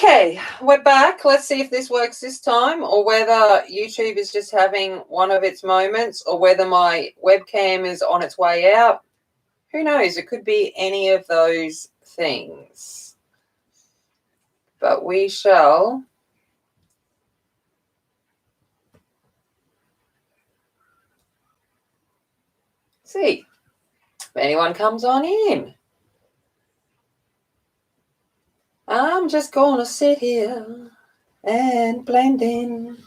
Okay, we're back. Let's see if this works this time, or whether YouTube is just having one of its moments, or whether my webcam is on its way out. Who knows? It could be any of those things. But we shall see if anyone comes on in. I'm just gonna sit here and blend in.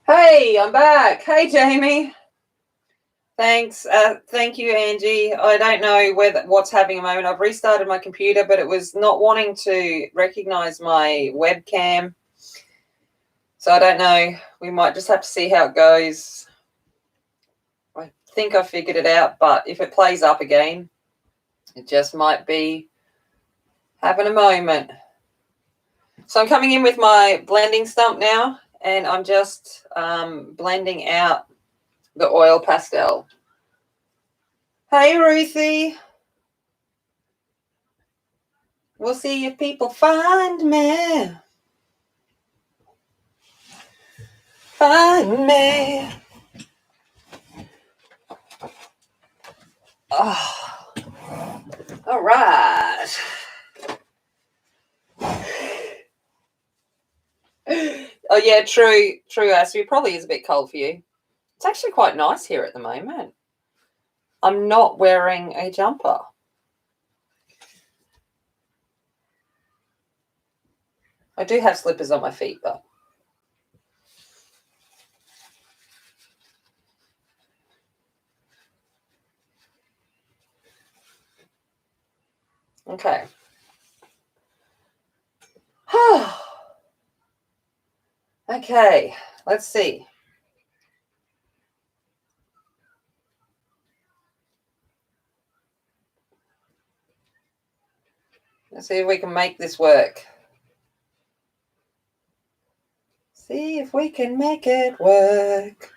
Hey, I'm back. Hey, Jamie. Thanks. Thank you, Angie. I don't know what's having a moment. I've restarted my computer, but it was not wanting to recognize my webcam. So I don't know. We might just have to see how it goes. I think I figured it out, but if it plays up again, it just might be having a moment. So I'm coming in with my blending stump now, and I'm just blending out the oil pastel. Hey, Ruthie. We'll see if people find me. Find me. Oh. All right. Oh, yeah, true, Ashley. It probably is a bit cold for you. It's actually quite nice here at the moment. I'm not wearing a jumper. I do have slippers on my feet, though. Okay. Okay, let's see. Let's see if we can make this work. See if we can make it work.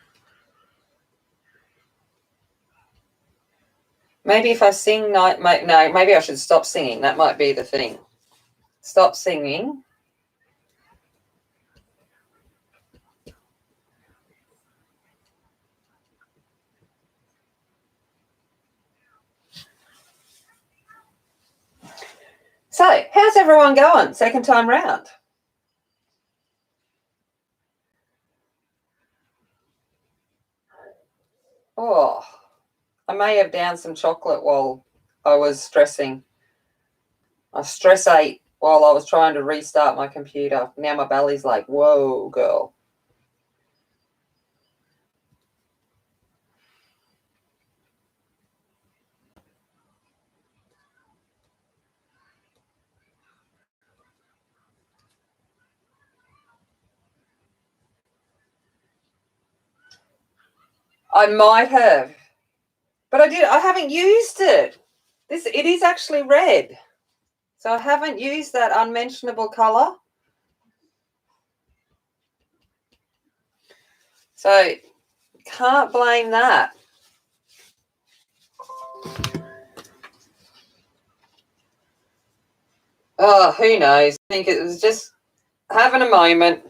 Maybe if I sing, no, maybe I should stop singing. That might be the thing. Stop singing. So, how's everyone going? Second time round. Oh, I may have downed some chocolate while I was stressing. I stress ate while I was trying to restart my computer. Now my belly's like, whoa, girl. I might have, but I haven't used it. It is actually red. So I haven't used that unmentionable color. So can't blame that. Oh, who knows? I think it was just having a moment.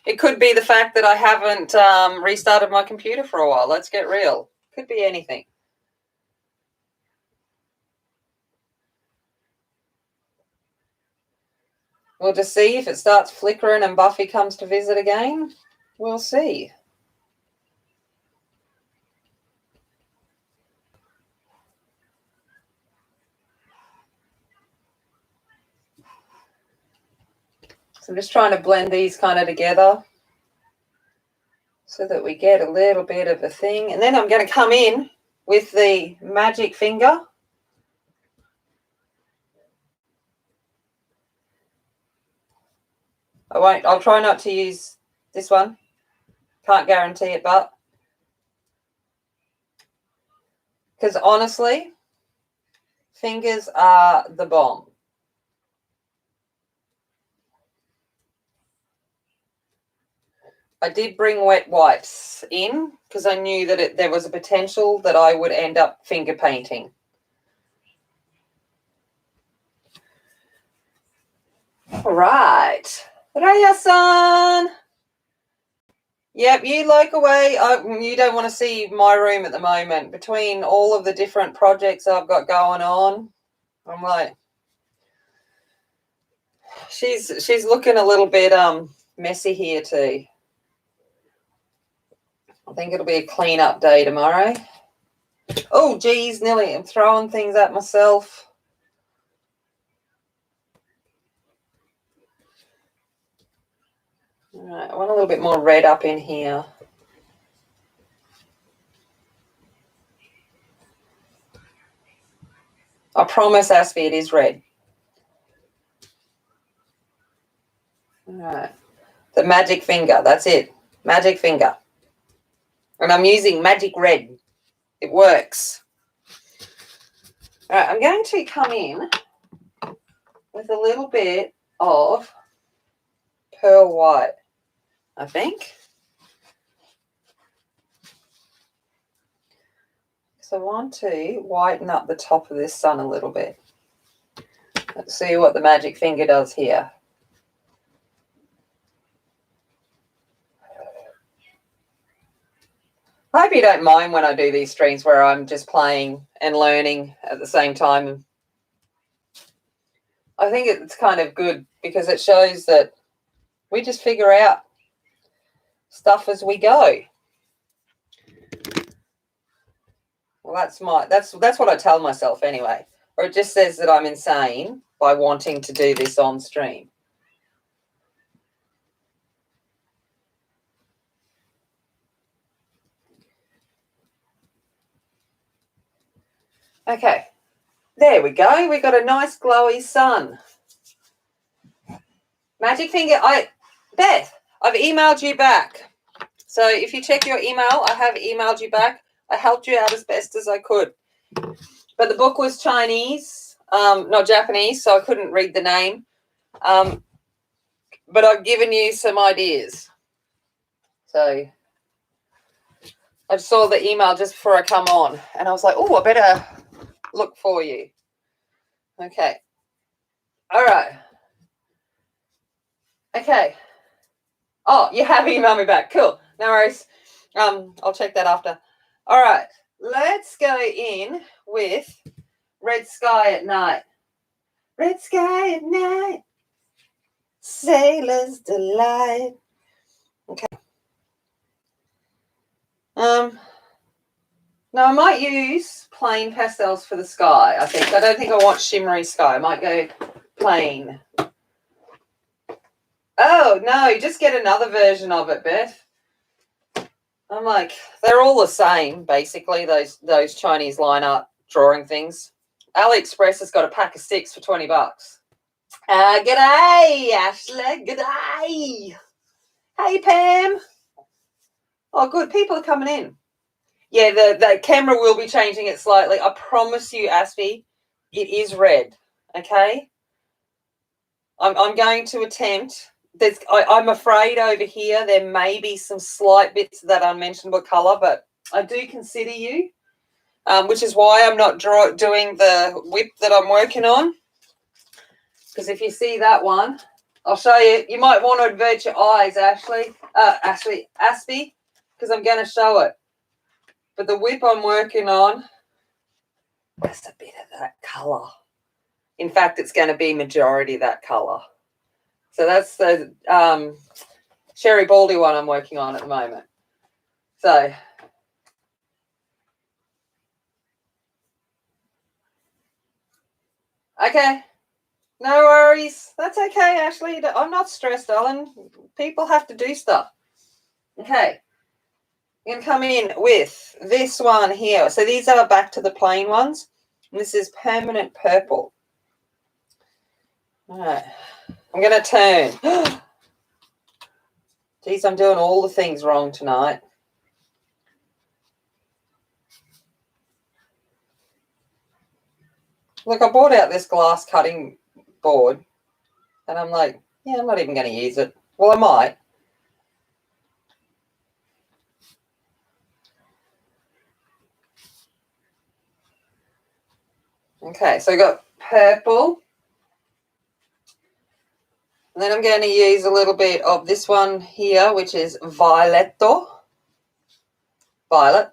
It could be the fact that I haven't restarted my computer for a while. Let's get real. Could be anything. We'll just see if it starts flickering and Buffy comes to visit again. We'll see. So I'm just trying to blend these kind of together so that we get a little bit of a thing. And then I'm going to come in with the magic finger. I'll try not to use this one. Can't guarantee it, but because honestly, fingers are the bomb. I did bring wet wipes in because I knew that there was a potential that I would end up finger painting. All right. Raya-san. Yep, you look away. You don't want to see my room at the moment. Between all of the different projects I've got going on, I'm like, she's looking a little bit messy here too. I think it'll be a clean up day tomorrow. Oh, geez, nearly I'm throwing things at myself. All right, I want a little bit more red up in here. I promise, Aspie, it is red. All right. The magic finger, that's it. Magic finger. And I'm using magic red. It works. All right, I'm going to come in with a little bit of pearl white, I think. So I want to whiten up the top of this sun a little bit. Let's see what the magic finger does here. I hope you don't mind when I do these streams where I'm just playing and learning at the same time. I think it's kind of good because it shows that we just figure out stuff as we go. Well, that's what I tell myself anyway. Or it just says that I'm insane by wanting to do this on stream. Okay, there we go. We've got a nice glowy sun. Magic finger, Beth, I've emailed you back. So if you check your email, I have emailed you back. I helped you out as best as I could. But the book was Chinese, not Japanese, so I couldn't read the name. But I've given you some ideas. So I saw the email just before I come on, and I was like, oh, I better look for you. Okay. All right. Okay. Oh, you have emailed me back. Cool. No worries. I'll check that after. All right. Let's go in with Red Sky at Night. Red sky at night. Sailor's delight. Okay. Now I might use plain pastels for the sky, I think. I don't think I want shimmery sky. I might go plain. Oh, no, just get another version of it, Beth. I'm like, they're all the same, basically, those Chinese line art drawing things. AliExpress has got a pack of 6 for $20. G'day, Ashley. G'day. Hey, Pam. Oh, good. People are coming in. Yeah, the camera will be changing it slightly. I promise you, Aspie, it is red, okay? I'm going to attempt. I'm afraid over here there may be some slight bits of that unmentionable colour, but I do consider you, which is why I'm not doing the whip that I'm working on. Because if you see that one, I'll show you. You might want to avert your eyes, Aspie, because I'm going to show it. But the whip I'm working on, there's a bit of that colour. In fact, it's going to be majority that colour. So that's the Cherry Baldy one I'm working on at the moment. So okay. No worries. That's okay, Ashley. I'm not stressed, darling. People have to do stuff. Okay. I'm going to come in with this one here. So these are back to the plain ones. And this is Permanent Purple. All right. I'm going to turn. Geez, I'm doing all the things wrong tonight. Look, I bought out this glass cutting board. And I'm like, yeah, I'm not even going to use it. Well, I might. Okay, so I got purple. And then I'm going to use a little bit of this one here, which is Violetto. Violet.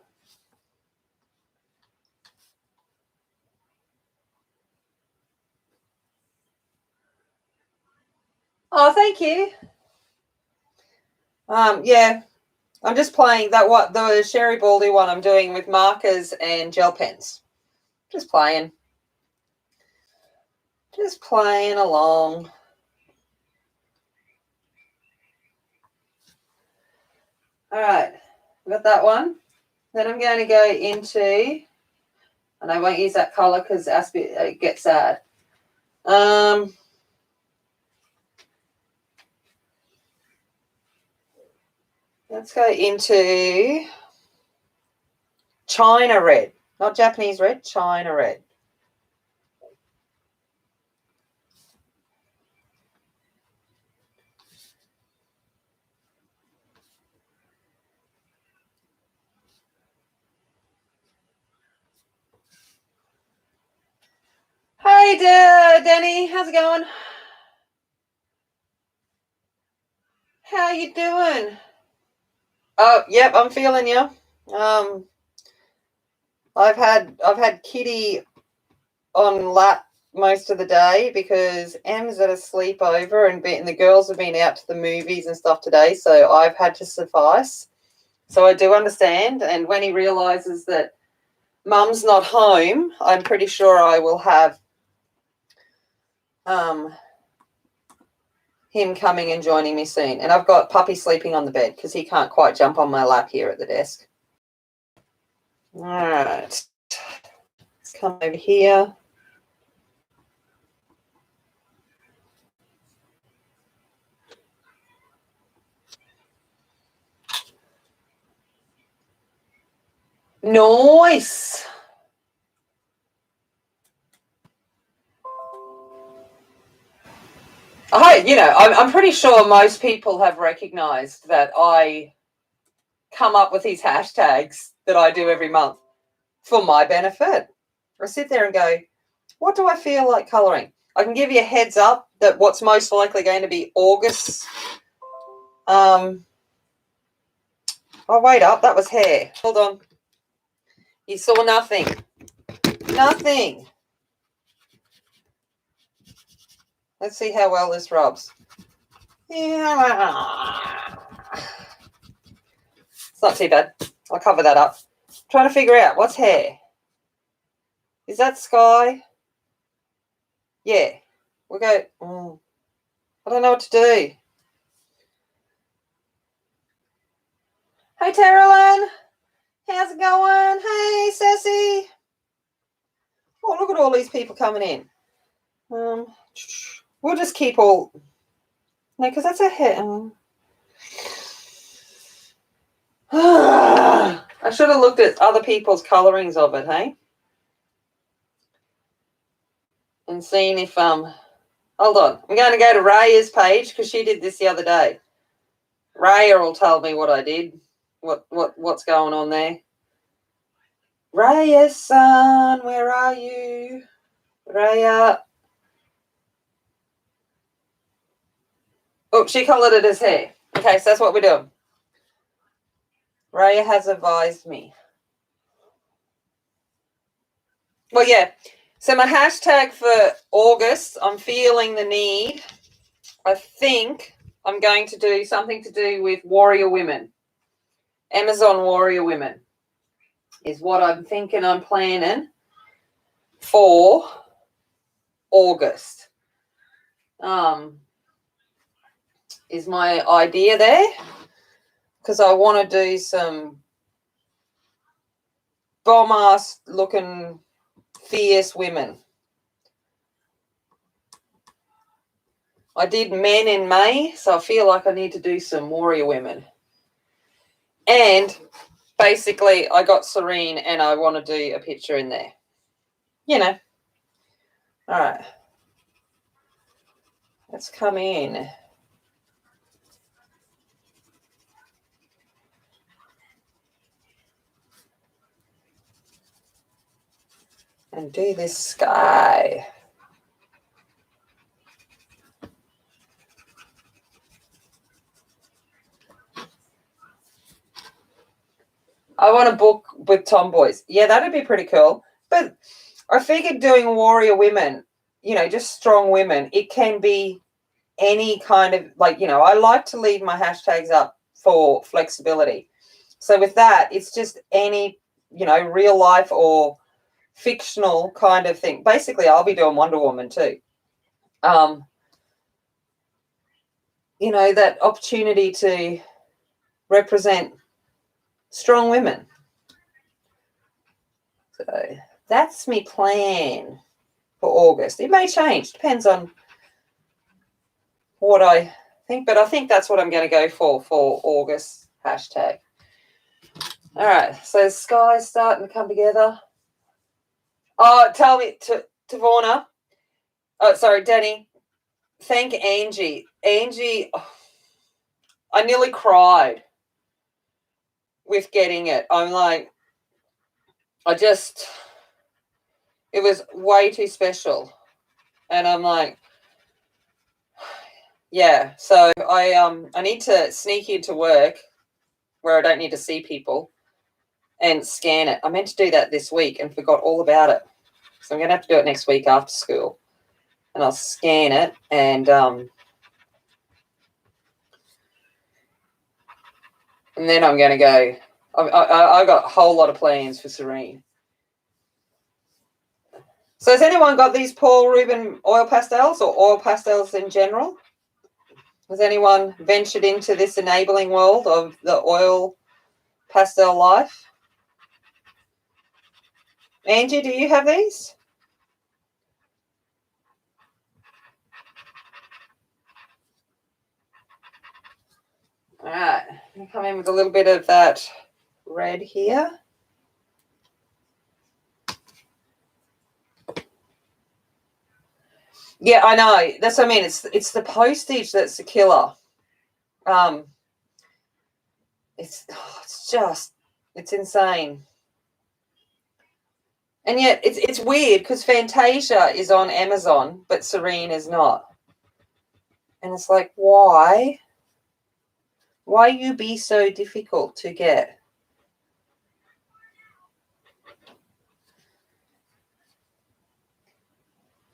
Oh, thank you. Yeah, I'm just playing the Sherry Baldy one I'm doing with markers and gel pens. Just playing. Just playing along. All right, got that one. Then I'm going to go into, and I won't use that colour because it gets sad. Let's go into China red, not Japanese red, China red. Hey, Danny, how's it going? How you doing? Oh, yep, I'm feeling you. I've had Kitty on lap most of the day because Em's at a sleepover and the girls have been out to the movies and stuff today, so I've had to suffice. So I do understand, and when he realizes that Mum's not home, I'm pretty sure I will have him coming and joining me soon. And I've got Puppy sleeping on the bed because he can't quite jump on my lap here at the desk. All right. Let's come over here. Nice. I'm pretty sure most people have recognized that I come up with these hashtags that I do every month for my benefit. I sit there and go, what do I feel like coloring? I can give you a heads up that what's most likely going to be August. Oh, wait up. That was hair. Hold on. You saw nothing. Nothing. Let's see how well this rubs. Yeah. It's not too bad. I'll cover that up. Trying to figure out what's hair. Is that sky? Yeah. We'll go. I don't know what to do. Hey, Terralyn. How's it going? Hey, Sassy. Oh, look at all these people coming in. We'll just keep all. No, because that's a hit. I should have looked at other people's colorings of it, hey? And seen if hold on. I'm going to go to Raya's page because she did this the other day. Raya will tell me what I did. What's going on there? Raya, son, where are you? Raya. Oh, she coloured it as hair. Okay, so that's what we're doing. Raya has advised me. Well, yeah. So my hashtag for August, I'm feeling the need. I think I'm going to do something to do with warrior women. Amazon warrior women is what I'm thinking I'm planning for August. Is my idea there, because I want to do some bomb-ass looking fierce women. I did men in May, so I feel like I need to do some warrior women. And basically, I got Serene and I want to do a picture in there. You know. All right. Let's come in. and do this sky. I want to book with tomboys. Yeah, that'd be pretty cool. But I figured doing warrior women, just strong women, it can be any kind of, I like to leave my hashtags up for flexibility. So with that, it's just any, real life or fictional kind of thing. Basically, I'll be doing Wonder Woman too. That opportunity to represent strong women. So that's my plan for August. It may change, depends on what I think, but I think that's what I'm going to go for August hashtag. All right, so the sky's starting to come together. Oh, tell me, Tavorna. Oh, sorry, Danny. Thank Angie. Angie, I nearly cried with getting it. I'm like, it was way too special. And I'm like, yeah. So I need to sneak into work where I don't need to see people and scan it. I meant to do that this week and forgot all about it. So I'm going to have to do it next week after school. And I'll scan it and then I'm going to go. I got a whole lot of plans for Serene. So has anyone got these Paul Reuben oil pastels or oil pastels in general? Has anyone ventured into this enabling world of the oil pastel life? Angie, do you have these? All right, I'm come in with a little bit of that red here. Yeah, I know. That's what I mean. It's the postage that's the killer. It's insane. And yet it's weird because Fantasia is on Amazon, but Serene is not. And it's like, why? Why you be so difficult to get?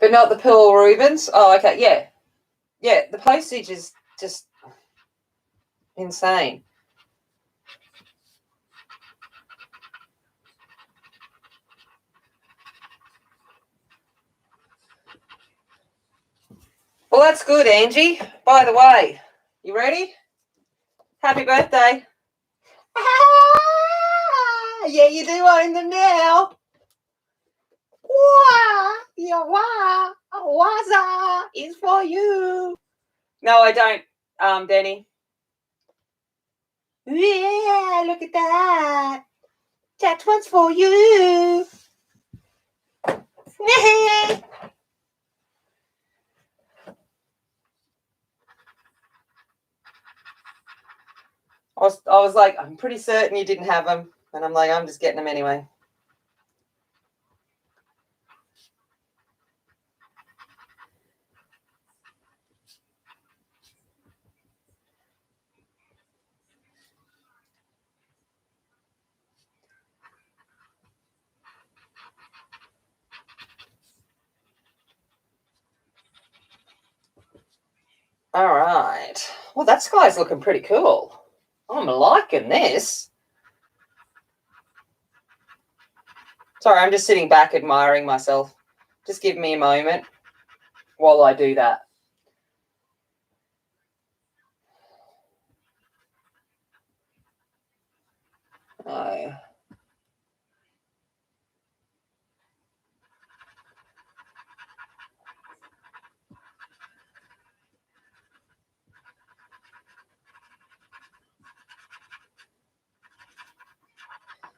But not the Pearl Rubens? Oh, okay, yeah. Yeah, the postage is just insane. Well, that's good, Angie. By the way, you ready? Happy birthday. Yeah, you do own them now. Wah, yeah, wah, waza is for you. No, I don't, Danny. Yeah, look at that. That one's for you. I was like, I'm pretty certain you didn't have them. And I'm like, I'm just getting them anyway. All right. Well, that sky's looking pretty cool. I'm liking this. Sorry, I'm just sitting back admiring myself. Just give me a moment while I do that. Oh.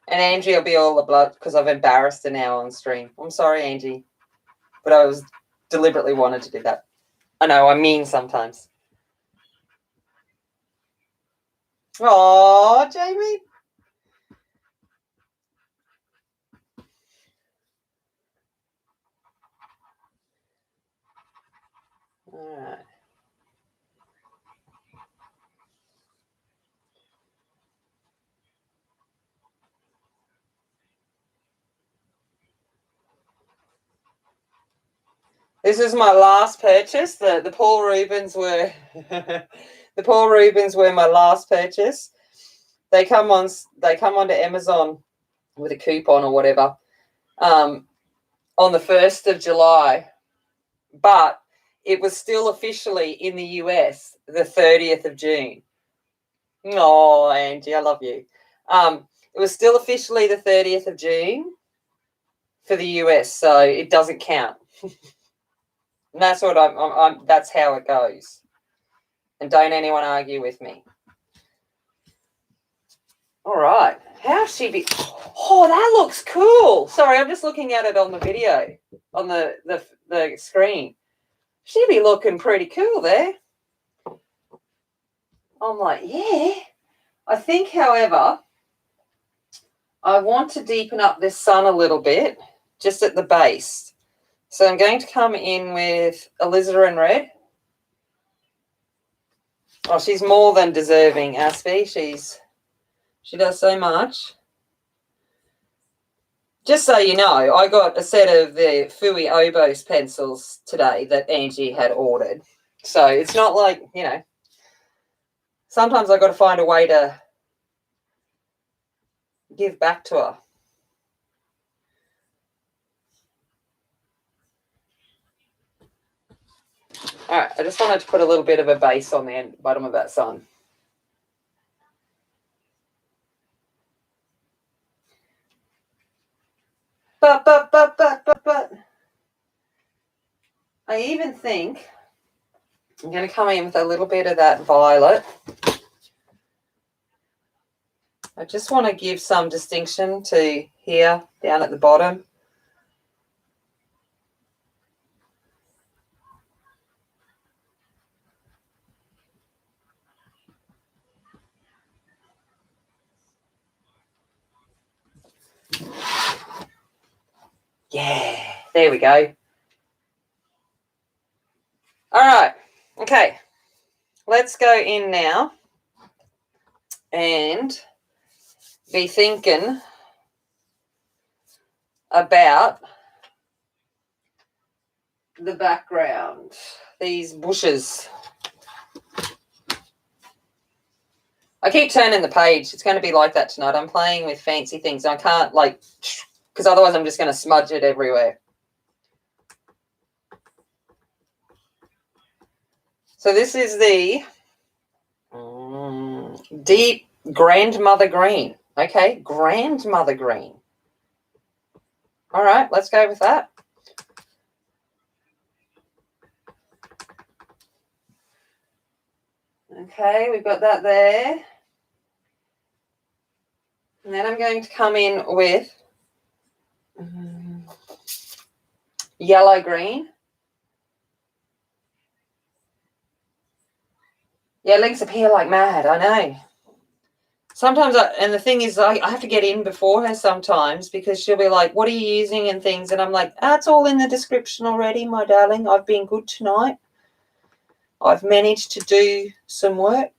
And Angie will be all the blood because I've embarrassed her now on stream. I'm sorry, Angie. But I was deliberately wanted to do that. I know, I'm mean sometimes. Oh, Jamie. This is my last purchase. The Paul Reubens were the Paul Reubens were my last purchase. They come onto Amazon with a coupon or whatever on the 1st of July, but it was still officially in the US the 30th of June. Oh, Angie, I love you. It was still officially the 30th of June for the US, so it doesn't count. And that's what that's how it goes. And don't anyone argue with me. All right. How's she be? Oh, that looks cool. Sorry, I'm just looking at it on the video, on the screen. She be looking pretty cool there. I'm like, yeah. I think, however, I want to deepen up this sun a little bit, just at the base. So I'm going to come in with alizarin red. Oh, she's more than deserving, Aspie. She does so much. Just so you know, I got a set of the Fui Obos pencils today that Angie had ordered. So it's not like, you know, sometimes I've got to find a way to give back to her. All right, I just wanted to put a little bit of a base on the bottom of that sun. But I even think I'm going to come in with a little bit of that violet. I just want to give some distinction to here, down at the bottom. Yeah, there we go. All right, okay. Let's go in now and be thinking about the background, these bushes. I keep turning the page. It's going to be like that tonight. I'm playing with fancy things. I can't, like, because otherwise I'm just going to smudge it everywhere. So this is the deep grandmother green. Okay, grandmother green. All right, let's go with that. Okay, we've got that there. And then I'm going to come in with yellow green. Yeah, links appear like mad, I know. Sometimes, and the thing is, I have to get in before her sometimes because she'll be like, what are you using and things? And I'm like, it's all in the description already, my darling. I've been good tonight. I've managed to do some work.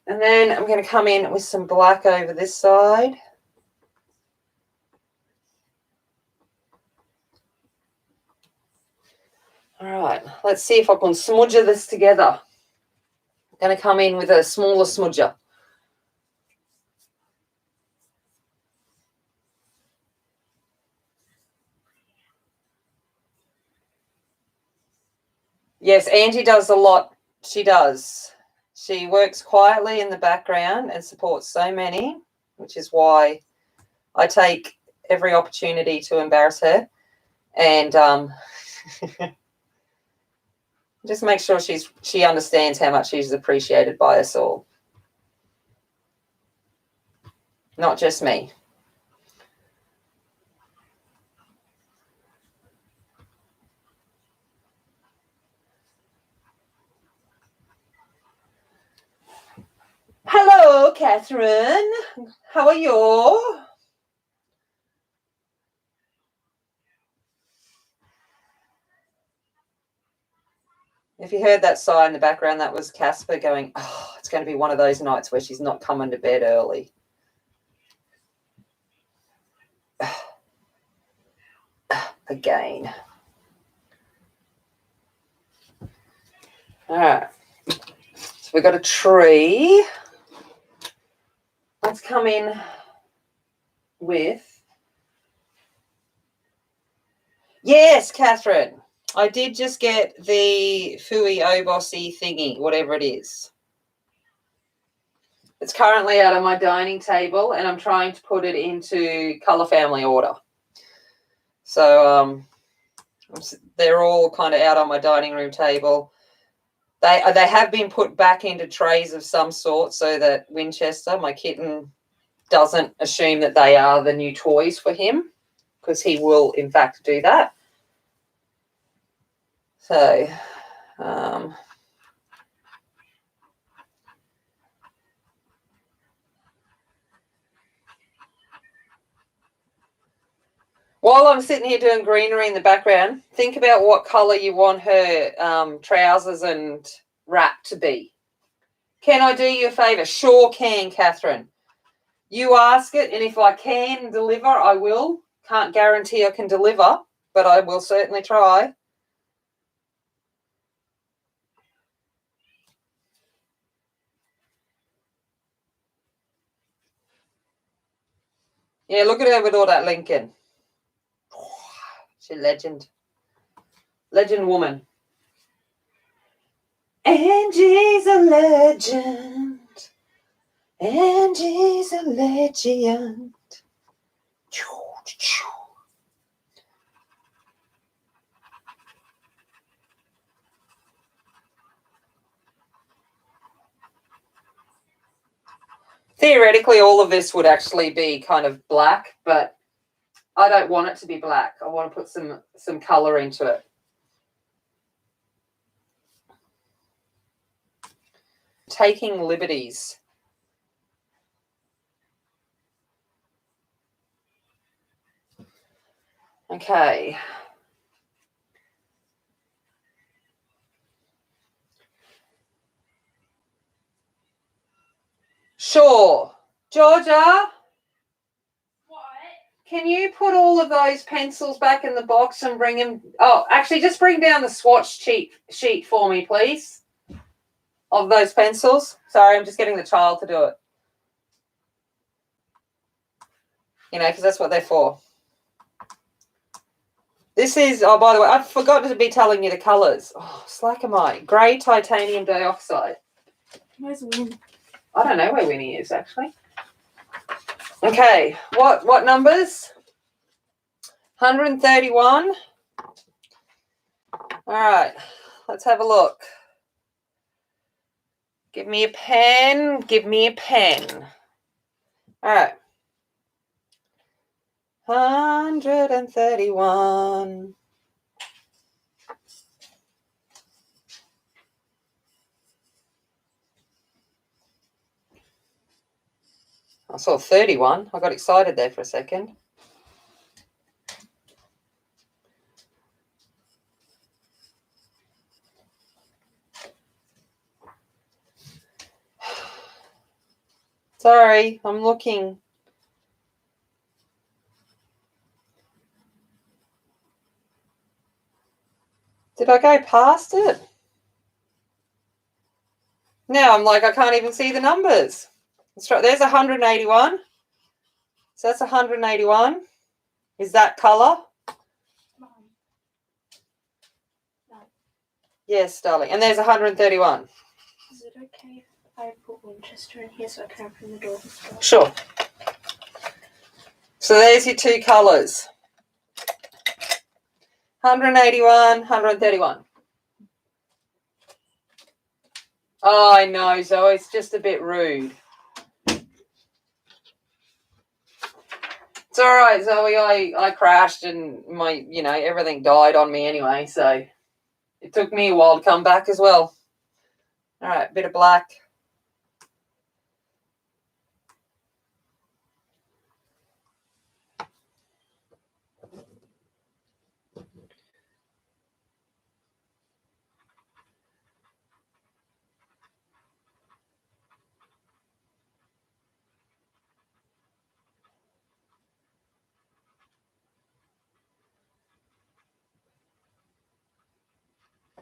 And then I'm going to come in with some black over this side. All right, let's see if I can smudger this together. I'm going to come in with a smaller smudger. Yes, Angie does a lot. She does. She works quietly in the background and supports so many, which is why I take every opportunity to embarrass her and just make sure she understands how much she's appreciated by us all. Not just me. Hello, Catherine. How are you? If you heard that sigh in the background, that was Casper going, oh, it's going to be one of those nights where she's not coming to bed early. again. All right. So we've got a tree. Let's come in with... Yes, Catherine. I did just get the Fui Obossy thingy, whatever it is. It's currently out on my dining table, and I'm trying to put it into colour family order. So they're all kind of out on my dining room table. They have been put back into trays of some sort so that Winchester, my kitten, doesn't assume that they are the new toys for him, because he will, in fact, do that. So, while I'm sitting here doing greenery in the background, think about what colour you want her trousers and wrap to be. Can I do you a favour? Sure can, Catherine. You ask it, and if I can deliver, I will. Can't guarantee I can deliver, but I will certainly try. Yeah, look at her with all that Lincoln. She's a legend. Legend woman. Angie's a legend. Angie's a legend. Theoretically, all of this would actually be kind of black, but I don't want it to be black. I want to put some colour into it. Taking liberties. Okay. Sure. Georgia? What? Can you put all of those pencils back in the box and bring them... Oh, actually, just bring down the swatch sheet for me, please, of those pencils. Sorry, I'm just getting the child to do it. You know, because that's what they're for. This is... Oh, by the way, I forgot to be telling you the colours. Oh, slack-am-I. Grey titanium dioxide. Where's Win? I don't know where Winnie is, actually. Okay, what numbers? 131. All right, let's have a look. Give me a pen. Give me a pen. All right. 131. I saw 31. I got excited there for a second. Sorry, I'm looking. Did I go past it? Now I'm like, I can't even see the numbers. Let's try. There's 181. So that's 181. Is that colour? No. Yes, darling. And there's 131. Is it okay if I put Winchester in here so I can open the door? Sure. So there's your two colours. 181, 131. Oh, I know, Zoe. It's just a bit rude. It's all right, Zoe. I crashed and everything died on me anyway, so it took me a while to come back as well. All right, bit of black.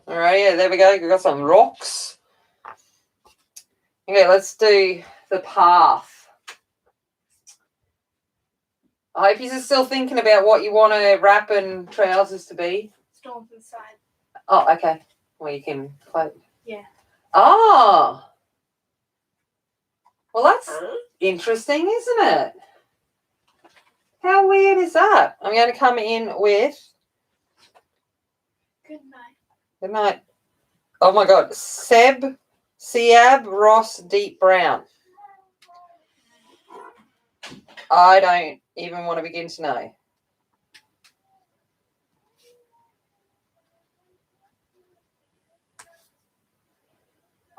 All right, yeah, there we go. We've got some rocks. Okay, let's do the path. I hope you're still thinking about what you want to wrap and trousers to be. Storms inside. Oh, okay. Well, you can close. Yeah. Oh. Well, that's interesting, isn't it? How weird is that? I'm going to come in with... Good night. Good night. Oh, my God. Siab Ross Deep Brown. I don't even want to begin to know.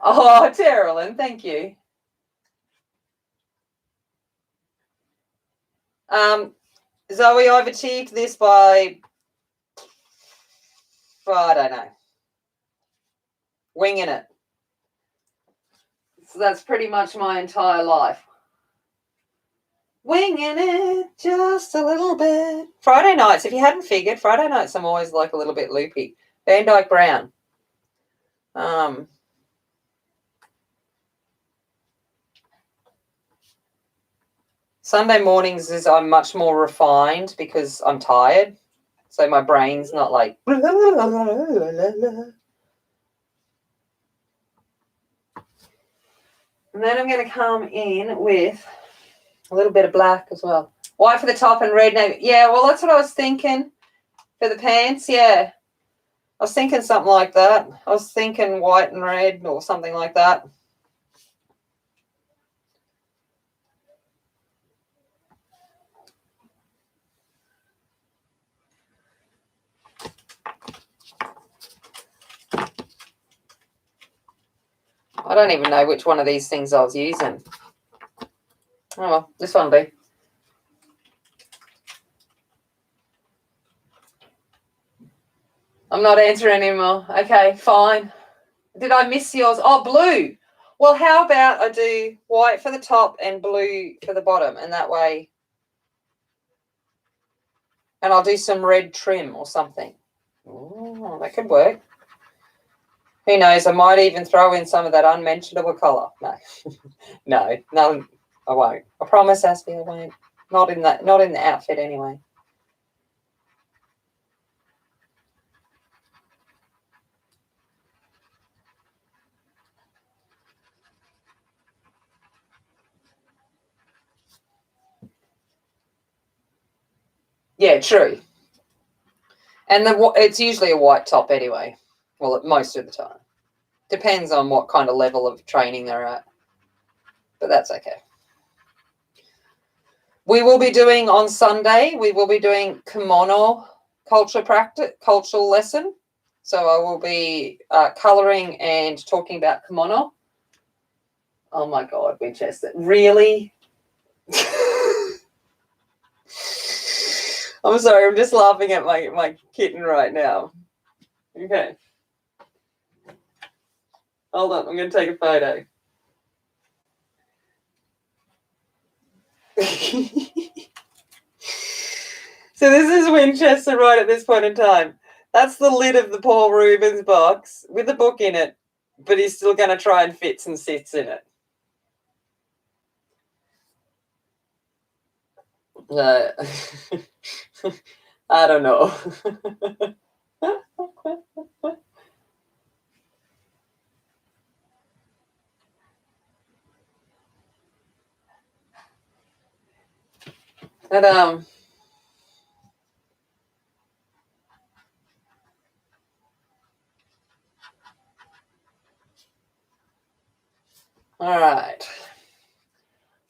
Oh, Terrelyn, thank you. Zoe, I've achieved this by, I don't know, winging it. So that's pretty much my entire life. Winging it just a little bit. Friday nights, if you hadn't figured, Friday nights I'm always like a little bit loopy. Van Dyke Brown. Sunday mornings is I'm much more refined because I'm tired. So my brain's not like... And then I'm going to come in with a little bit of black as well. White for the top and red navy. Yeah, well, that's what I was thinking for the pants. Yeah. I was thinking something like that. I was thinking white and red or something like that. I don't even know which one of these things I was using. Oh, well, this one will be. I'm not answering anymore. Okay, fine. Did I miss yours? Oh, blue. Well, how about I do white for the top and blue for the bottom, and that way... And I'll do some red trim or something. Oh, that could work. Who knows? I might even throw in some of that unmentionable colour. No. No, I won't. I promise, Aspie, I won't. Not in the outfit anyway. Yeah, true. And it's usually a white top anyway. Well, most of the time. Depends on what kind of level of training they're at. But that's okay. We will be doing on Sunday, we will be doing kimono cultural lesson. So I will be colouring and talking about kimono. Oh my God, Winchester. Really? I'm sorry, I'm just laughing at my kitten right now. Okay. Hold on, I'm going to take a photo. So this is Winchester right at this point in time. That's the lid of the Paul Rubens box with a book in it, but he's still going to try and fit some sits in it. I don't know. But all right.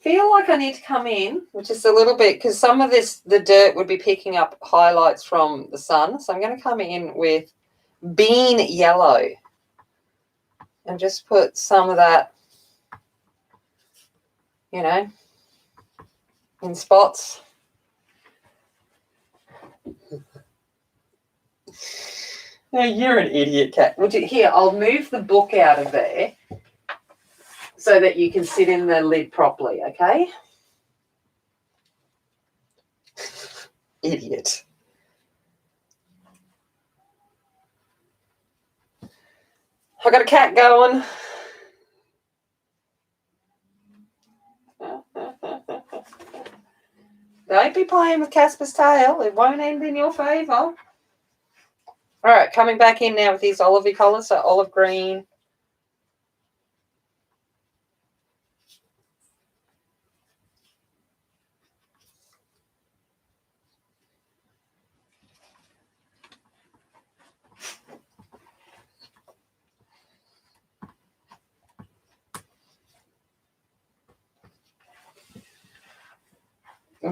Feel like I need to come in, which is a little bit, because some of the dirt would be picking up highlights from the sun. So I'm going to come in with bean yellow and just put some of that, in spots. No, you're an idiot, Kat. Here, I'll move the book out of there so that you can sit in the lid properly, okay? Idiot. I got a cat going. Don't be playing with Casper's tail. It won't end in your favour. All right, coming back in now with these olivey colours, so olive green.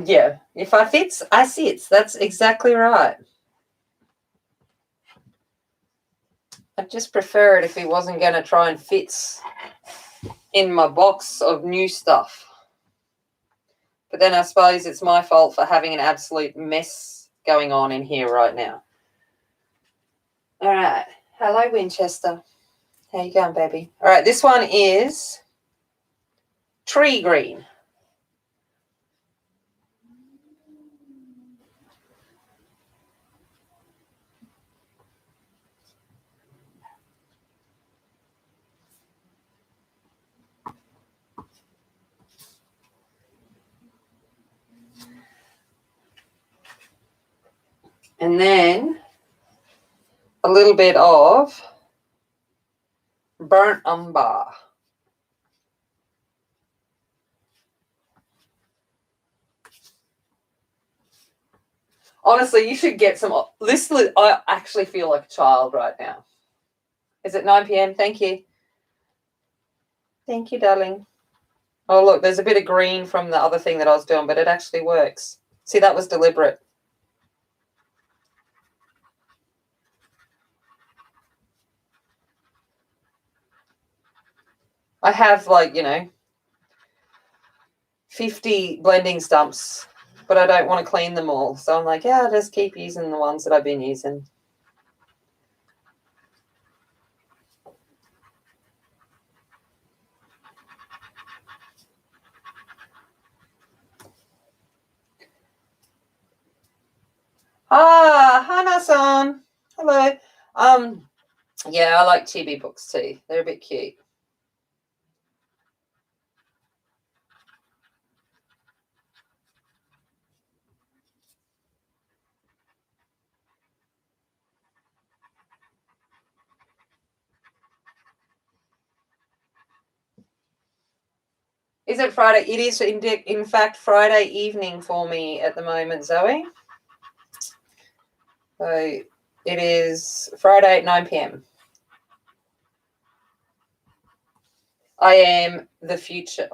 Yeah, if I fits, I sits. That's exactly right. I'd just prefer it if he wasn't going to try and fits in my box of new stuff. But then I suppose it's my fault for having an absolute mess going on in here right now. All right. Hello, Winchester. How you going, baby? All right, this one is tree green. And then a little bit of burnt umber. Honestly, you should get some. I actually feel like a child right now. Is it 9 p.m.? Thank you. Thank you, darling. Oh, look, there's a bit of green from the other thing that I was doing, but it actually works. See, that was deliberate. I have, 50 blending stumps, but I don't want to clean them all. So I'm like, yeah, I'll just keep using the ones that I've been using. Ah, Hana-san. Hello. Yeah, I like Chibi books too. They're a bit cute. Is it Friday? It is, in fact, Friday evening for me at the moment, Zoe. So it is Friday at 9 p.m. I am the future.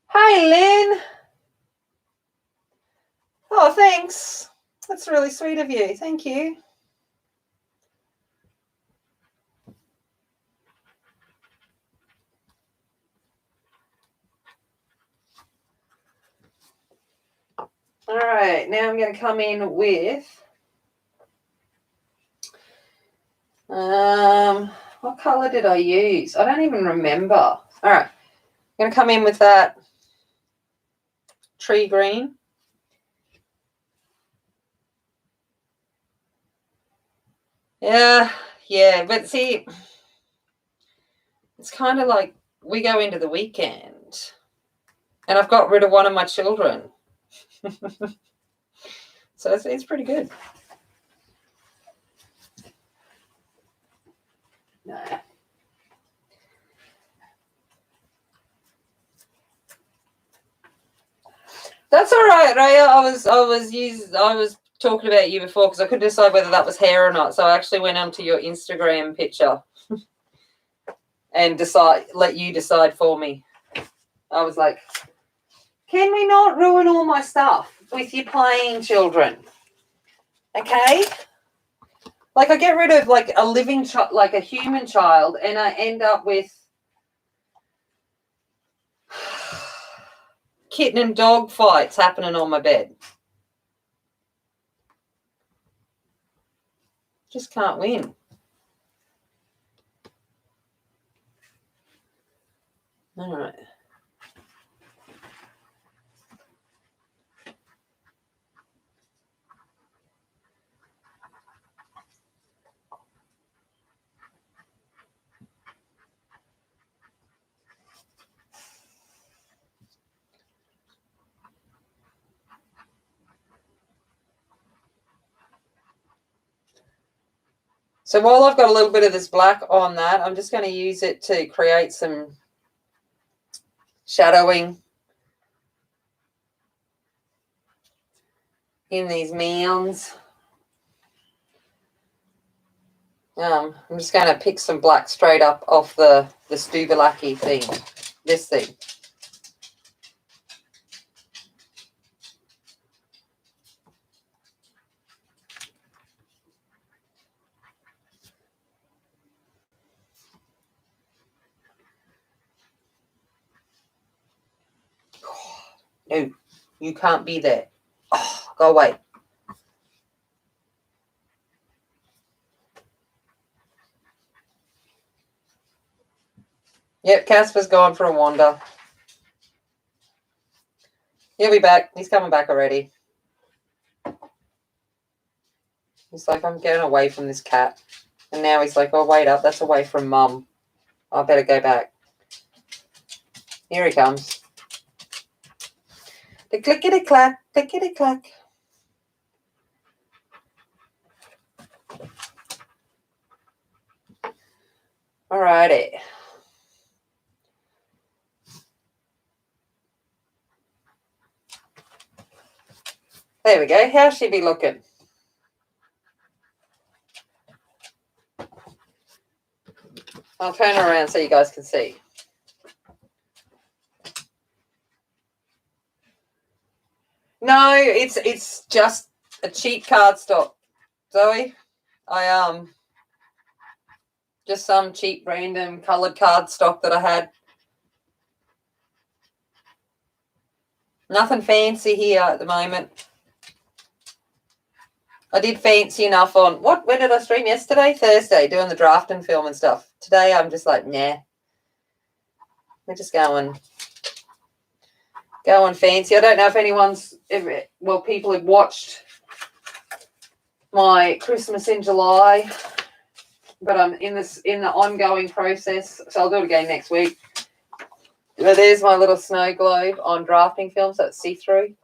Hi, Lynn. Oh, thanks. That's really sweet of you. Thank you. All right, now I'm going to come in with what color did I use? I don't even remember. All right, I'm going to come in with that tree green. Yeah, but see, it's kind of like we go into the weekend and I've got rid of one of my children. So it's pretty good. No. That's all right, Raya. I was talking about you before because I couldn't decide whether that was hair or not. So I actually went onto your Instagram picture and let you decide for me. I was like, can we not ruin all my stuff with you playing children? Okay? Like I get rid of like a living child, like a human child, and I end up with kitten and dog fights happening on my bed. Just can't win. All right. So while I've got a little bit of this black on that, I'm just going to use it to create some shadowing in these mounds. I'm just going to pick some black straight up off the Stubalaki thing, this thing. No, you can't be there. Oh, go away. Yep, Casper's gone for a wander. He'll be back. He's coming back already. He's like, I'm getting away from this cat. And now he's like, oh, wait up. That's away from Mum. I better go back. Here he comes. The clickety-clack, clickety-clack. Alrighty. There we go. How's she be looking? I'll turn her around so you guys can see. No, it's just a cheap cardstock, Zoe. I just some cheap random coloured cardstock that I had. Nothing fancy here at the moment. I did fancy enough on when did I stream yesterday? Thursday, doing the drafting film and stuff. Today I'm just like, nah. We're just going fancy. I don't know if anyone's people have watched my Christmas in July, but I'm in the ongoing process, so I'll do it again next week. But there's my little snow globe on drafting film, so it's see-through.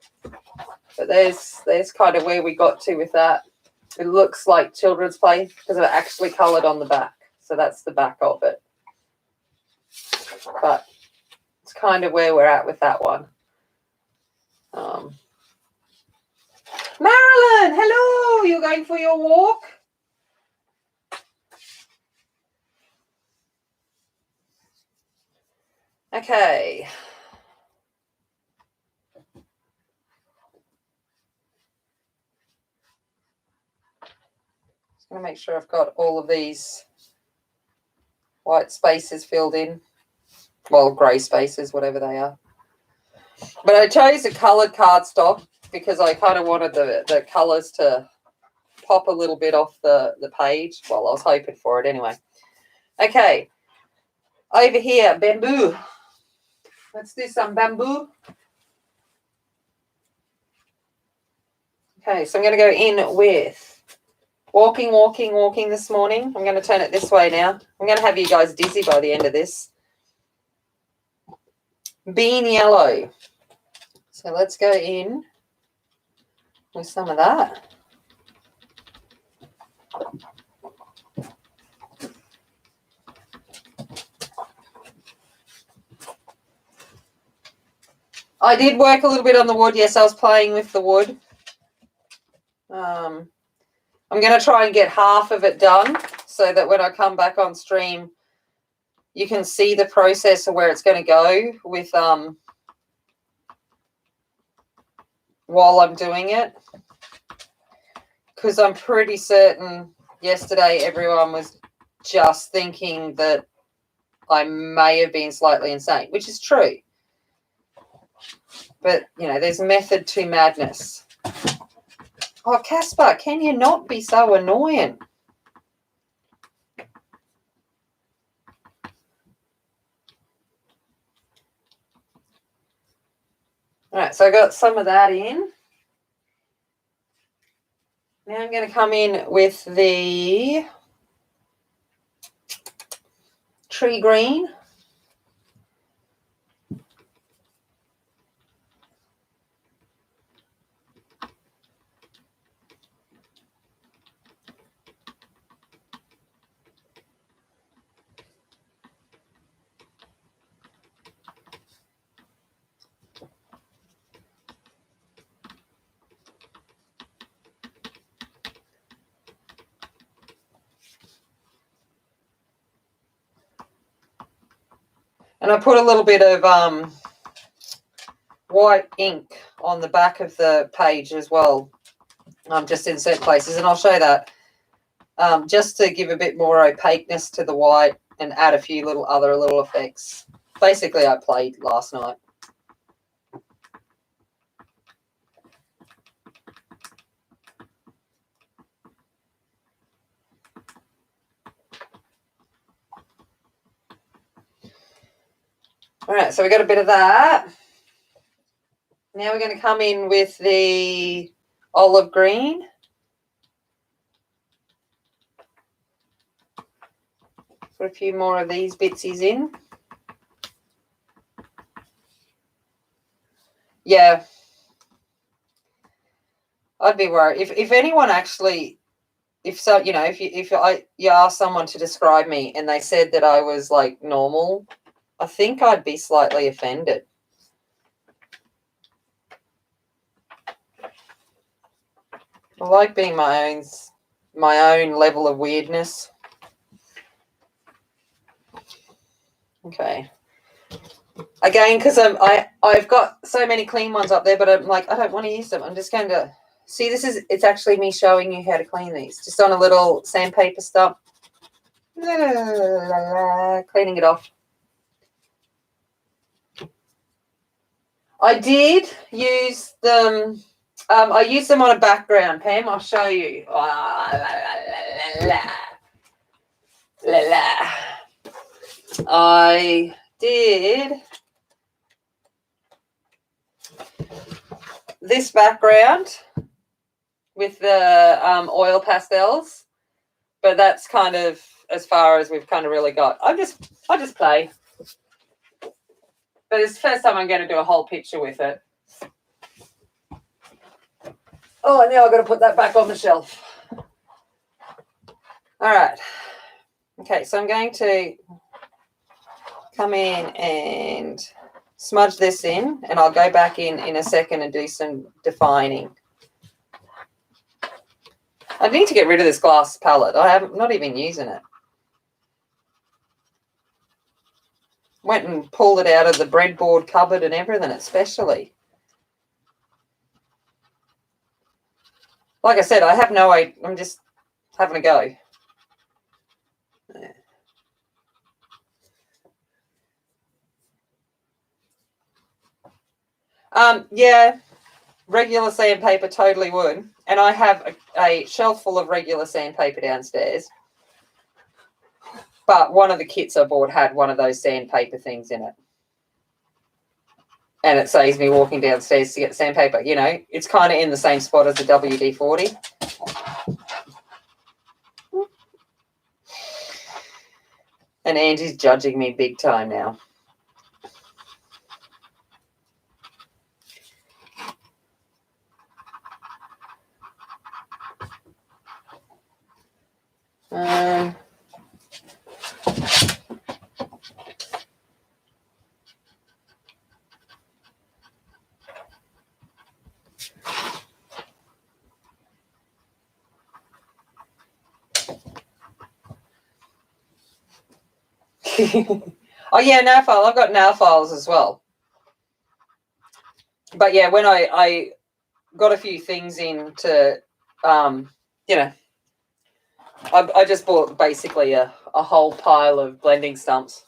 But there's kind of where we got to with that. It looks like children's play because it's actually coloured on the back. So that's the back of it. But it's kind of where we're at with that one. Marilyn, hello. You're going for your walk? Okay. Just going to make sure I've got all of these white spaces filled in. Well, grey spaces, whatever they are. But I chose a coloured cardstock because I kind of wanted the colours to pop a little bit off the page. Well, I was hoping for it anyway. Okay. Over here, bamboo. Let's do some bamboo. Okay, so I'm going to go in with walking this morning. I'm going to turn it this way now. I'm going to have you guys dizzy by the end of this. Bean yellow. So let's go in with some of that. I did work a little bit on the wood. Yes, I was playing with the wood. I'm going to try and get half of it done so that when I come back on stream, you can see the process of where it's going to go with while I'm doing it. Because I'm pretty certain yesterday everyone was just thinking that I may have been slightly insane, which is true. But, you know, there's method to madness. Oh, Casper, can you not be so annoying? All right, so I got some of that in. Now I'm going to come in with the tree green. And I put a little bit of white ink on the back of the page as well, just in certain places, and I'll show that just to give a bit more opaqueness to the white and add a few other little effects. Basically, I played last night. All right, so we got a bit of that. Now we're going to come in with the olive green. Put a few more of these bitsies in. Yeah. I'd be worried. If anyone actually, if you ask someone to describe me and they said that I was like normal, I think I'd be slightly offended. I like being my own level of weirdness. Okay. Again, because I've got so many clean ones up there, but I'm like, I don't want to use them. I'm just going to see. It's actually me showing you how to clean these, just on a little sandpaper stump, cleaning it off. I did use them. I used them on a background, Pam. I'll show you. I did this background with the oil pastels, but that's kind of as far as we've kind of really got. I just play, but it's the first time I'm going to do a whole picture with it. Oh, now I've got to put that back on the shelf. All right. Okay, so I'm going to come in and smudge this in, and I'll go back in a second and do some defining. I need to get rid of this glass palette. I'm not even using it. Went and pulled it out of the breadboard cupboard and everything, especially. Like I said, I have no idea. I'm just having a go. Yeah, regular sandpaper totally would. And I have a shelf full of regular sandpaper downstairs. But one of the kits I bought had one of those sandpaper things in it. And it saves me walking downstairs to get sandpaper. You know, it's kind of in the same spot as the WD-40. And Angie's judging me big time now. Oh, yeah, nail file. I've got nail files as well. But, yeah, when I got a few things in to, you know, I just bought basically a whole pile of blending stumps.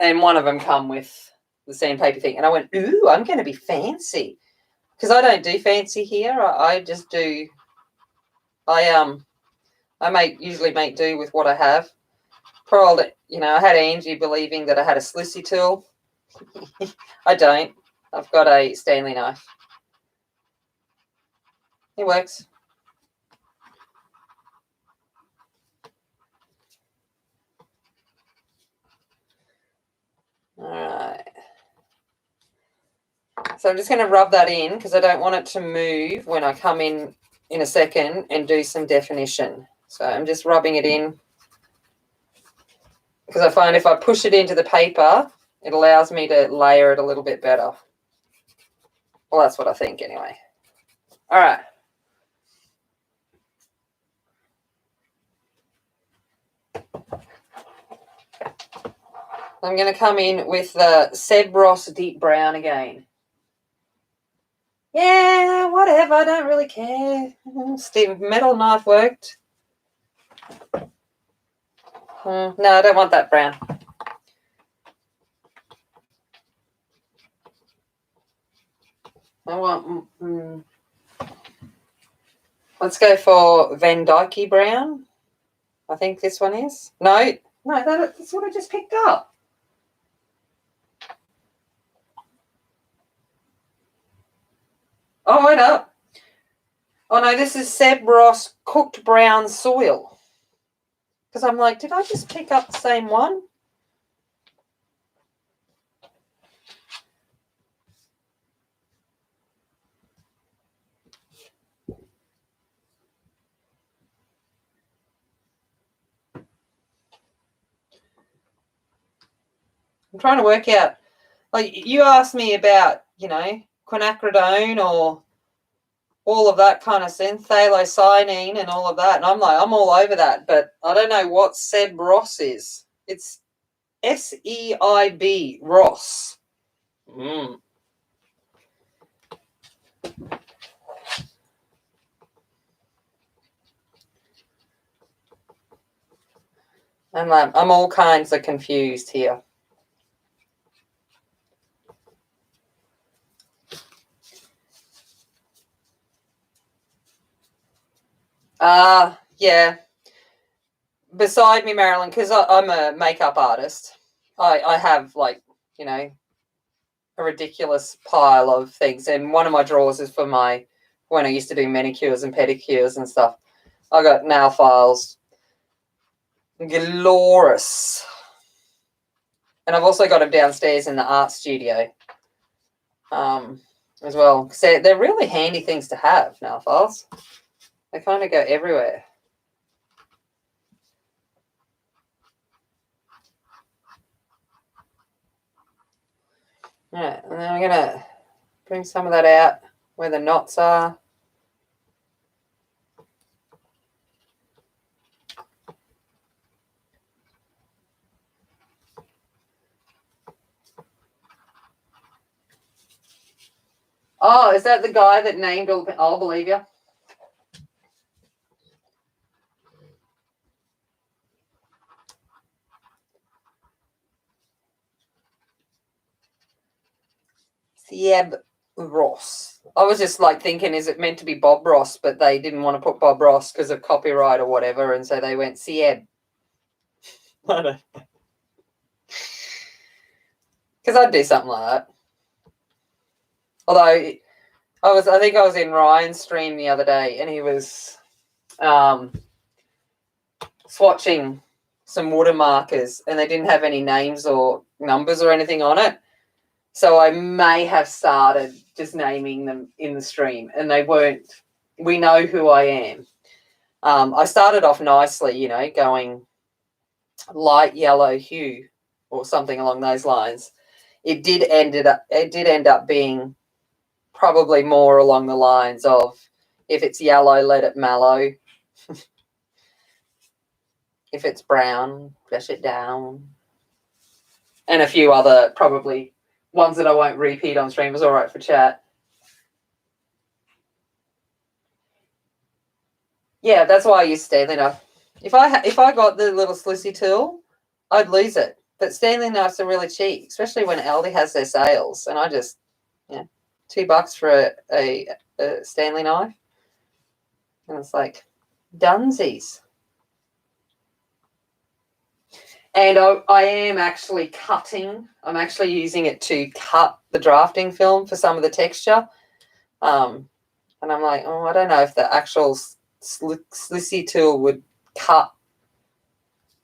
And one of them come with the sandpaper thing. And I went, ooh, I'm going to be fancy. Because I don't do fancy here. I just do, I usually make do with what I have. Poor old, you know, I had Angie believing that I had a slissy tool. I don't. I've got a Stanley knife. It works. All right. So I'm just going to rub that in because I don't want it to move when I come in a second and do some definition. So I'm just rubbing it in because I find if I push it into the paper, it allows me to layer it a little bit better. Well, that's what I think anyway. All right. I'm going to come in with the Seb Ross Deep Brown again. Yeah, whatever. I don't really care. Steve, metal knife worked. No, I don't want that brown. I want... let's go for Van Dyke brown. I think this one is. No, that's what I just picked up. Oh, wait up. Oh, no, this is Seb Ross Cooked Brown Soil. Because I'm like, did I just pick up the same one? I'm trying to work out. Like, you asked me about, quinacridone or all of that kind of phthalocyanine and all of that. And I'm like, I'm all over that. But I don't know what Seb Ross is. It's SEIB Ross. And I'm all kinds of confused here. Yeah. Beside me, Marilyn, because I'm a makeup artist, I have, like, a ridiculous pile of things. And one of my drawers is for when I used to do manicures and pedicures and stuff. I got nail files. Glorious. And I've also got them downstairs in the art studio as well. Because they're really handy things to have, nail files. They kind of go everywhere. Yeah, and then I'm going to bring some of that out where the knots are. Oh, is that the guy that named I'll Believe You? Seb Ross. I was just like thinking, is it meant to be Bob Ross? But they didn't want to put Bob Ross because of copyright or whatever, and so they went Seb. I don't know. Because I'd do something like that. Although I think I was in Ryan's stream the other day, and he was swatching some watermarkers, and they didn't have any names or numbers or anything on it. So I may have started just naming them in the stream, and they weren't. We know who I am. I started off nicely, going light yellow hue or something along those lines. It did end up being probably more along the lines of, if it's yellow, let it mellow. If it's brown, flesh it down. And a few other probably ones that I won't repeat on stream. It was all right for chat. Yeah, that's why I use Stanley knife. If I got the little slissy tool, I'd lose it. But Stanley knives are really cheap, especially when Aldi has their sales. And I just, $2 for a Stanley knife. And it's like, dunsies. And I am actually cutting. I'm actually using it to cut the drafting film for some of the texture. And I'm like, I don't know if the actual slissy tool would cut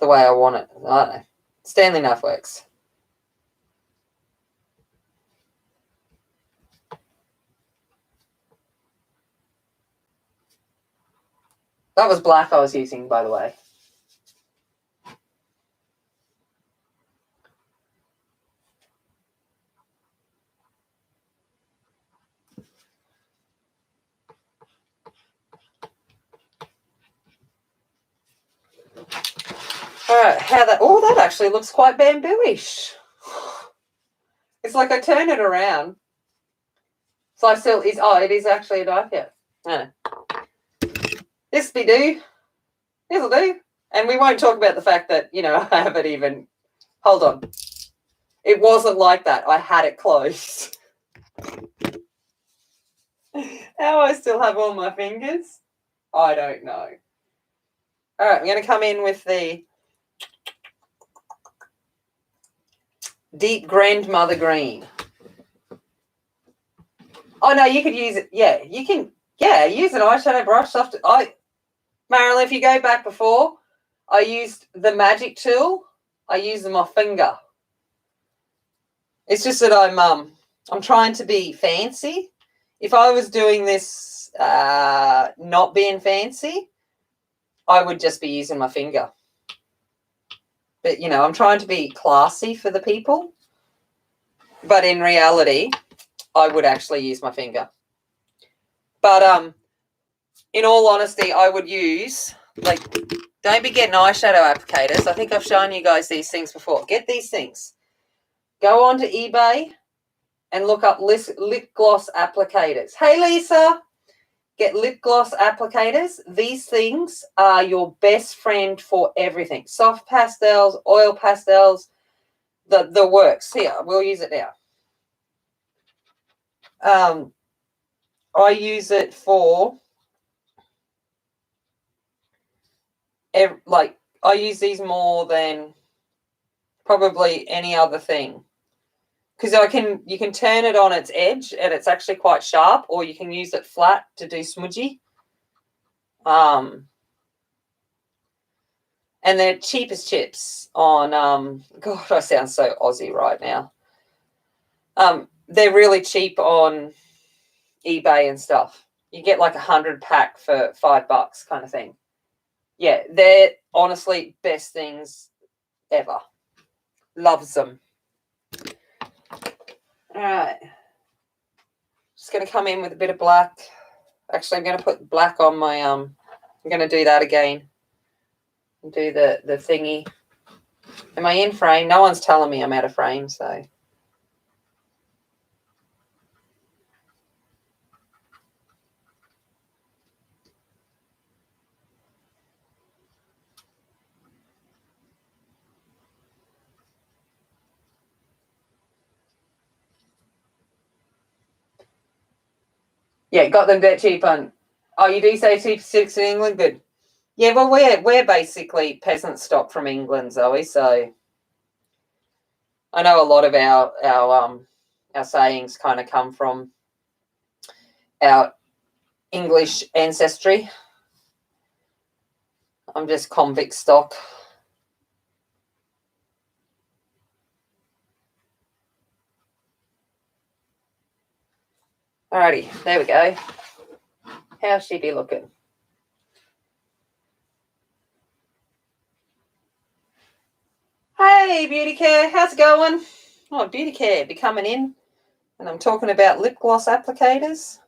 the way I want it. I don't know. Stanley knife works. That was black I was using, by the way. All right, that actually looks quite bamboo-ish. It's like I turn it around. So it is actually a die cut. Yeah. This be do. This'll do. And we won't talk about the fact that, I haven't even, hold on. It wasn't like that. I had it closed. How I still have all my fingers? I don't know. All right, I'm going to come in with the deep grandmother green. Oh, no, you could use it. Yeah, you can. Yeah, use an eyeshadow brush. Marilyn, if you go back before, I used the magic tool. I used my finger. It's just that I'm trying to be fancy. If I was doing this not being fancy, I would just be using my finger. But, I'm trying to be classy for the people. But in reality, I would actually use my finger. But in all honesty, I would use, don't be getting eyeshadow applicators. I think I've shown you guys these things before. Get these things. Go onto eBay and look up lip gloss applicators. Hey, Lisa. Get lip gloss applicators. These things are your best friend for everything. Soft pastels, oil pastels, the works. Here, we'll use it now. I use it for, I use these more than probably any other thing. Because you can turn it on its edge and it's actually quite sharp, or you can use it flat to do smudgy. And they're cheap as chips on, God, I sound so Aussie right now. They're really cheap on eBay and stuff. You get like 100 pack for $5 kind of thing. Yeah, they're honestly best things ever. Loves them. All right. Just going to come in with a bit of black. Actually, I'm going to put black on my, I'm going to do that again. Do the thingy. Am I in frame? No one's telling me I'm out of frame, so. Yeah, got them dirt cheap on. Oh, you do say cheap sticks in England? Good. Yeah, well, we're basically peasant stock from England, Zoe, so I know a lot of our sayings kind of come from our English ancestry. I'm just convict stock. Alrighty, there we go. How's she be looking? Hey, Beauty Care, how's it going? Oh, Beauty Care be coming in, and I'm talking about lip gloss applicators.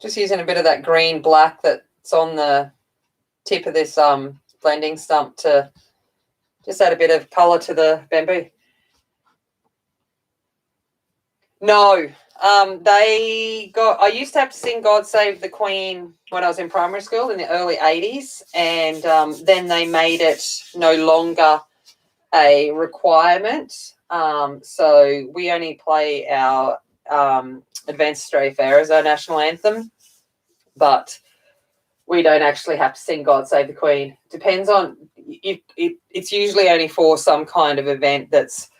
Just using a bit of that green black that's on the tip of this blending stump to just add a bit of colour to the bamboo. No, I used to have to sing God Save the Queen when I was in primary school in the early 80s, and then they made it no longer a requirement. So we only play our Advanced Australia Fair as our national anthem, but we don't actually have to sing God Save the Queen. Depends on, it's usually only for some kind of event that's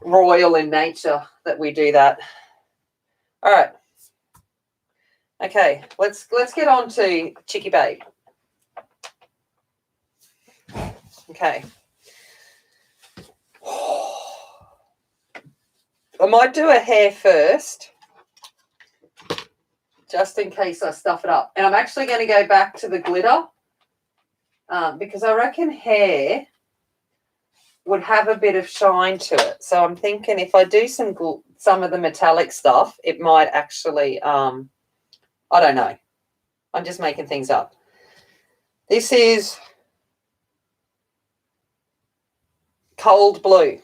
royal in nature that we do that. All right. Okay, let's get on to Chicky Babe. Okay. I might do a hair first. just in case I stuff it up. And I'm actually going to go back to the glitter because I reckon hair would have a bit of shine to it. So I'm thinking if I do some of the metallic stuff, it might actually, I don't know. I'm just making things up. This is cold blue.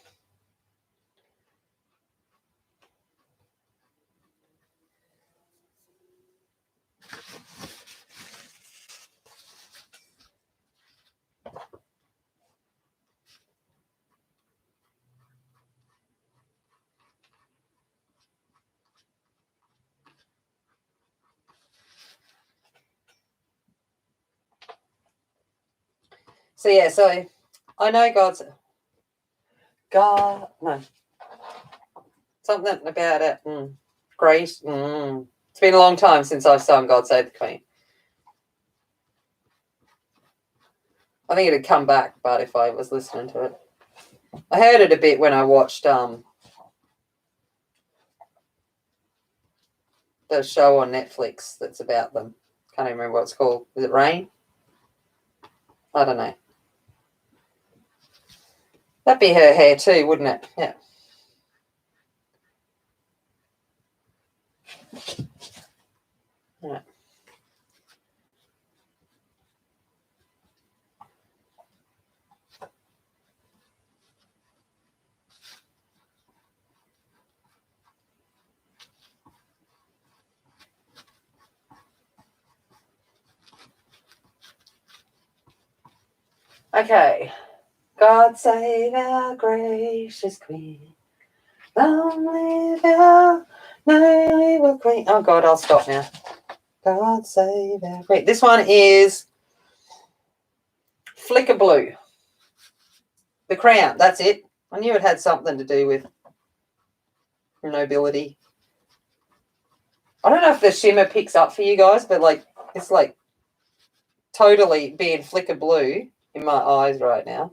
So yeah, so I know something about it. Great. It's been a long time since I've sung God Save the Queen. I think it'd come back, but if I was listening to it. I heard it a bit when I watched the show on Netflix that's about them. Can't even remember what it's called. Is it Rain? I don't know. That'd be her hair too, wouldn't it? Yeah. Yeah. Okay. God save our gracious Queen. Long live our noble Queen. Oh God, I'll stop now. God save our Queen. This one is Flicker Blue. The crown, that's it. I knew it had something to do with nobility. I don't know if the shimmer picks up for you guys, but like it's like totally being flicker blue in my eyes right now.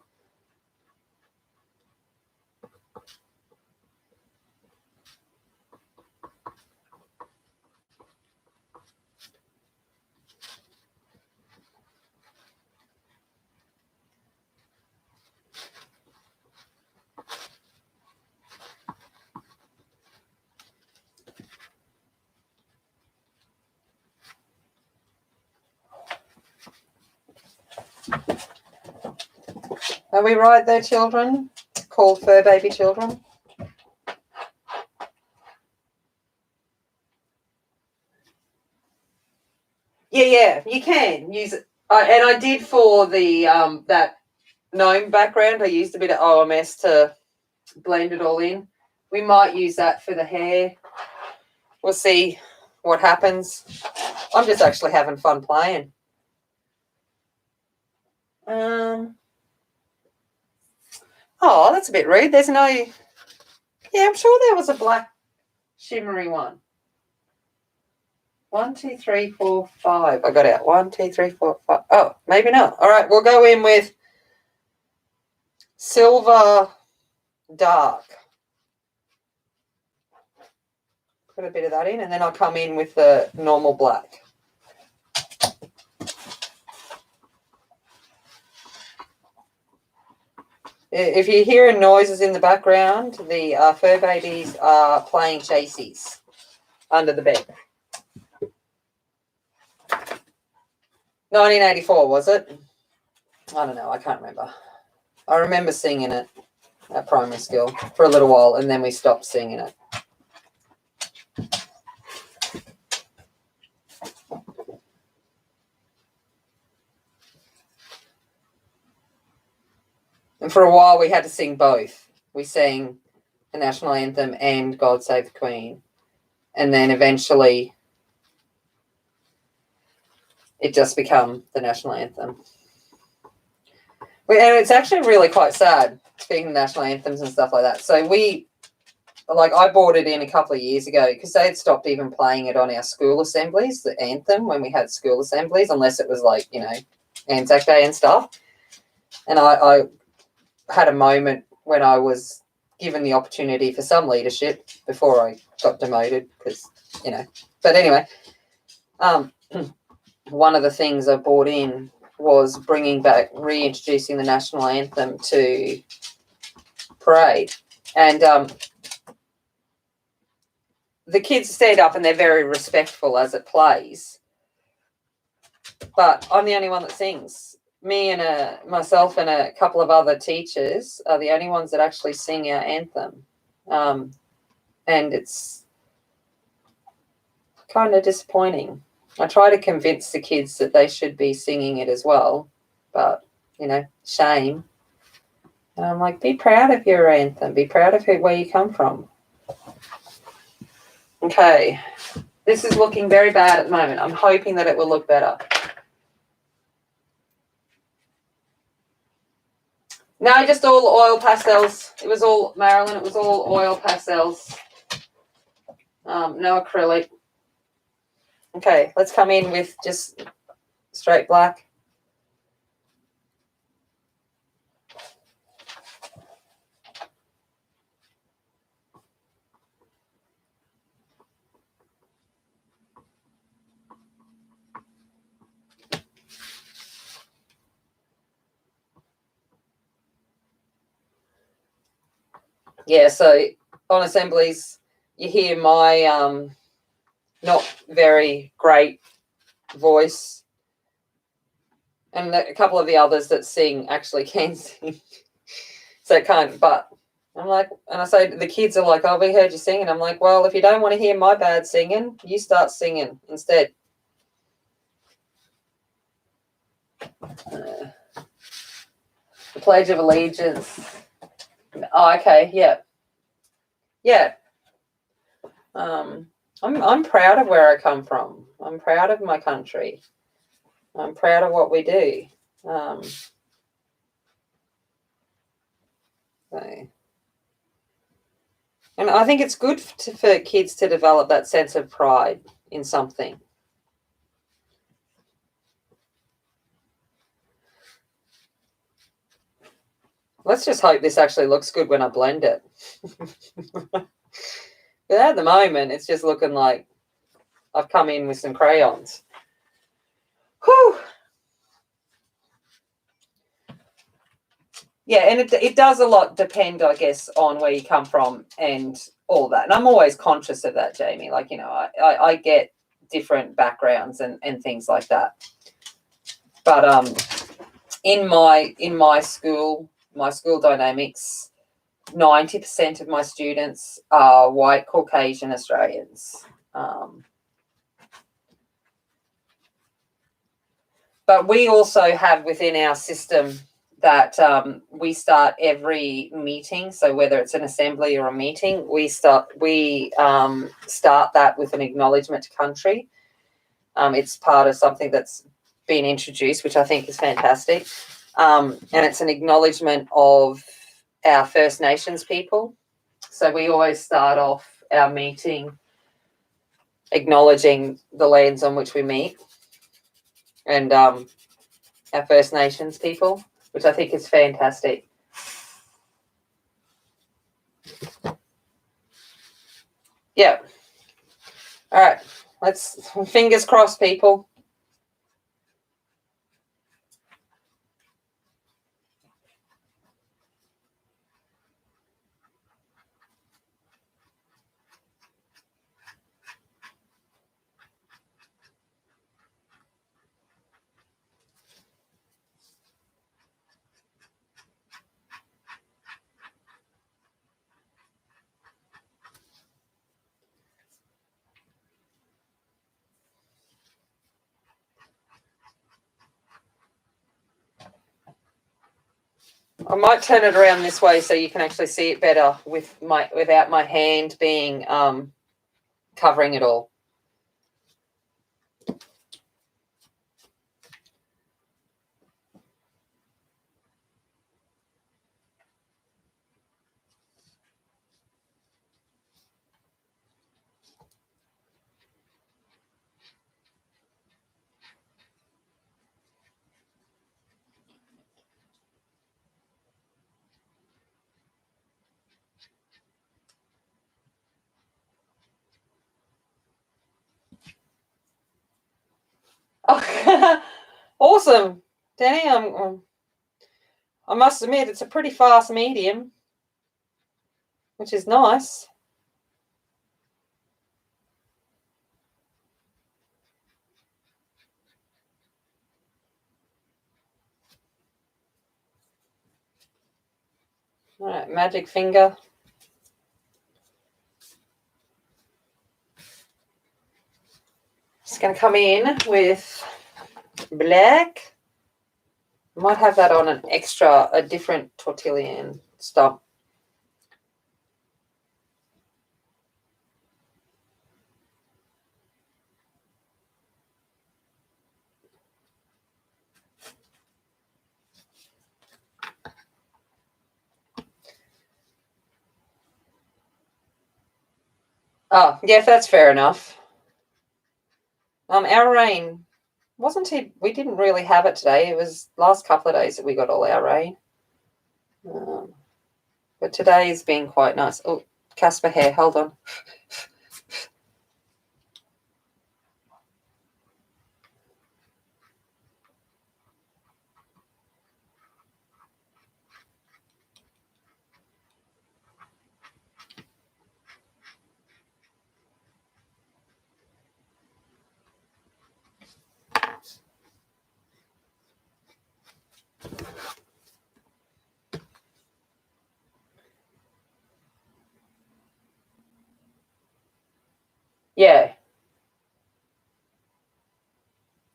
Are we right there, children? Called fur baby children? Yeah, you can use it. And I did for the that gnome background. I used a bit of OMS to blend it all in. We might use that for the hair. We'll see what happens. I'm just actually having fun playing. Oh, that's a bit rude. There's no... Yeah, I'm sure there was a black shimmery one. 1, 2, 3, 4, 5. I got out. 1, 2, 3, 4, 5. Oh, maybe not. All right, we'll go in with silver dark. Put a bit of that in, and then I'll come in with the normal black. If you're hearing noises in the background, the fur babies are playing chasies under the bed. 1984, was it? I don't know. I can't remember. I remember singing it at primary school for a little while, and then we stopped singing it. And for a while, we had to sing both. We sang the national anthem and God Save the Queen. And then eventually, it just became the national anthem. And it's actually really quite sad, speaking of national anthems and stuff like that. So I brought it in a couple of years ago because they had stopped even playing it on our school assemblies, the anthem, when we had school assemblies, unless it was like, Anzac Day and stuff. And I had a moment when I was given the opportunity for some leadership before I got demoted because, But anyway, One of the things I brought in was reintroducing the national anthem to parade. And the kids stand up and they're very respectful as it plays. But I'm the only one that sings. Me and myself and a couple of other teachers are the only ones that actually sing our anthem. And it's kind of disappointing. I try to convince the kids that they should be singing it as well, but, shame. And I'm like, be proud of your anthem. Be proud of where you come from. Okay. This is looking very bad at the moment. I'm hoping that it will look better. No, just all oil pastels. It was all, Marilyn, it was all oil pastels. No acrylic. Okay, let's come in with just straight black. Yeah, so on assemblies, you hear my not very great voice, and a couple of the others that sing actually can sing. So but I'm like, and I say, the kids are like, oh, we heard you singing. I'm like, well, if you don't want to hear my bad singing, you start singing instead. The Pledge of Allegiance. Oh, okay, yeah. Yeah. I'm proud of where I come from. I'm proud of my country. I'm proud of what we do. And I think it's good for kids to develop that sense of pride in something. Let's just hope this actually looks good when I blend it. But at the moment, it's just looking like I've come in with some crayons. Whew. Yeah, and it does a lot depend, I guess, on where you come from and all that. And I'm always conscious of that, Jamie. Like, I get different backgrounds and things like that. But in my school dynamics, 90% of my students are white Caucasian Australians. But we also have within our system that we start every meeting. So whether it's an assembly or a meeting, we start that with an acknowledgement to country. It's part of something that's been introduced, which I think is fantastic. And it's an acknowledgement of our First Nations people. So we always start off our meeting acknowledging the lands on which we meet and our First Nations people, which I think is fantastic. Yeah. All right. Let's fingers crossed, people. I might turn it around this way so you can actually see it better without my hand being covering it all. Oh, awesome, Danny. I must admit, it's a pretty fast medium, which is nice. All right, magic finger. Just going to come in with black. Might have that on a different tortillon stump. Oh, yeah, that's fair enough. Our rain wasn't it? We didn't really have it today. It was last couple of days that we got all our rain. But today's been quite nice. Oh, Casper hair, hold on. Yeah.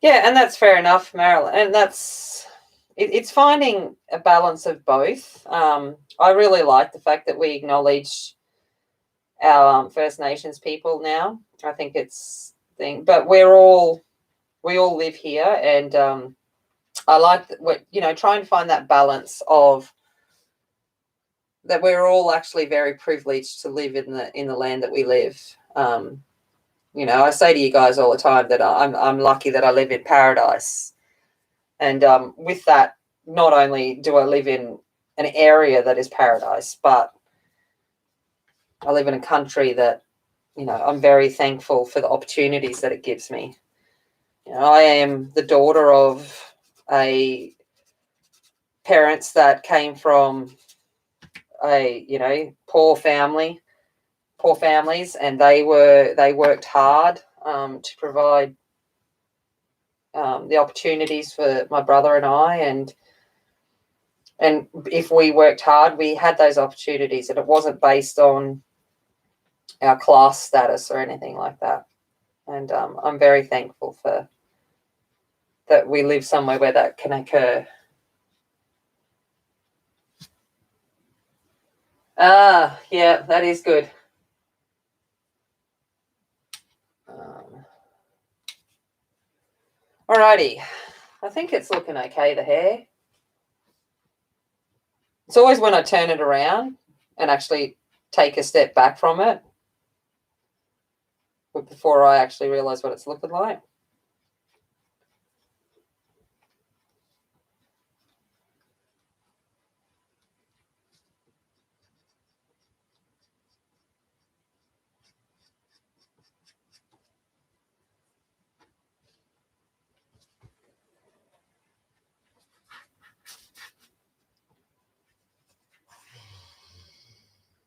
Yeah, and that's fair enough, Marilyn. And it's finding a balance of both. I really like the fact that we acknowledge our First Nations people now. I think it's thing, but we all live here, and I like that trying to find that balance of that we're all actually very privileged to live in the land that we live. I say to you guys all the time that I'm lucky that I live in paradise, and with that, not only do I live in an area that is paradise, but I live in a country that I'm very thankful for the opportunities that it gives me. I am the daughter of a parents that came from a poor families, and they worked hard to provide the opportunities for my brother and I, and if we worked hard, we had those opportunities, and it wasn't based on our class status or anything like that. And I'm very thankful for that we live somewhere where that can occur. Yeah, that is good. Alrighty, I think it's looking okay, the hair. It's always when I turn it around and actually take a step back from it before I actually realise what it's looking like.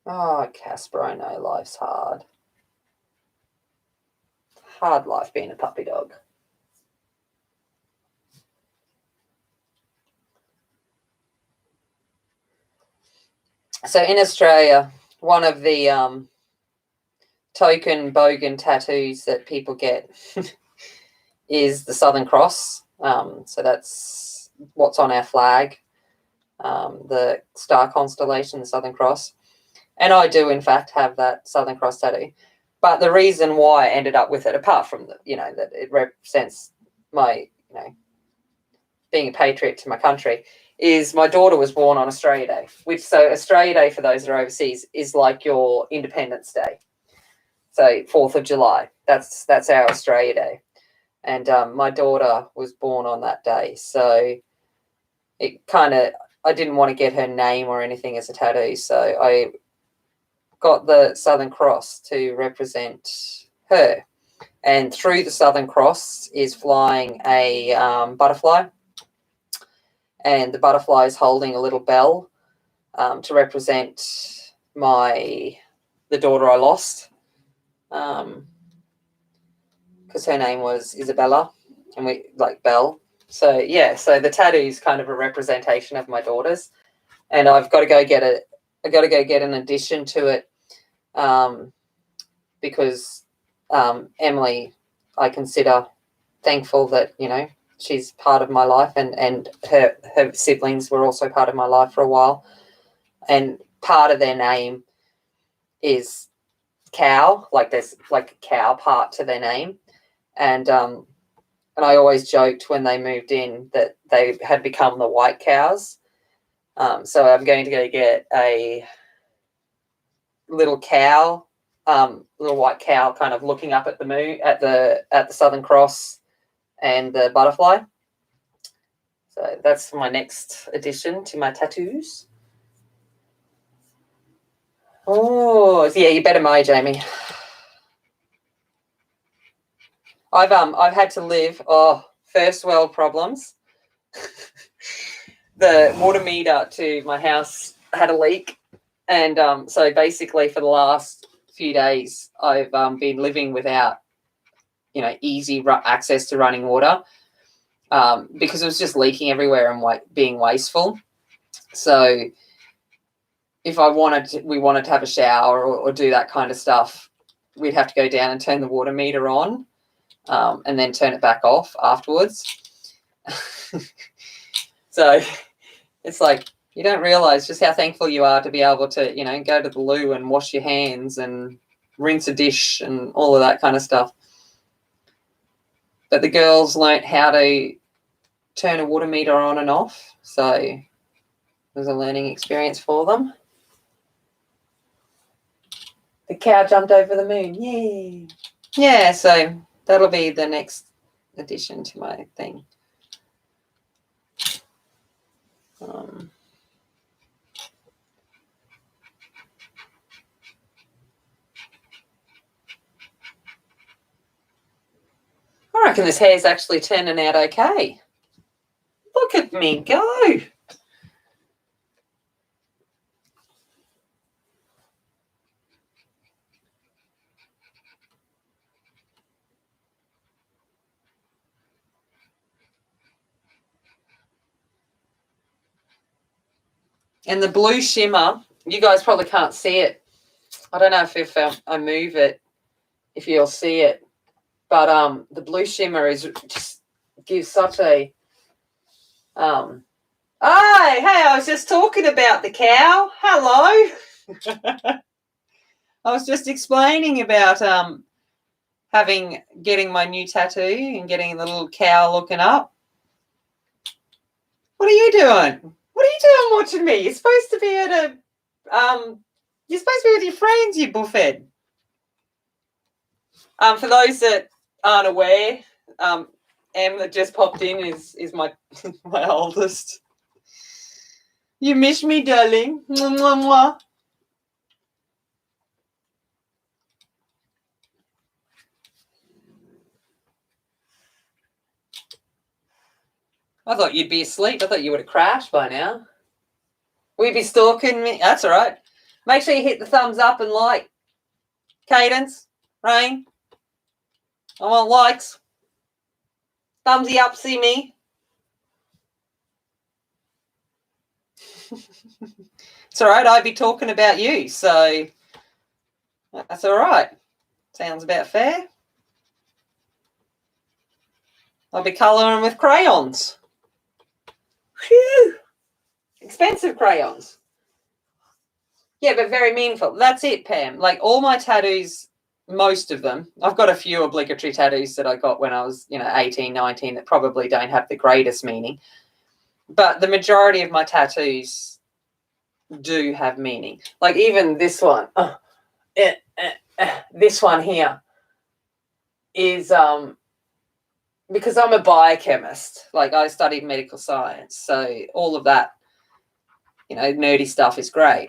Oh, Casper, I know life's hard. Hard life being a puppy dog. So in Australia, one of the token bogan tattoos that people get is the Southern Cross. So that's what's on our flag, the star constellation, the Southern Cross. And I do, in fact, have that Southern Cross tattoo. But the reason why I ended up with it, apart from that it represents my, being a patriot to my country, is my daughter was born on Australia Day, so Australia Day, for those that are overseas, is like your Independence Day. So 4th of July, that's our Australia Day. And my daughter was born on that day. So I didn't want to get her name or anything as a tattoo. So I got the Southern Cross to represent her. And through the Southern Cross is flying a butterfly. And the butterfly is holding a little bell to represent the daughter I lost. Because her name was Isabella, and we like Belle. So yeah, so the tattoo is kind of a representation of my daughters, and I've got to go get it. I got to go get an addition to it, because Emily, I consider thankful that she's part of my life, and her siblings were also part of my life for a while, and part of their name is cow, like there's like a cow part to their name, and I always joked when they moved in that they had become the white cows. So I'm going to go get a little cow, little white cow, kind of looking up at the moon, at the Southern Cross and the butterfly. So that's my next addition to my tattoos. Oh yeah, you better mow, Jamie. I've had to live first world problems. The water meter to my house had a leak, and so basically for the last few days I've been living without easy access to running water, because it was just leaking everywhere and being wasteful. So if we wanted to have a shower or do that kind of stuff, we'd have to go down and turn the water meter on, and then turn it back off afterwards. So it's like you don't realize just how thankful you are to be able to, go to the loo and wash your hands and rinse a dish and all of that kind of stuff. But the girls learnt how to turn a water meter on and off, so it was a learning experience for them. The cow jumped over the moon. Yay. Yeah, so that'll be the next addition to my thing. I reckon this hair's actually turning out okay. Look at me go. And the blue shimmer, you guys probably can't see it. I don't know if I move it, if you'll see it. But the blue shimmer just gives such a... hey, I was just talking about the cow. Hello. I was just explaining about getting my new tattoo and getting the little cow looking up. What are you doing? What are you doing watching me? You're supposed to be you're supposed to be with your friends, you buffhead. For those that aren't aware, Em that just popped in is my my oldest. You miss me, darling. Mwah, mwah, mwah. I thought you'd be asleep. I thought you would have crashed by now. Will you be stalking me? That's all right. Make sure you hit the thumbs up and like. Cadence, Rain. I want likes. Thumbsy up, see me. It's all right. I'd be talking about you, so that's all right. Sounds about fair. I'll be colouring with crayons. Phew. Expensive crayons. Yeah, but very meaningful. That's it, Pam. Like all my tattoos, most of them, I've got a few obligatory tattoos that I got when I was, 18, 19 that probably don't have the greatest meaning. But the majority of my tattoos do have meaning. Like even this one, this one here is because I'm a biochemist. Like I studied medical science, so all of that, nerdy stuff is great.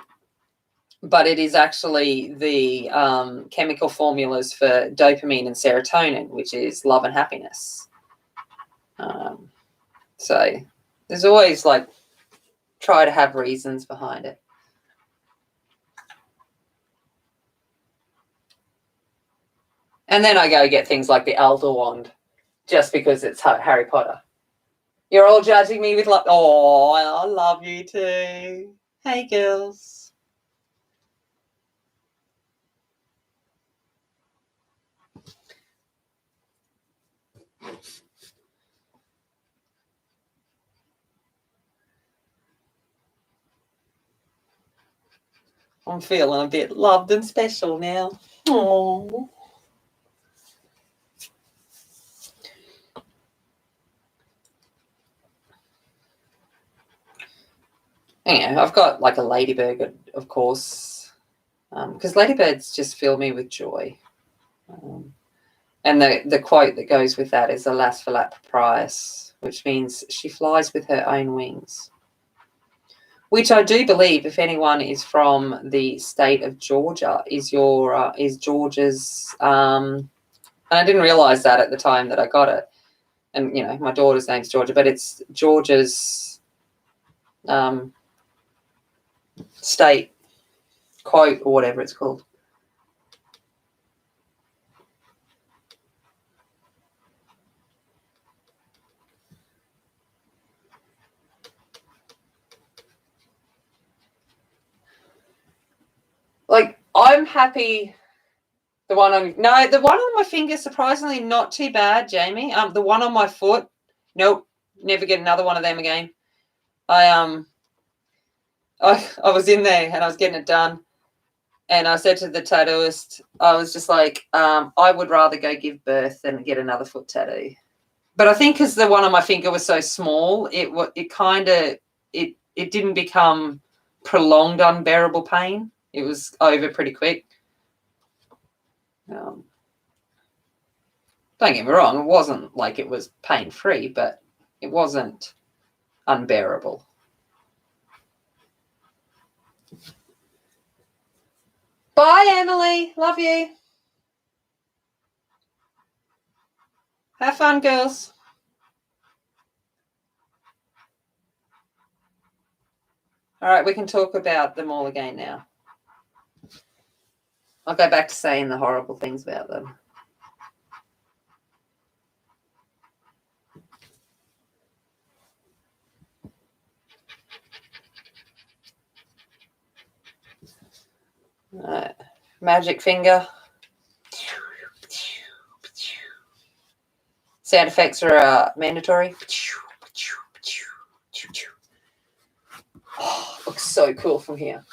but it is actually the chemical formulas for dopamine and serotonin, which is love and happiness. So there's always like try to have reasons behind it. And then I go get things like the Elder Wand just because it's Harry Potter. You're all judging me with like, oh, I love you too. Hey, girls. I'm feeling a bit loved and special now. Oh. Yeah, I've got like a ladybird, of course, because ladybirds just fill me with joy. And the quote that goes with that is "Alas for that price," which means she flies with her own wings. Which I do believe, if anyone is from the state of Georgia, is Georgia's. And I didn't realise that at the time that I got it. And you know, my daughter's name's Georgia, but it's Georgia's state quote or whatever it's called. Like, I'm happy. The one on my finger, surprisingly not too bad, Jamie. The one on my foot, nope, never get another one of them again. I was in there and I was getting it done, and I said to the tattooist, I was just like, I would rather go give birth than get another foot tattoo. But I think because the one on my finger was so small, it kind of it didn't become prolonged unbearable pain. It was over pretty quick. Don't get me wrong, it wasn't like it was pain-free, but it wasn't unbearable. Bye, Emily. Love you. Have fun, girls. All right, we can talk about them all again now. I'll go back to saying the horrible things about them. All right. Magic finger. Sound effects are mandatory. Oh, looks so cool from here.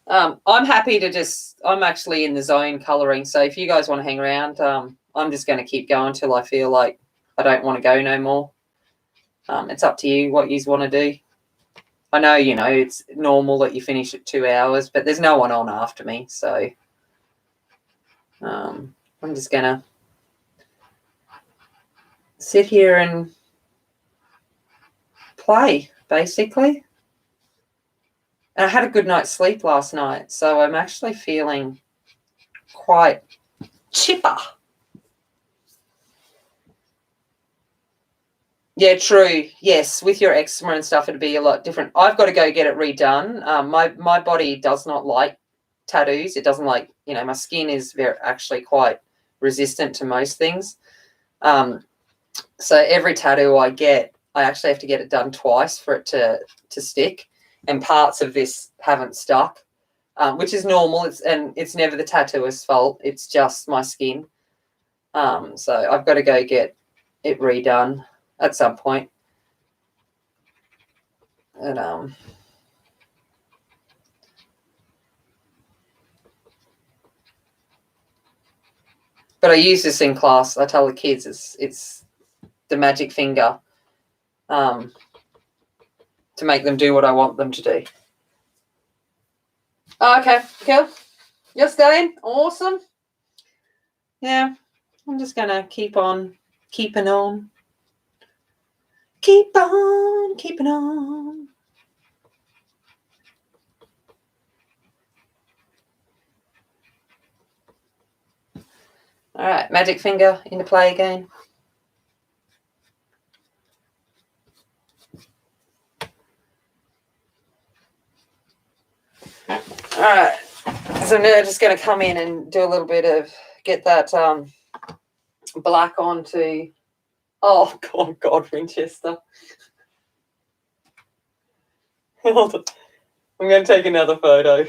I'm happy to I'm actually in the zone colouring, so if you guys want to hang around, I'm just going to keep going till I feel like I don't want to go no more. It's up to you what you want to do. I know, it's normal that you finish at 2 hours, but there's no one on after me, so I'm just going to sit here and play, basically. And I had a good night's sleep last night, so I'm actually feeling quite chipper. Yeah, true. Yes, with your eczema and stuff, it'd be a lot different. I've got to go get it redone. My body does not like tattoos. It doesn't like, my skin is actually quite resistant to most things. So every tattoo I get, I actually have to get it done twice for it to stick. And parts of this haven't stuck, which is normal. It's never the tattooist's fault. It's just my skin. So I've got to go get it redone at some point. And but I use this in class. I tell the kids it's the magic finger, to make them do what I want them to do. Oh, okay, cool. You're staying? Awesome. Yeah, I'm just gonna keep on keeping on. Keep on keeping on. All right, magic finger into play again. All right, so now I'm just going to come in and do a little bit of, get that black onto, oh, God, Winchester. Hold on. I'm going to take another photo.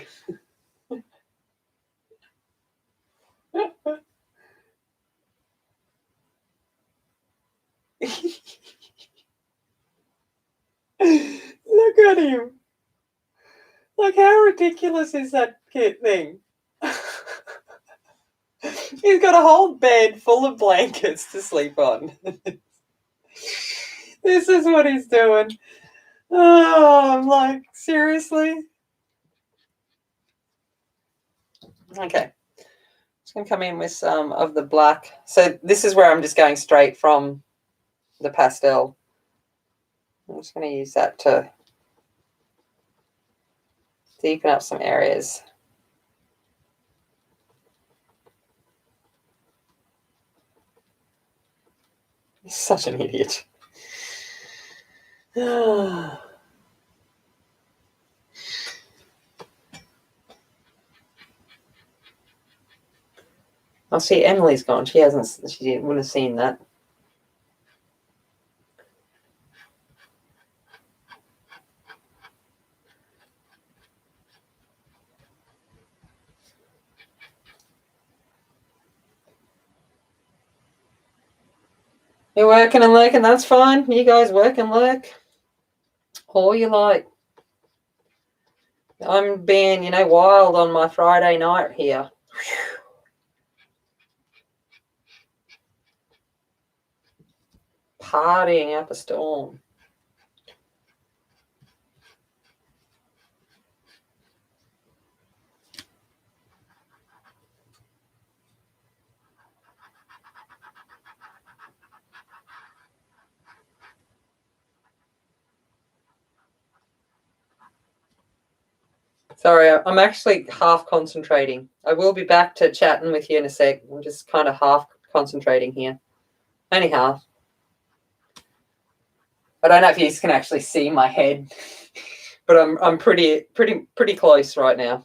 Look at him. Like, how ridiculous is that kid thing? He's got a whole bed full of blankets to sleep on. This is what he's doing. Oh, I'm like, seriously? Okay. Just going to come in with some of the black. So this is where I'm just going straight from the pastel. I'm just going to use that to deepen up some areas. He's such an idiot. I'll see Emily's gone. She wouldn't have seen that. You're working and lurking, that's fine. You guys work and lurk all you like. I'm being, wild on my Friday night here. Partying up a storm. Sorry, I'm actually half concentrating. I will be back to chatting with you in a sec. I'm just kind of half concentrating here. Only half. I don't know if you can actually see my head, but I'm pretty close right now.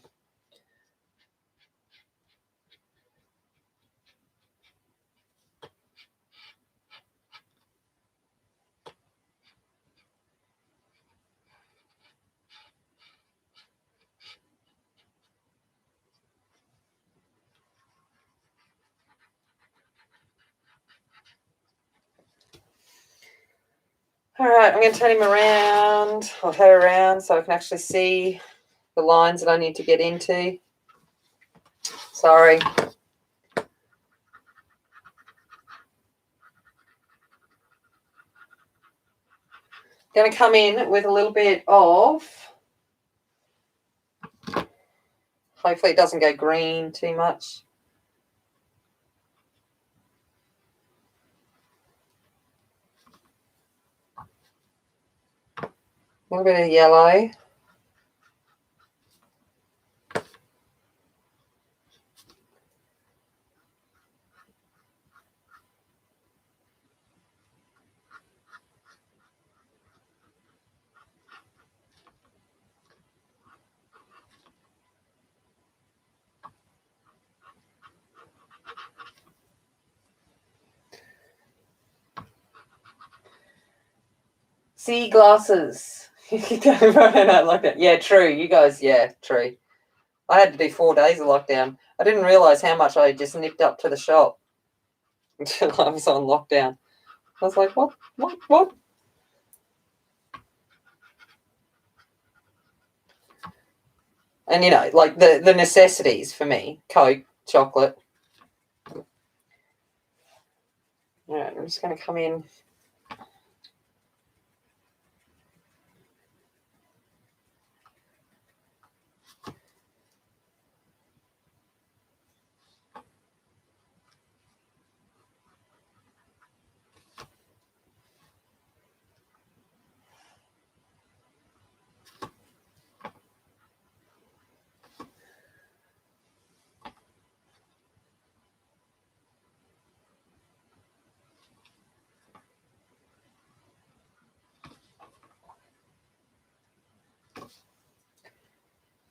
All right, I'm going to turn him around, or her around, so I can actually see the lines that I need to get into. Sorry. Going to come in with a little bit of, hopefully it doesn't go green too much. A little bit of yellow. Sea glasses. Don't run out like that. Yeah, true. You guys, yeah, true. I had to do 4 days of lockdown. I didn't realise how much I just nipped up to the shop until I was on lockdown. I was like, what? And, like the necessities for me, Coke, chocolate. All right, I'm just going to come in.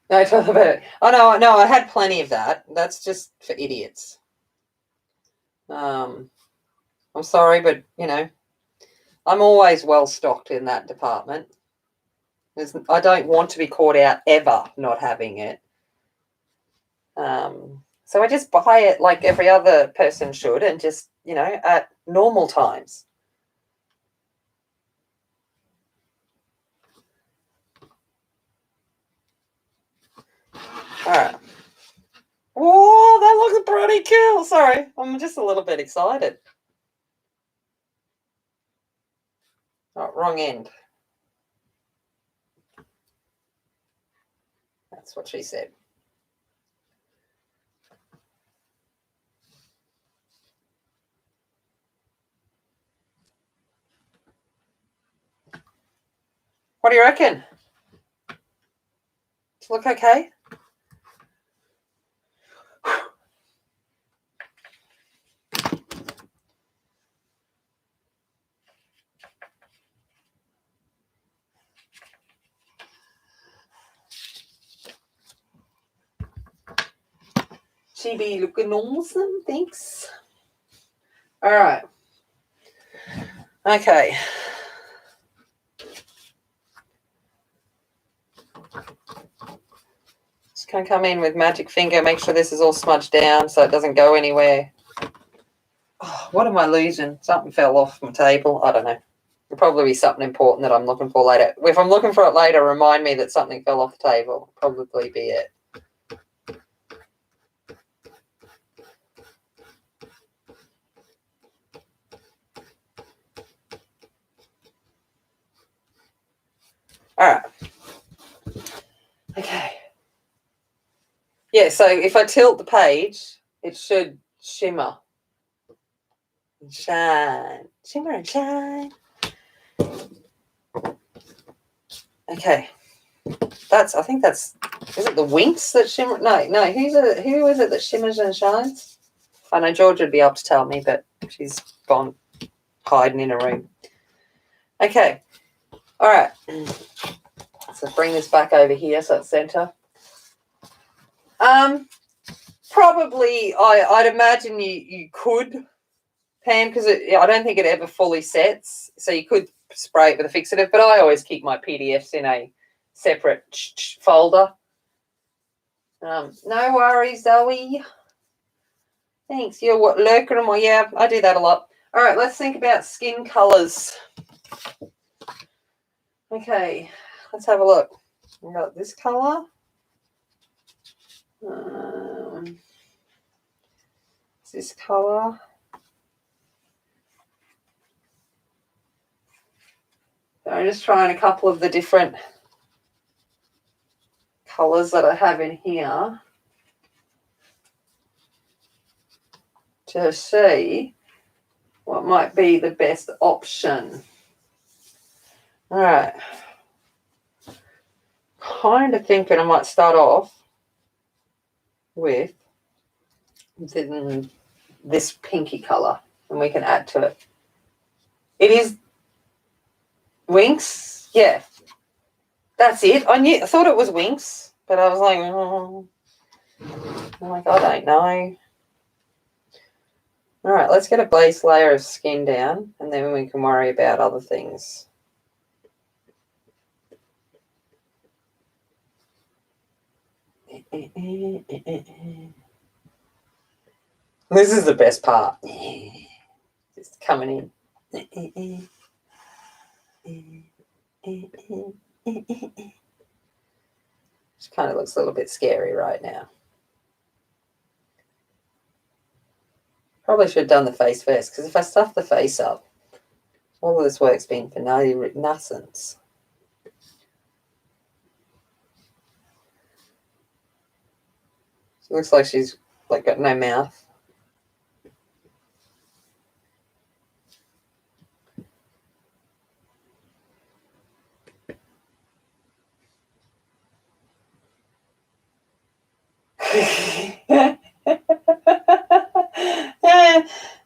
No, talk about it. Oh no, I had plenty of that. That's just for idiots. I'm sorry, but I'm always well stocked in that department. I don't want to be caught out ever not having it. So I just buy it like every other person should, and just at normal times. All right. Oh, that looks pretty cool. Sorry, I'm just a little bit excited. Oh, wrong end. That's what she said. What do you reckon? Does it look okay? Chibi looking awesome, thanks. All right. Okay. Just gonna come in with magic finger, make sure this is all smudged down so it doesn't go anywhere. Oh, what am I losing? Something fell off my table. I don't know. It'll probably be something important that I'm looking for later. If I'm looking for it later, remind me that something fell off the table. Probably be it. All right. Okay. Yeah, so if I tilt the page, it should shimmer and shine. Shimmer and shine. Okay. I think that's, is it the Winks that shimmer? No, who is it that shimmers and shines? I know George would be able to tell me, but she's gone hiding in a room. Okay. All right. So bring this back over here so it's center. Probably, I'd imagine you could, Pam, because I don't think it ever fully sets. So you could spray it with a fixative, but I always keep my PDFs in a separate folder. No worries, Zoe. Thanks. You're what, lurking and what? Yeah, I do that a lot. All right, let's think about skin colors. Okay, let's have a look. We've got this color. This color. So I'm just trying a couple of the different colors that I have in here to see what might be the best option. All right. Kind of thinking I might start off with this pinky color, and we can add to it. It is Winks. Yeah, that's it. I thought it was Winks, but I was like, I don't know. All right, let's get a base layer of skin down, and then we can worry about other things. This is the best part. Just coming in. Just kind of looks a little bit scary right now. Probably should have done the face first, because if I stuff the face up, all of this work's been for nonsense. She looks like she's got no mouth.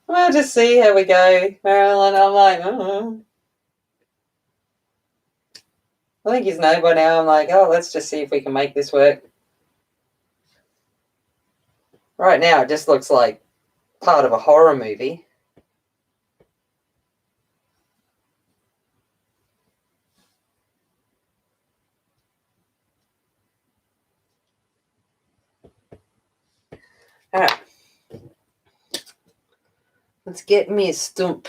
We'll just see how we go, Marilyn. I'm like, I think he's know by now. I'm like, oh, let's just see if we can make this work. Right now, it just looks like part of a horror movie. All right. Let's get me a stump.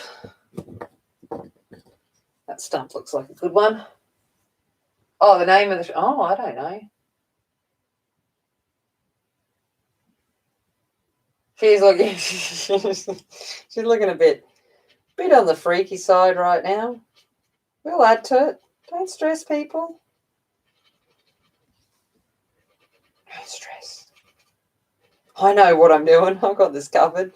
That stump looks like a good one. Oh, the name of the... Oh, I don't know. She's looking... she's looking a bit on the freaky side right now. We'll add to it. Don't stress, people. Don't stress. I know what I'm doing. I've got this covered.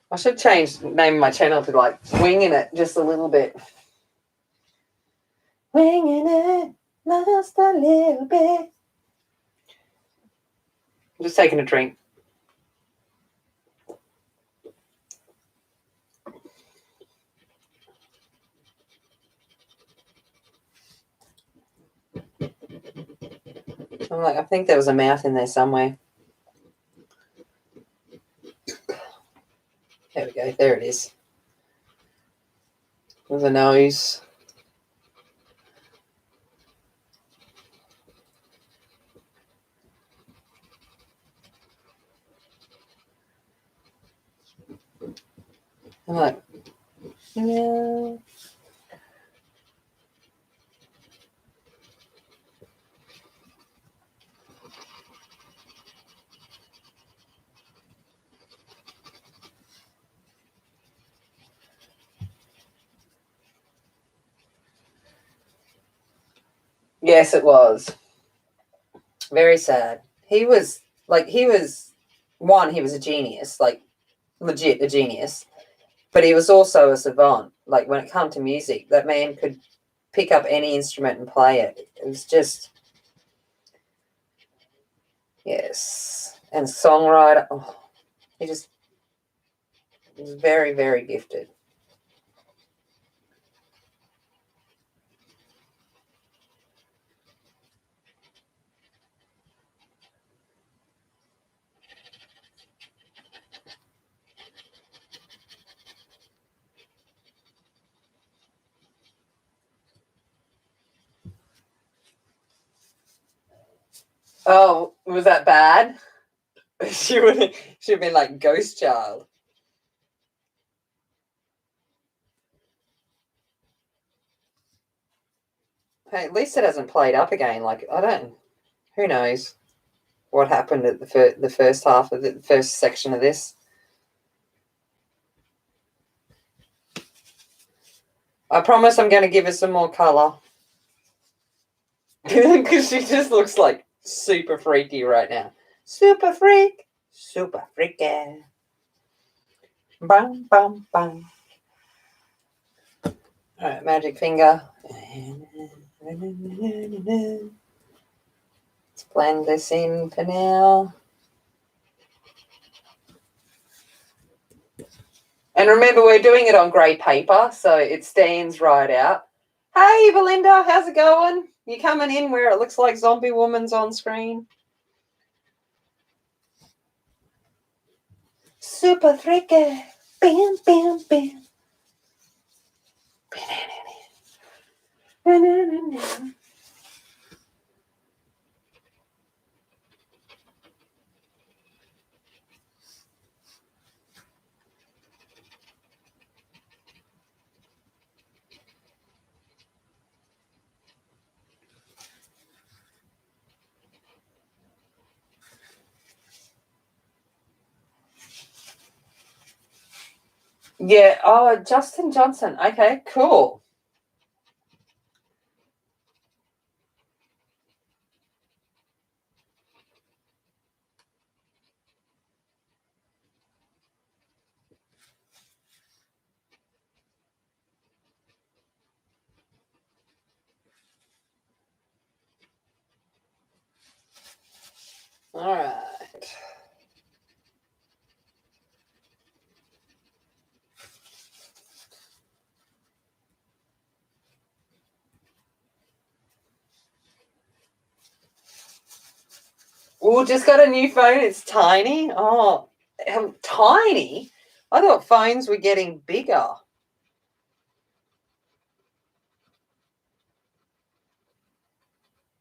I should change the name of my channel to like Winging It just a little bit. Winging it just a little bit. I'm just taking a drink. I'm like, I think there was a mouth in there somewhere. There we go. There it is. With a nose. I'm like, yeah. Yes, it was. Very sad. He was a genius, like legit a genius, but he was also a savant. Like when it came to music, that man could pick up any instrument and play it. It was just, yes. And songwriter, he just was very, very gifted. Oh, was that bad? She would have been like Ghost Child. Hey, at least it hasn't played up again. Like, who knows what happened at the first half of the first section of this. I promise I'm going to give her some more colour. Because she just looks like super freaky right now. Super freak. Super freaky. Bum, bum, bum. All right, magic finger. Let's blend this in for now. And remember, we're doing it on grey paper, so it stands right out. Hey, Belinda, how's it going? You coming in where it looks like Zombie Woman's on screen? Super freaky. Bam, bam, bam. Yeah. Oh, Justin Johnson. Okay, cool. All right. Oh, just got a new phone. It's tiny. Oh, tiny? I thought phones were getting bigger.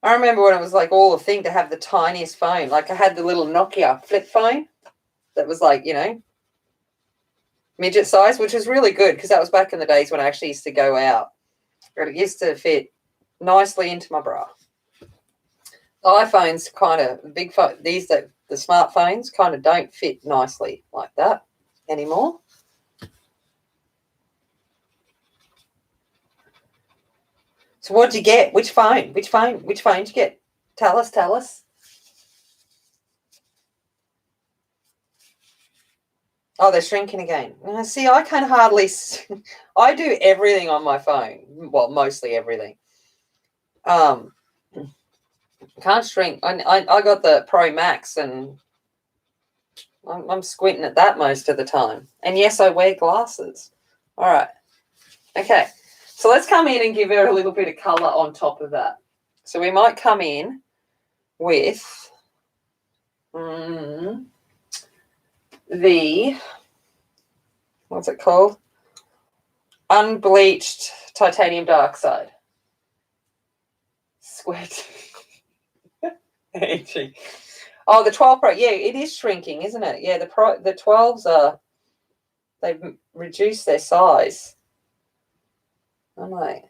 I remember when it was like all the thing to have the tiniest phone. Like I had the little Nokia flip phone that was like, midget size, which was really good because that was back in the days when I actually used to go out. But it used to fit nicely into my bra. iPhones kind of big phone. The smartphones kind of don't fit nicely like that anymore. So what'd you get? Which phone? Which phone did you get? Tell us. Oh, they're shrinking again. See, I can hardly. I do everything on my phone. Well, mostly everything. Can't shrink. I got the Pro Max, and I'm squinting at that most of the time. And yes, I wear glasses. All right. Okay. So let's come in and give her a little bit of colour on top of that. So we might come in with the, what's it called? Unbleached titanium dioxide. Sweat. Oh, the 12 Pro. Yeah, it is shrinking, isn't it? Yeah, the 12s are, they've reduced their size. I'm like,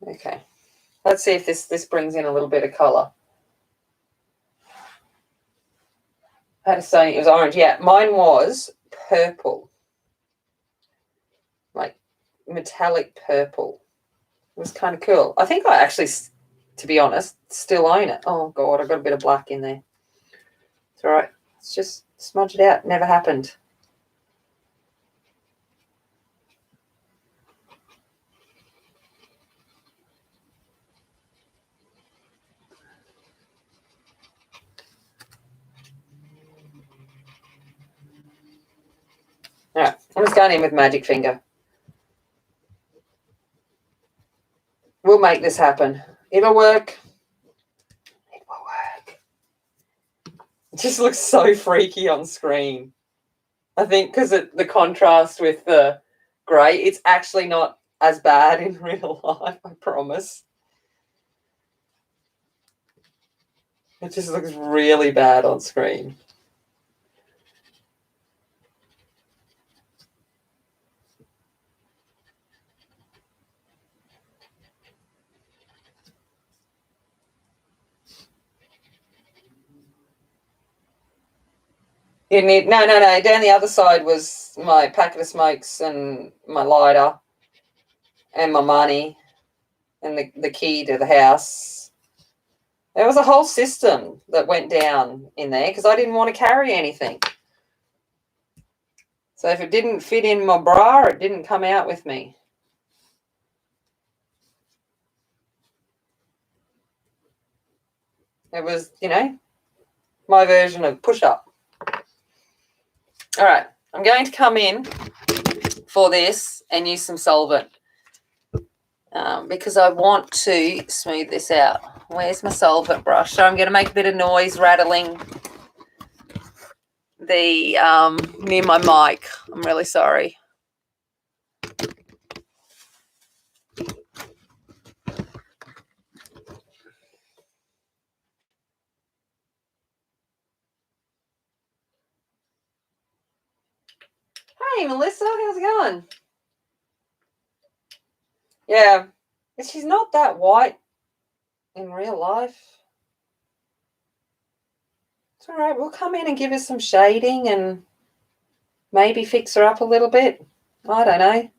okay. Let's see if this brings in a little bit of colour. I had a Sony, it was orange. Yeah, mine was purple. Like metallic purple. It was kind of cool. I think I actually, to be honest, still own it. Oh, God, I've got a bit of black in there. It's all right. Let's just smudge it out. Never happened. All right, I'm just going in with magic finger. We'll make this happen. It'll work. It will work. It just looks so freaky on screen. I think because the contrast with the grey, it's actually not as bad in real life, I promise. It just looks really bad on screen. You need no. Down the other side was my packet of smokes and my lighter and my money and the key to the house. There was a whole system that went down in there because I didn't want to carry anything. So if it didn't fit in my bra, it didn't come out with me. It was, my version of push-up. All right, I'm going to come in for this and use some solvent because I want to smooth this out. Where's my solvent brush? So I'm going to make a bit of noise rattling the near my mic. I'm really sorry. Hey, Melissa, how's it going? Yeah, she's not that white in real life. It's all right. We'll come in and give her some shading and maybe fix her up a little bit. I don't know.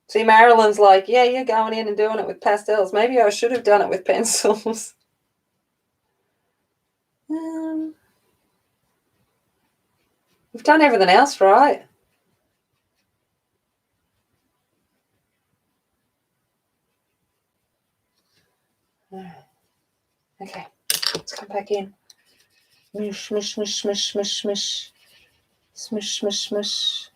See, Marilyn's like, yeah, you're going in and doing it with pastels. Maybe I should have done it with pencils. We've done everything else right. back in. Smush, smush, smush, smush, smush, smush. Smush, smush, smush.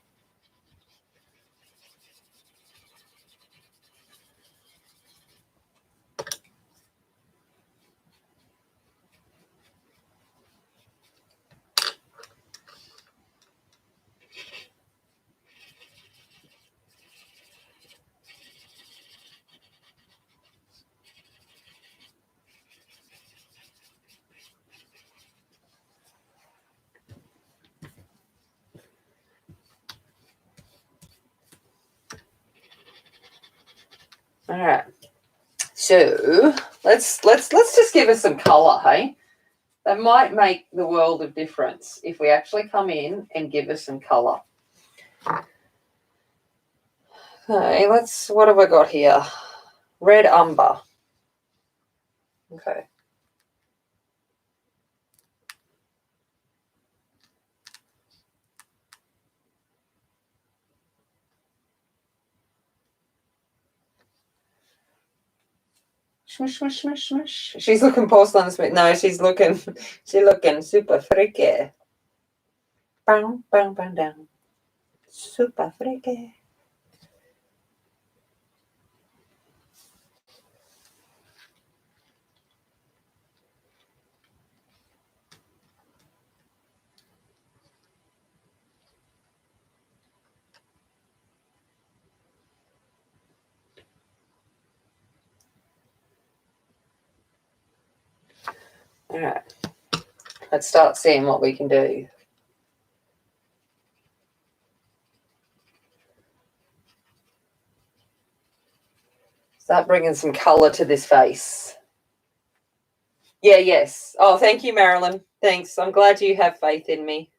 All right. So let's just give us some colour, hey? That might make the world of difference if we actually come in and give us some colour. Okay, what have I got here? Red umber. Okay. Smush, smush, smush, smush. She's looking porcelain smooth. No, she's looking super freaky. Bang, bang, bang, down. Super freaky. All right. Let's start seeing what we can do. Start bringing some colour to this face. Yeah, yes. Oh, thank you, Marilyn. Thanks. I'm glad you have faith in me.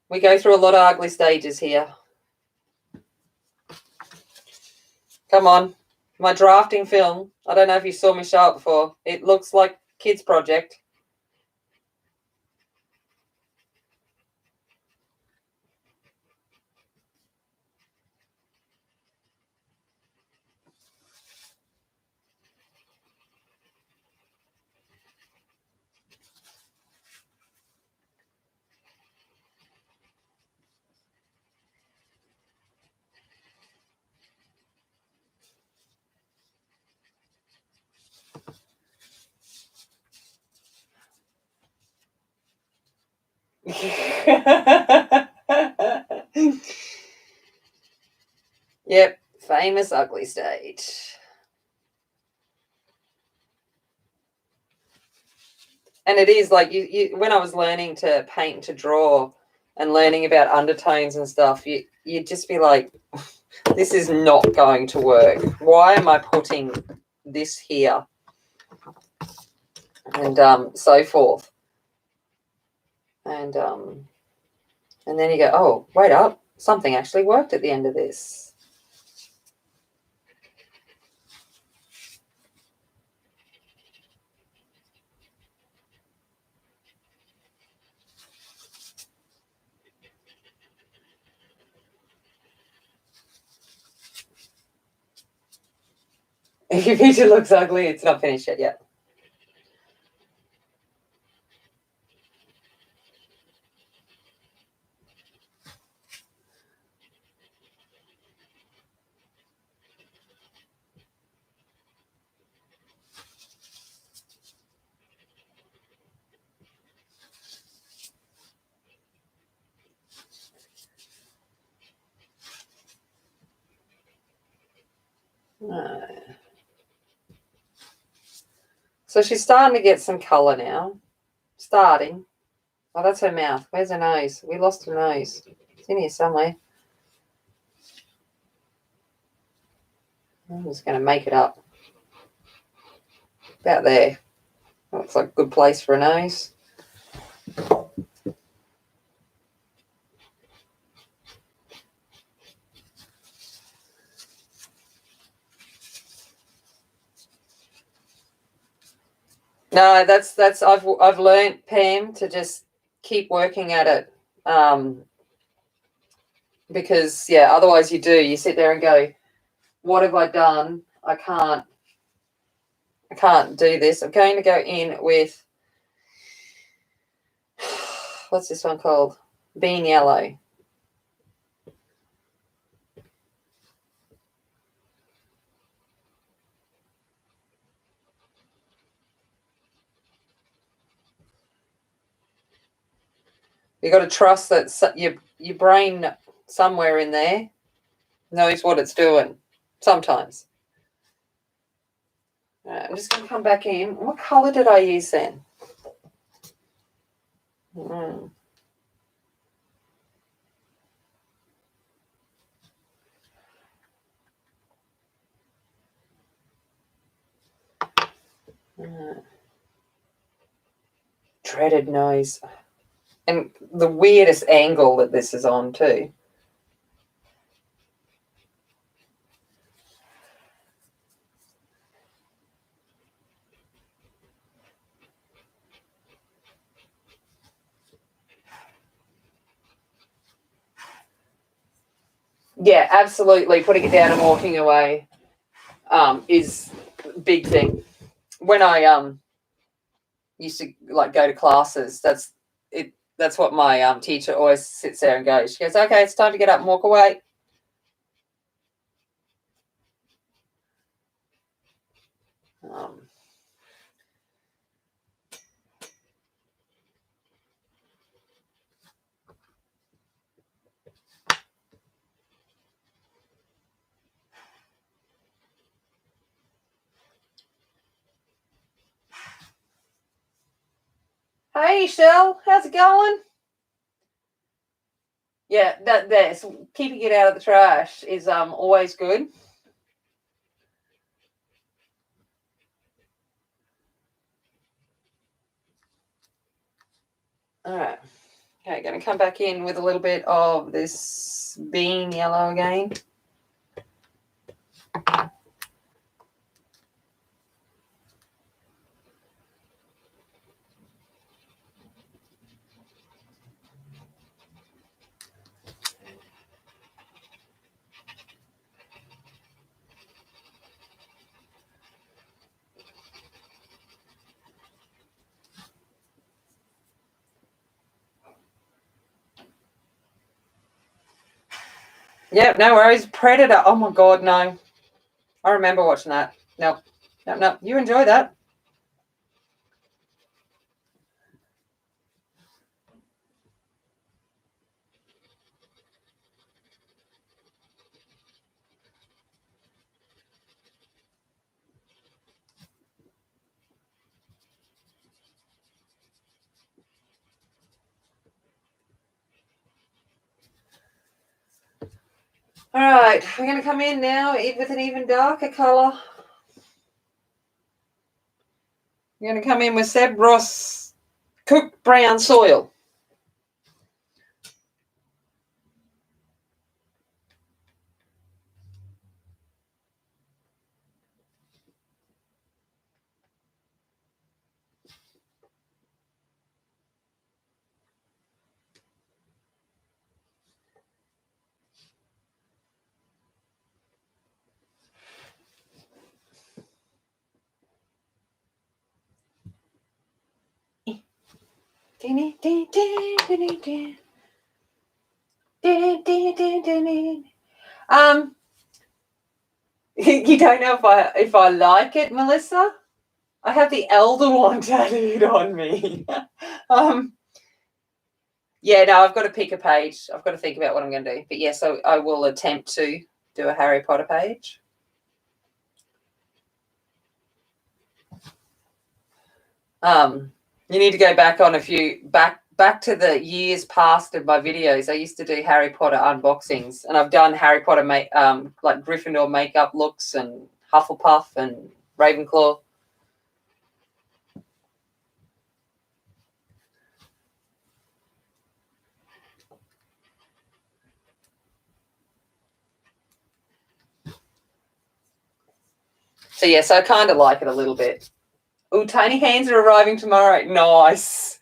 We go through a lot of ugly stages here. Come on. My drafting film. I don't know if you saw me show it before. It looks like kids' project. Yep, famous ugly stage. And it is like you when I was learning to paint and to draw and learning about undertones and stuff, you'd just be like, this is not going to work. Why am I putting this here? And so forth. And then you go, oh, wait up, something actually worked at the end of this. If your picture looks ugly, it's not finished yet. So she's starting to get some colour now. Starting. Oh, that's her mouth. Where's her nose? We lost her nose. It's in here somewhere. I'm just going to make it up. About there. Looks like a good place for a nose. No, that's I've learned, Pam, to just keep working at it. Because yeah, otherwise you sit there and go, what have I done? I can't I can't do this. I'm going to go in with, what's this one called? Bean Yellow. You've got to trust that your brain somewhere in there knows what it's doing sometimes. All right, I'm just going to come back in. What colour did I use then? Dreaded nose. And the weirdest angle that this is on too. Yeah, absolutely. Putting it down and walking away is a big thing. When I used to like go to classes, that's what my teacher always sits there and goes. She goes, "Okay, it's time to get up and walk away." Hey, Shell, how's it going? Yeah, that's keeping it out of the trash is always good. All right. Okay, going to come back in with a little bit of this bean yellow again. Yep, no worries. Predator. Oh my God, no. I remember watching that. No. You enjoy that. All right, we're going to come in now with an even darker colour. We're going to come in with Seb Ross Cooked Brown Soil. You don't know if I like it, Melissa? I have the elder one tattooed on me. Yeah, no, I've got to pick a page. I've got to think about what I'm going to do. But yes, I will attempt to do a Harry Potter page. You need to go back on a few back to the years past of my videos. I used to do Harry Potter unboxings, and I've done Harry Potter like Gryffindor makeup looks and Hufflepuff and Ravenclaw. So yes, I kind of like it a little bit. Oh, tiny hands are arriving tomorrow. Nice.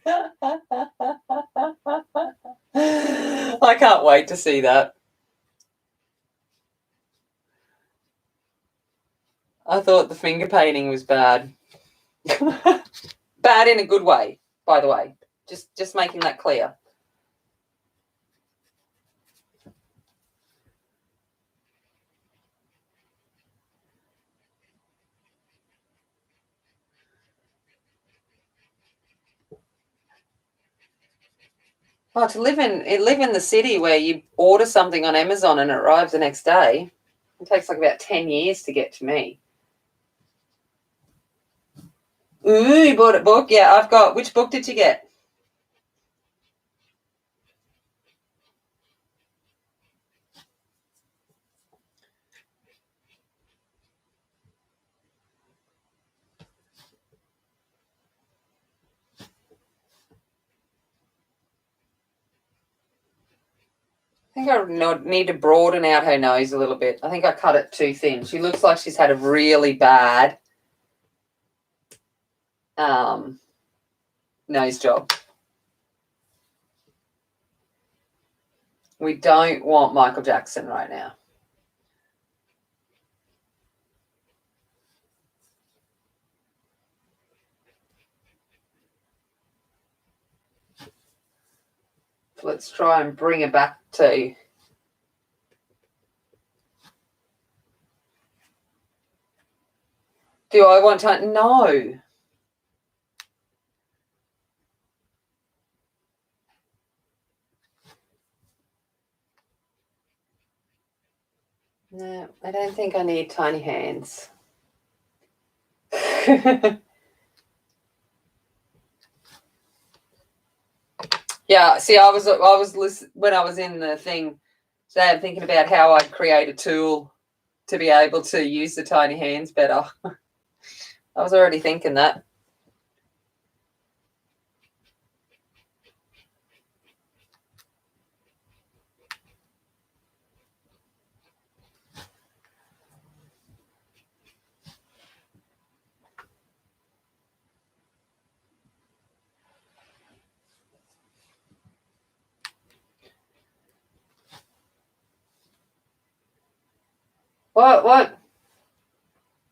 I can't wait to see that. I thought the finger painting was bad. Bad in a good way, by the way. Just making that clear. Oh, to live in the city where you order something on Amazon and it arrives the next day, it takes like about 10 years to get to me. Ooh, you bought a book? Yeah, I've got. Which book did you get? I think I need to broaden out her nose a little bit. I think I cut it too thin. She looks like she's had a really bad nose job. We don't want Michael Jackson right now. Let's try and bring it back to... Do I want to? No. No, I don't think I need tiny hands. Yeah, see, I was when I was in the thing today, I'm thinking about how I'd create a tool to be able to use the tiny hands better. I was already thinking that.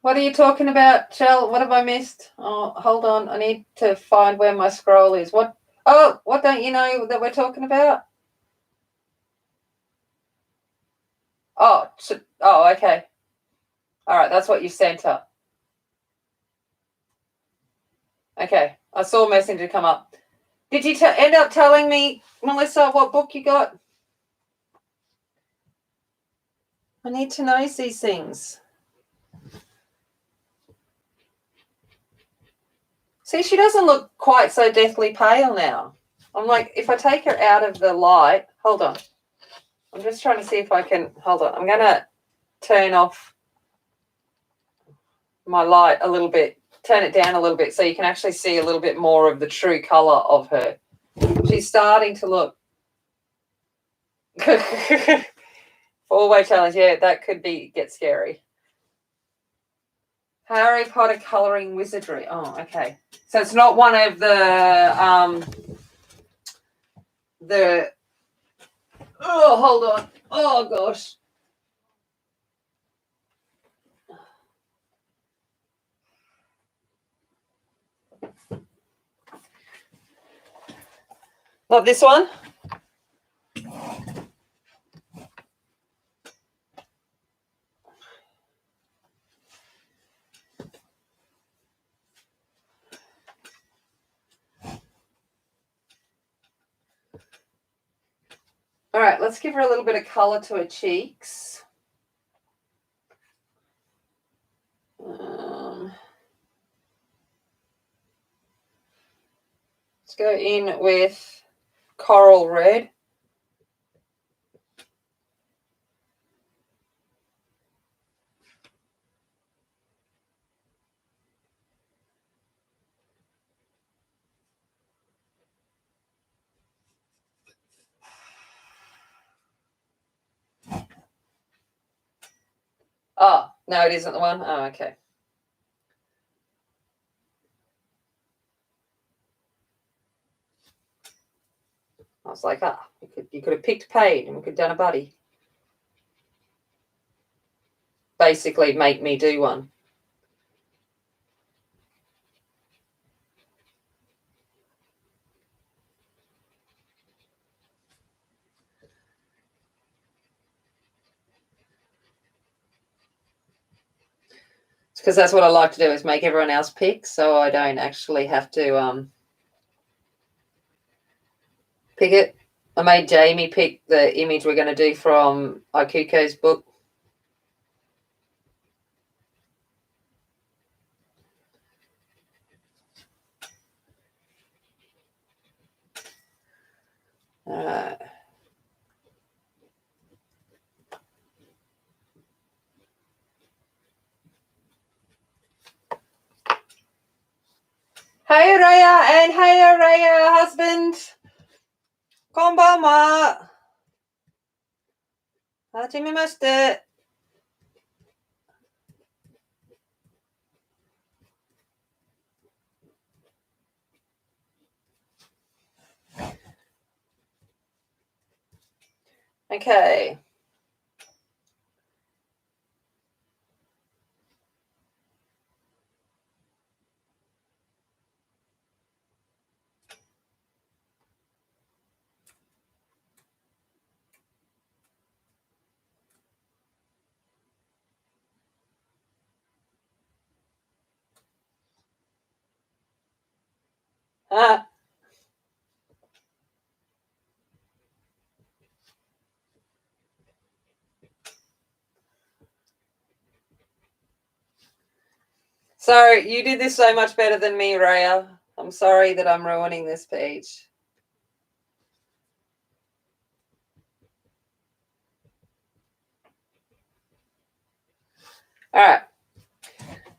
What are you talking about, Shell? What have I missed? Oh, hold on. I need to find where my scroll is. What don't you know that we're talking about? Oh, okay. All right, that's what you sent her. Okay, I saw Messenger come up. Did you end up telling me, Melissa, what book you got? I need to know these things. See, she doesn't look quite so deathly pale now. I'm like, if I take her out of the light, hold on. I'm just trying to see if I can, hold on. I'm going to turn off my light a little bit, turn it down a little bit so you can actually see a little bit more of the true colour of her. She's starting to look. 4-way challenge, yeah, that could get scary. Harry Potter colouring wizardry. Oh, okay. So it's not one of the oh, hold on. Oh gosh. Not this one. All right, let's give her a little bit of colour to her cheeks. Let's go in with coral red. Oh, no, it isn't the one. Oh, okay. I was like, you could have picked paid and we could have done a buddy. Basically, make me do one. Because that's what I like to do, is make everyone else pick, so I don't actually have to pick it. I made Jamie pick the image we're going to do from Ikuko's book. All right. Hey Raya and hey Raya husband. Konbanwa. Hajimemashite. Okay. Sorry, you did this so much better than me, Raya. I'm sorry that I'm ruining this page. All right.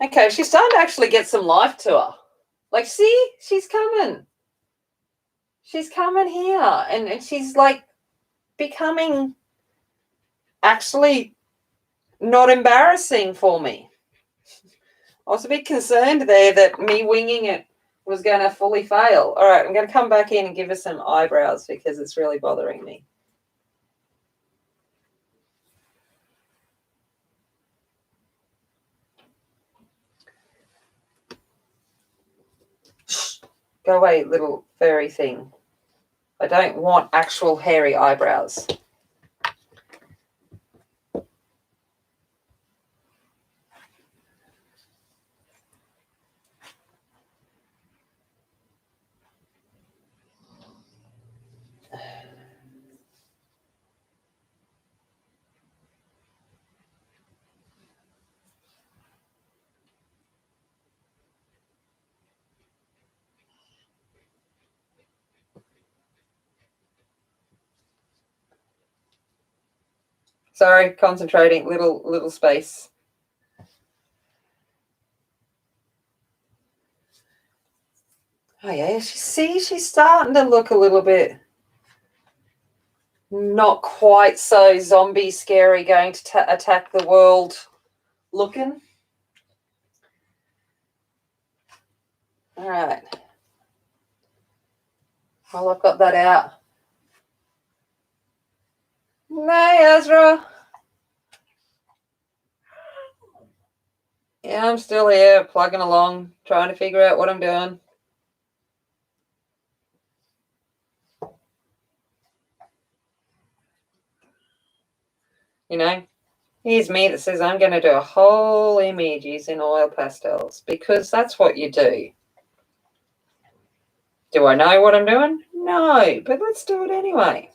Okay, she's starting to actually get some life to her. Like, see, she's coming. She's coming here, and she's like becoming actually not embarrassing for me. I was a bit concerned there that me winging it was going to fully fail. All right, I'm going to come back in and give her some eyebrows because it's really bothering me. Shh, go away, little furry thing. I don't want actual hairy eyebrows. Sorry, concentrating. Little space. Oh yeah, she's starting to look a little bit not quite so zombie scary, going to attack the world looking. All right. Well, I've got that out. Hey, Ezra. Yeah, I'm still here, plugging along, trying to figure out what I'm doing. You know, here's me that says I'm going to do a whole image using oil pastels because that's what you do. Do I know what I'm doing? No, but let's do it anyway.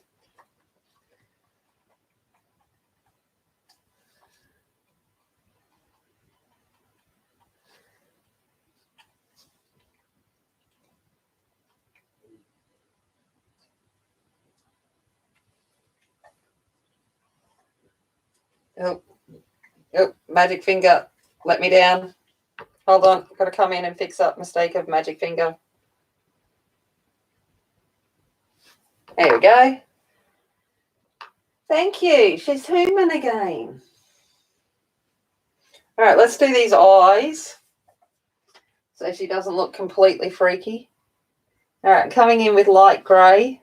Oh, magic finger let me down. Hold on, got to come in and fix up mistake of magic finger. There we go. Thank you. She's human again. All right, let's do these eyes so she doesn't look completely freaky. All right, coming in with light grey.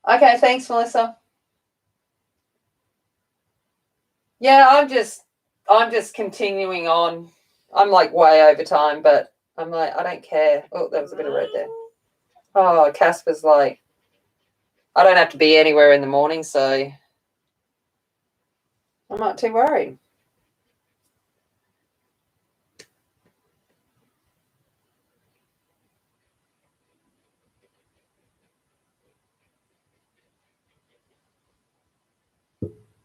Okay, thanks, Melissa. Yeah, I'm just continuing on. I'm like way over time, but I'm like, I don't care. Oh, there was a bit of red there. Oh, Casper's like, I don't have to be anywhere in the morning, so I'm not too worried.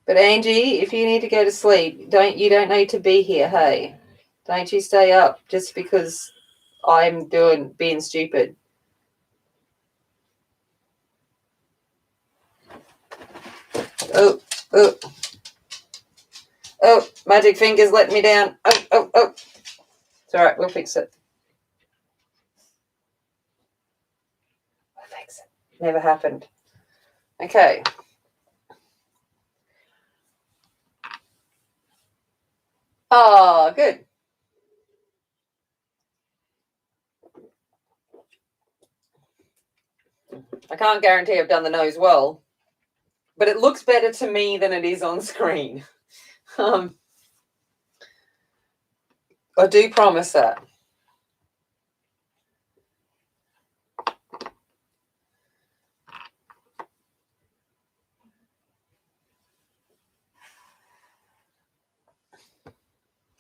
But Angie, if you need to go to sleep, you don't need to be here, hey? Don't you stay up just because I'm being stupid. Oh, oh, oh, magic fingers let me down. Oh, oh, oh. It's all right, we'll fix it. We'll fix it. Never happened. Okay. Oh, good. I can't guarantee I've done the nose well, but it looks better to me than it is on screen. I do promise that.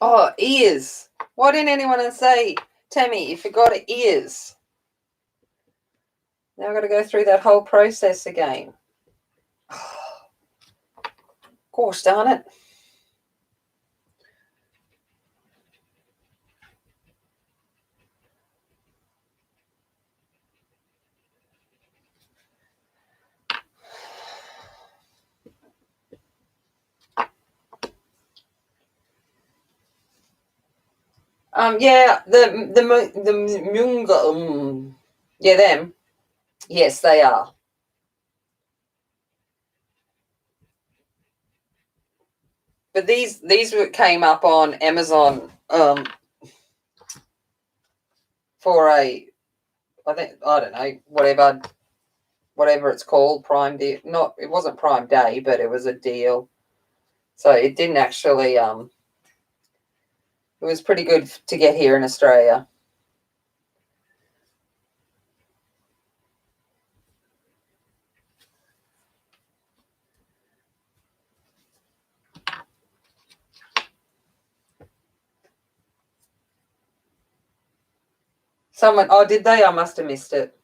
Oh, ears. Why didn't anyone say, Tammy, you forgot ears? Now I've got to go through that whole process again. Gosh darn it. Yeah, the Munga, yeah, them. Yes, they are. But these came up on Amazon for I don't know, whatever it's called, Prime Day. Not, it wasn't Prime Day, but it was a deal. So it didn't actually it was pretty good to get here in Australia. Someone, oh, did they? I must have missed it.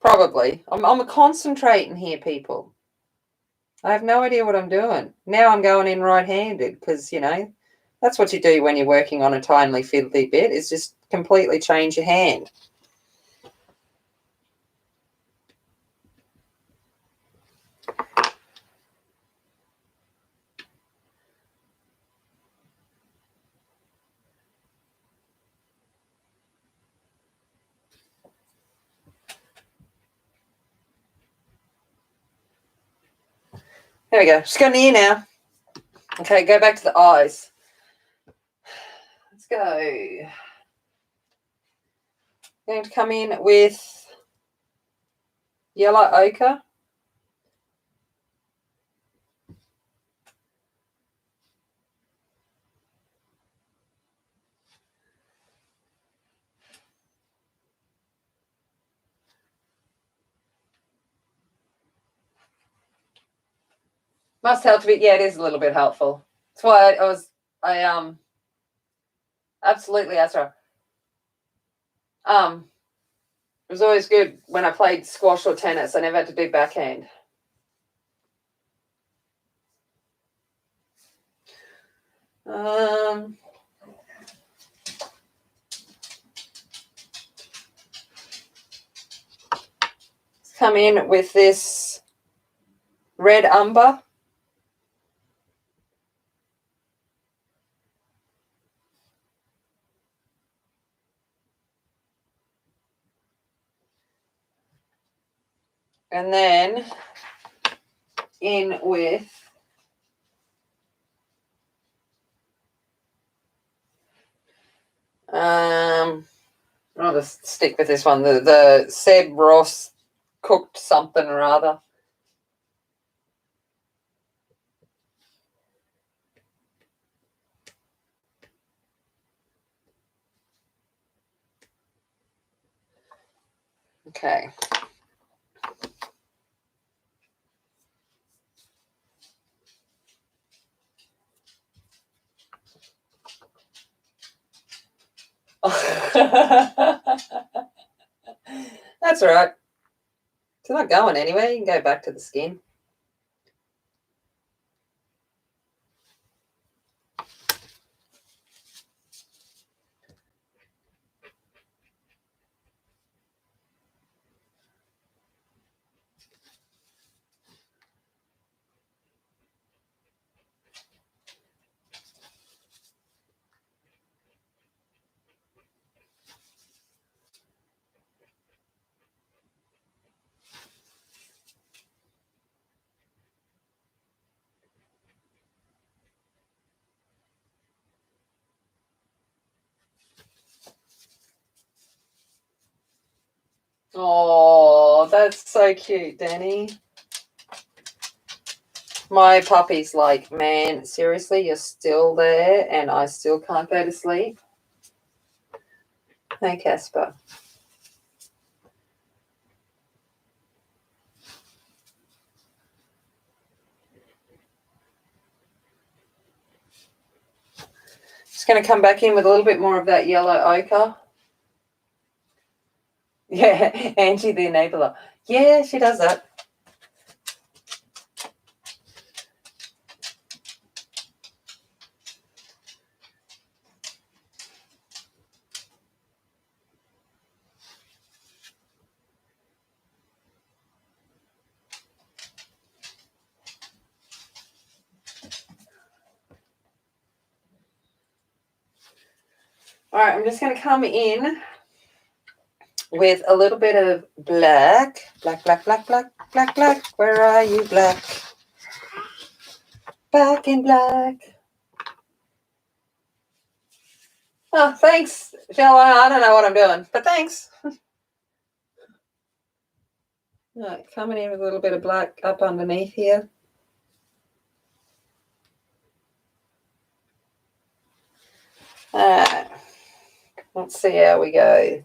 Probably. I'm concentrating here, people. I have no idea what I'm doing. Now I'm going in right-handed because, that's what you do when you're working on a tiny fiddly bit, is just completely change your hand. There we go. Just got an ear now. Okay, go back to the eyes. Let's go. Going to come in with yellow ochre. Must help a bit. Yeah, it is a little bit helpful. That's why I absolutely, that's right. It was always good when I played squash or tennis. I never had to do backhand. Let's come in with this red umber. And then in with I'll just stick with this one, the Seb Ross cooked something or other. Okay. That's all right. It's not going anywhere. You can go back to the skin. Oh, that's so cute, Danny. My puppy's like, man, seriously, you're still there and I still can't go to sleep. Hey, Casper. Just going to come back in with a little bit more of that yellow ochre. Yeah, Angie the enabler. Yeah, she does that. All right, I'm just going to come in with a little bit of black. Black, black, black, black, black, black. Where are you, black? Back in black. Oh, thanks, Joanna. I don't know what I'm doing, but thanks. All right, coming in with a little bit of black up underneath here. All right. Let's see how we go.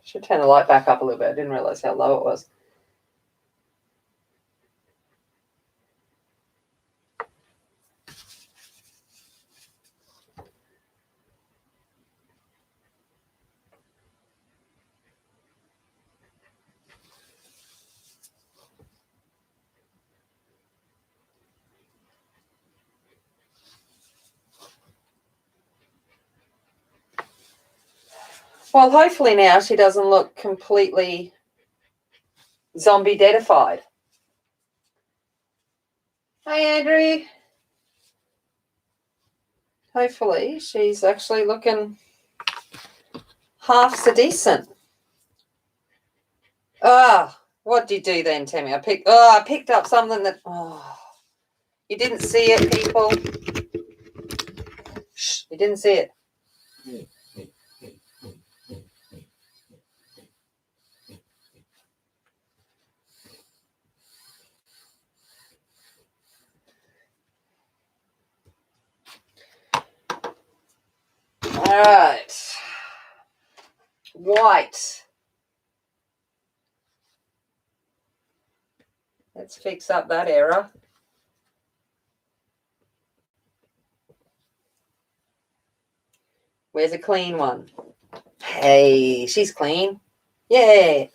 Should turn the light back up a little bit. I didn't realize how low it was. Well, hopefully now she doesn't look completely zombie-dedified. Hey, Andrew. Hopefully she's actually looking half so decent. What did you do then, Tammy? I picked up something that, you didn't see it, people. Shh, you didn't see it. All right. White. Let's fix up that error. Where's a clean one? Hey, she's clean. Yay.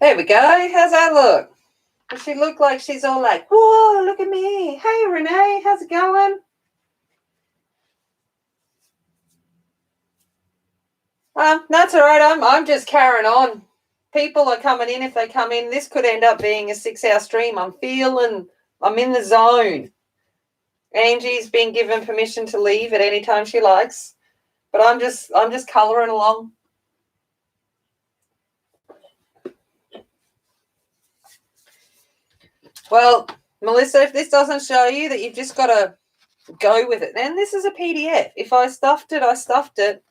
There we go. How's that look? Does she look like she's all like, whoa, look at me. Hey, Renee, how's it going? That's all right. I'm just carrying on. People are coming in if they come in. This could end up being a 6-hour stream. I'm in the zone. Angie's been given permission to leave at any time she likes, but I'm just colouring along. Well, Melissa, if this doesn't show you that you've just got to go with it, then this is a PDF. If I stuffed it, I stuffed it.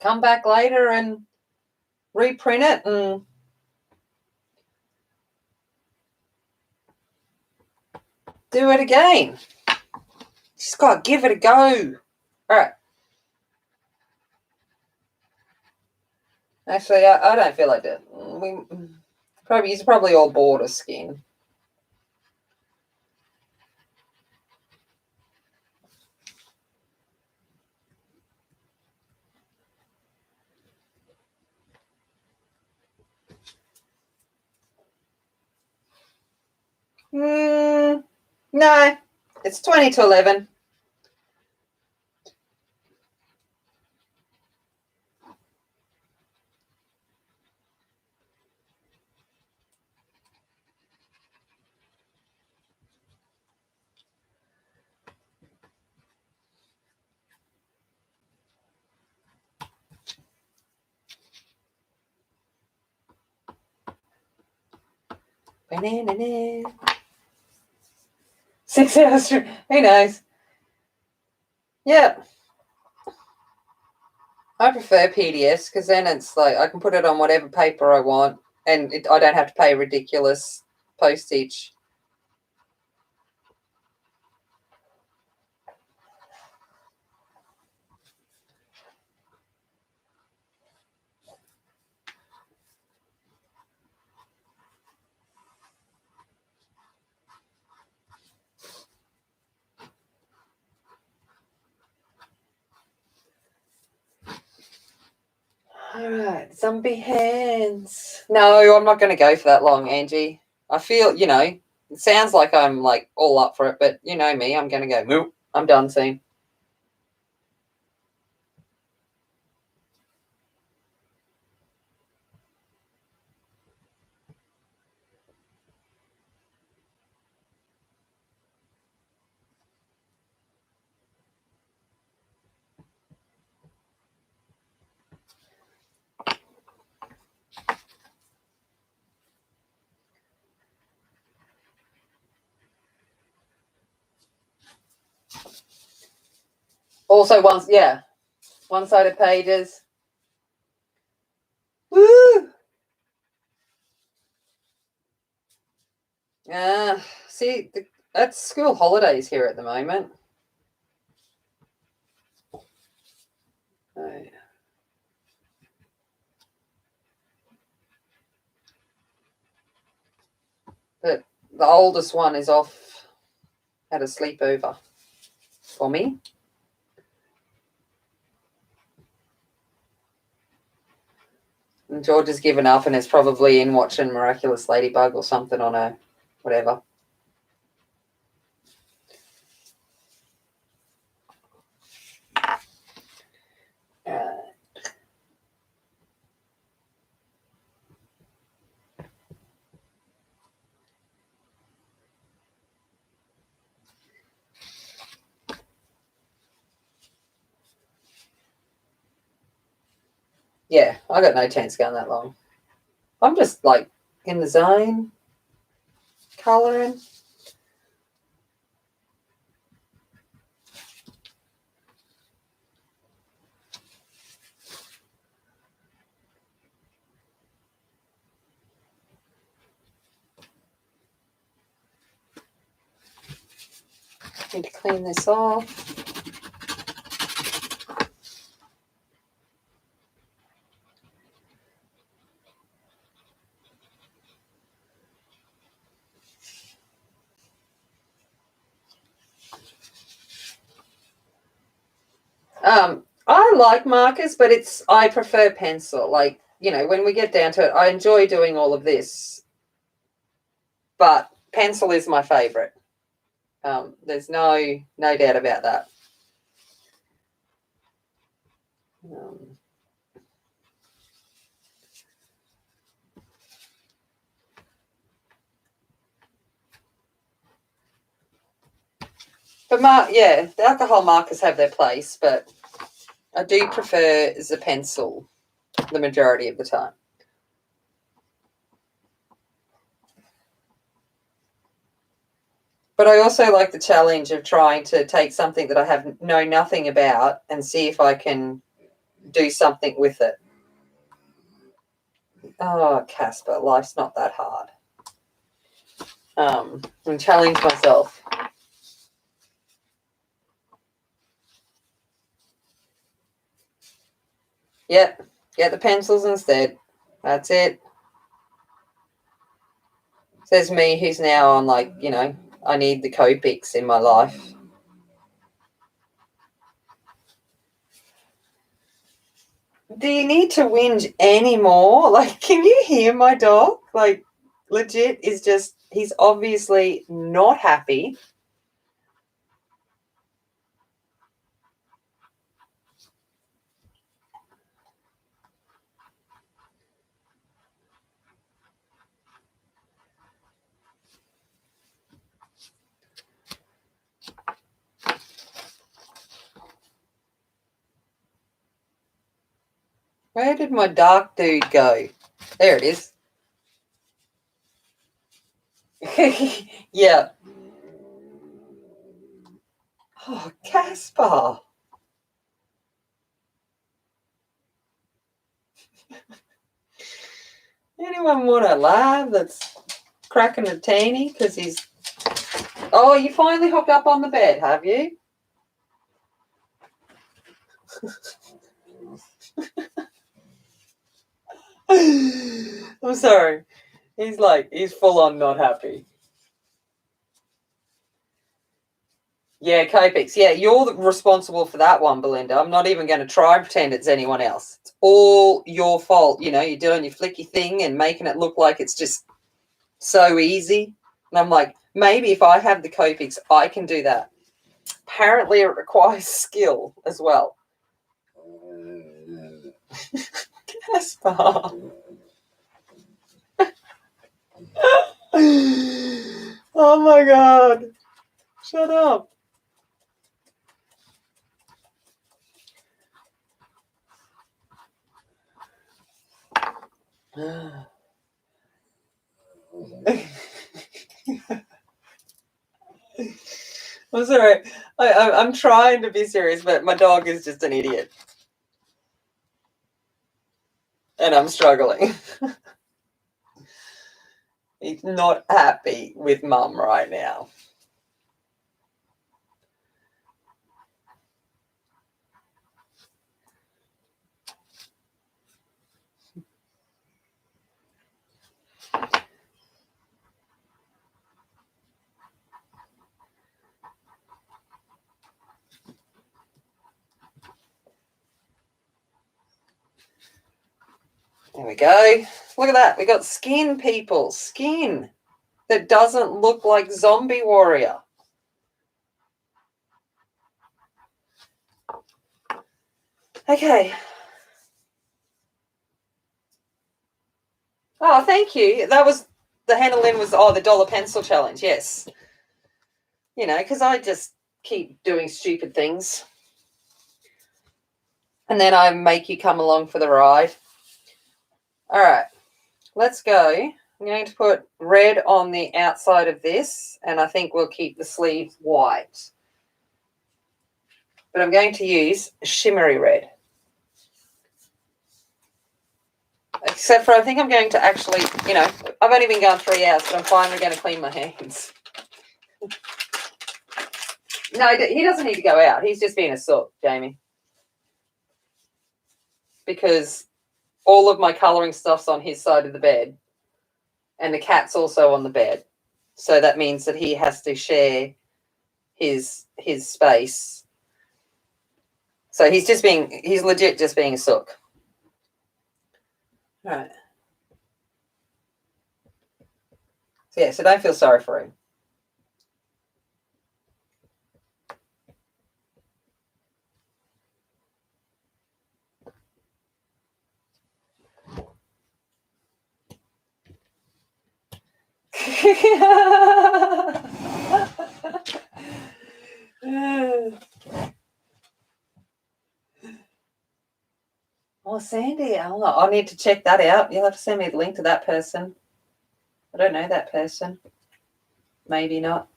Come back later and reprint it and do it again. Just got to give it a go. All right. Actually, I don't feel like that. It's probably all border skin. No, it's 20 to 11. Banana. 6 hours. Who knows? Yeah. I prefer PDFs because then it's like I can put it on whatever paper I want and I don't have to pay ridiculous postage. All right, zombie hands. No, I'm not going to go for that long, Angie. I feel, it sounds like I'm like all up for it, but you know me, I'm going to go, nope, I'm done soon. Also, one-sided pages. Woo! See, that's school holidays here at the moment. Oh. But the oldest one is off at a sleepover for me. And George has given up and is probably in watching Miraculous Ladybug or something on a whatever. Yeah, I got no chance going that long. I'm just like in the zone, colouring. Need to clean this off. I like markers, but I prefer pencil. Like, you know, when we get down to it, I enjoy doing all of this, but pencil is my favourite. There's no doubt about that. But the alcohol markers have their place, but I do prefer the pencil the majority of the time. But I also like the challenge of trying to take something that I know nothing about and see if I can do something with it. Oh, Casper, life's not that hard. And challenge myself. Yep, get the pencils instead. That's it. Says me, who's now on, like, you know, I need the Copics in my life. Do you need to whinge anymore? Like, can you hear my dog? Like, legit is just, he's obviously not happy. Where did my dark dude go? There it is. Yeah. Oh, Caspar. Anyone want a lab that's cracking a teeny? Because he's... Oh, you finally hooked up on the bed, have you? I'm sorry. He's full on not happy. Yeah, Copics. Yeah, you're responsible for that one, Belinda. I'm not even going to try and pretend it's anyone else. It's all your fault. You know, you're doing your flicky thing and making it look like it's just so easy. And I'm like, maybe if I have the Copics, I can do that. Apparently, it requires skill as well. Caspar. Oh my God. Shut up. I'm sorry. I'm trying to be serious, but my dog is just an idiot. And I'm struggling. He's not happy with Mum right now. There we go. Look at that. We got skin, people. Skin that doesn't look like Zombie Warrior. Okay. Oh, thank you. That was the Hannah Lynn was the dollar pencil challenge. Yes. You know, because I just keep doing stupid things. And then I make you come along for the ride. All right. Let's go. I'm going to put red on the outside of this, and I think we'll keep the sleeves white. But I'm going to use shimmery red. Except for I think I'm going to actually, you know, I've only been gone 3 hours, but I'm finally going to clean my hands. No, he doesn't need to go out. He's just being a sook, Jamie. Because all of my colouring stuff's on his side of the bed. And the cat's also on the bed. So that means that he has to share his space. So he's legit just being a sook. Right. So, yeah, so don't feel sorry for him. Oh, Sandy, I need to check that out. You'll have to send me the link to that person. I don't know that person. Maybe not.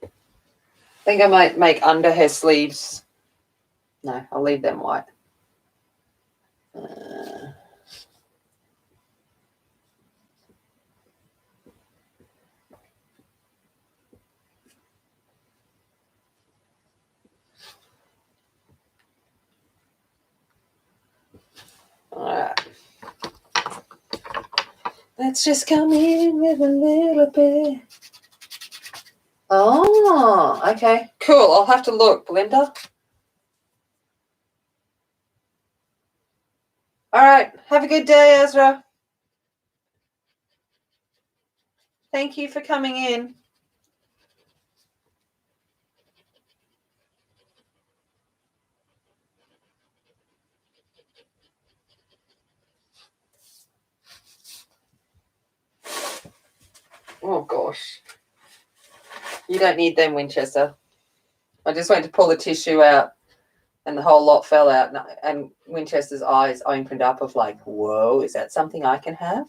I think I might make under her sleeves. No, I'll leave them white. All right. Let's just come in with a little bit. Oh, okay. Cool. I'll have to look, Belinda. All right. Have a good day, Ezra. Thank you for coming in. Oh, gosh. You don't need them, Winchester. I just went to pull the tissue out and the whole lot fell out. And Winchester's eyes opened up of like, whoa, is that something I can have?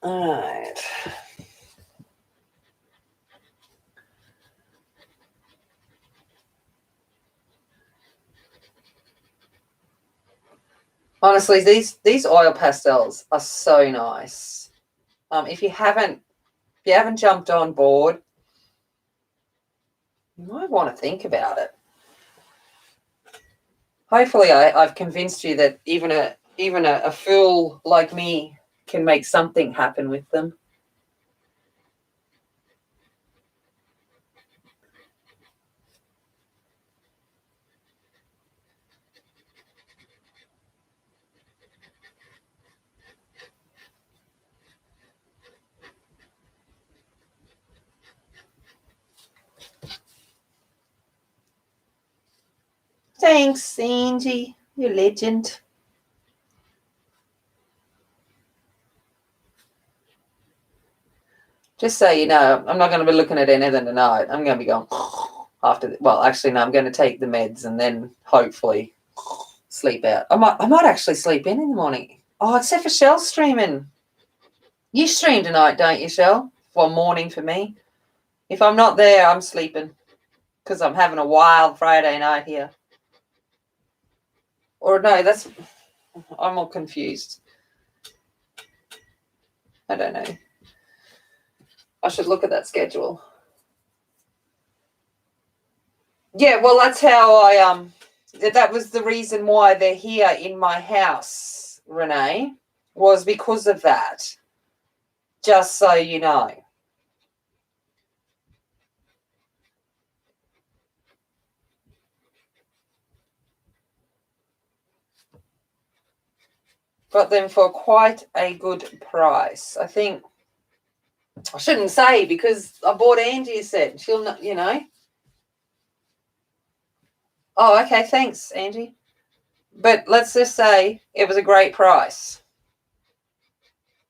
All right. Honestly, these oil pastels are so nice. If you haven't jumped on board, you might want to think about it. Hopefully, I've convinced you that even a fool like me can make something happen with them. Thanks, Angie. You're a legend. Just so you know, I'm not going to be looking at anything tonight. I'm going to be going after. Well, actually, no. I'm going to take the meds and then hopefully sleep out. I might actually sleep in the morning. Oh, except for Shell streaming. You stream tonight, don't you, Shell? Well, morning for me. If I'm not there, I'm sleeping because I'm having a wild Friday night here. Or no, I'm all confused. I don't know. I should look at that schedule. Yeah, well, that's how that was the reason why they're here in my house, Renee, was because of that. Just so you know. Got them for quite a good price. I think I shouldn't say because I bought Angie a set. She'll not, you know. Oh, okay. Thanks, Angie. But let's just say it was a great price.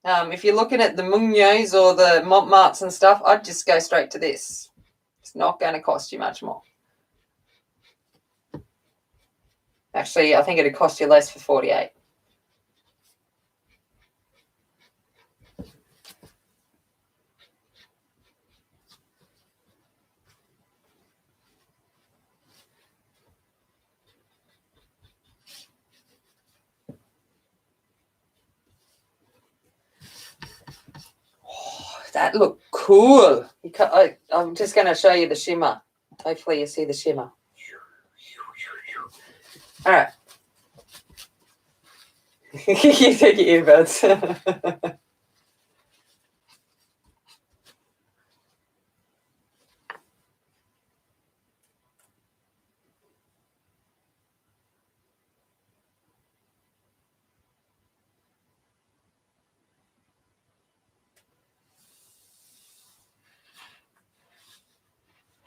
If you're looking at the Mugnons or the Montmartres and stuff, I'd just go straight to this. It's not going to cost you much more. Actually, I think it'd cost you less for 48. Oh, that looked cool. I'm just going to show you the shimmer. Hopefully you see the shimmer. All right. You take your earbuds.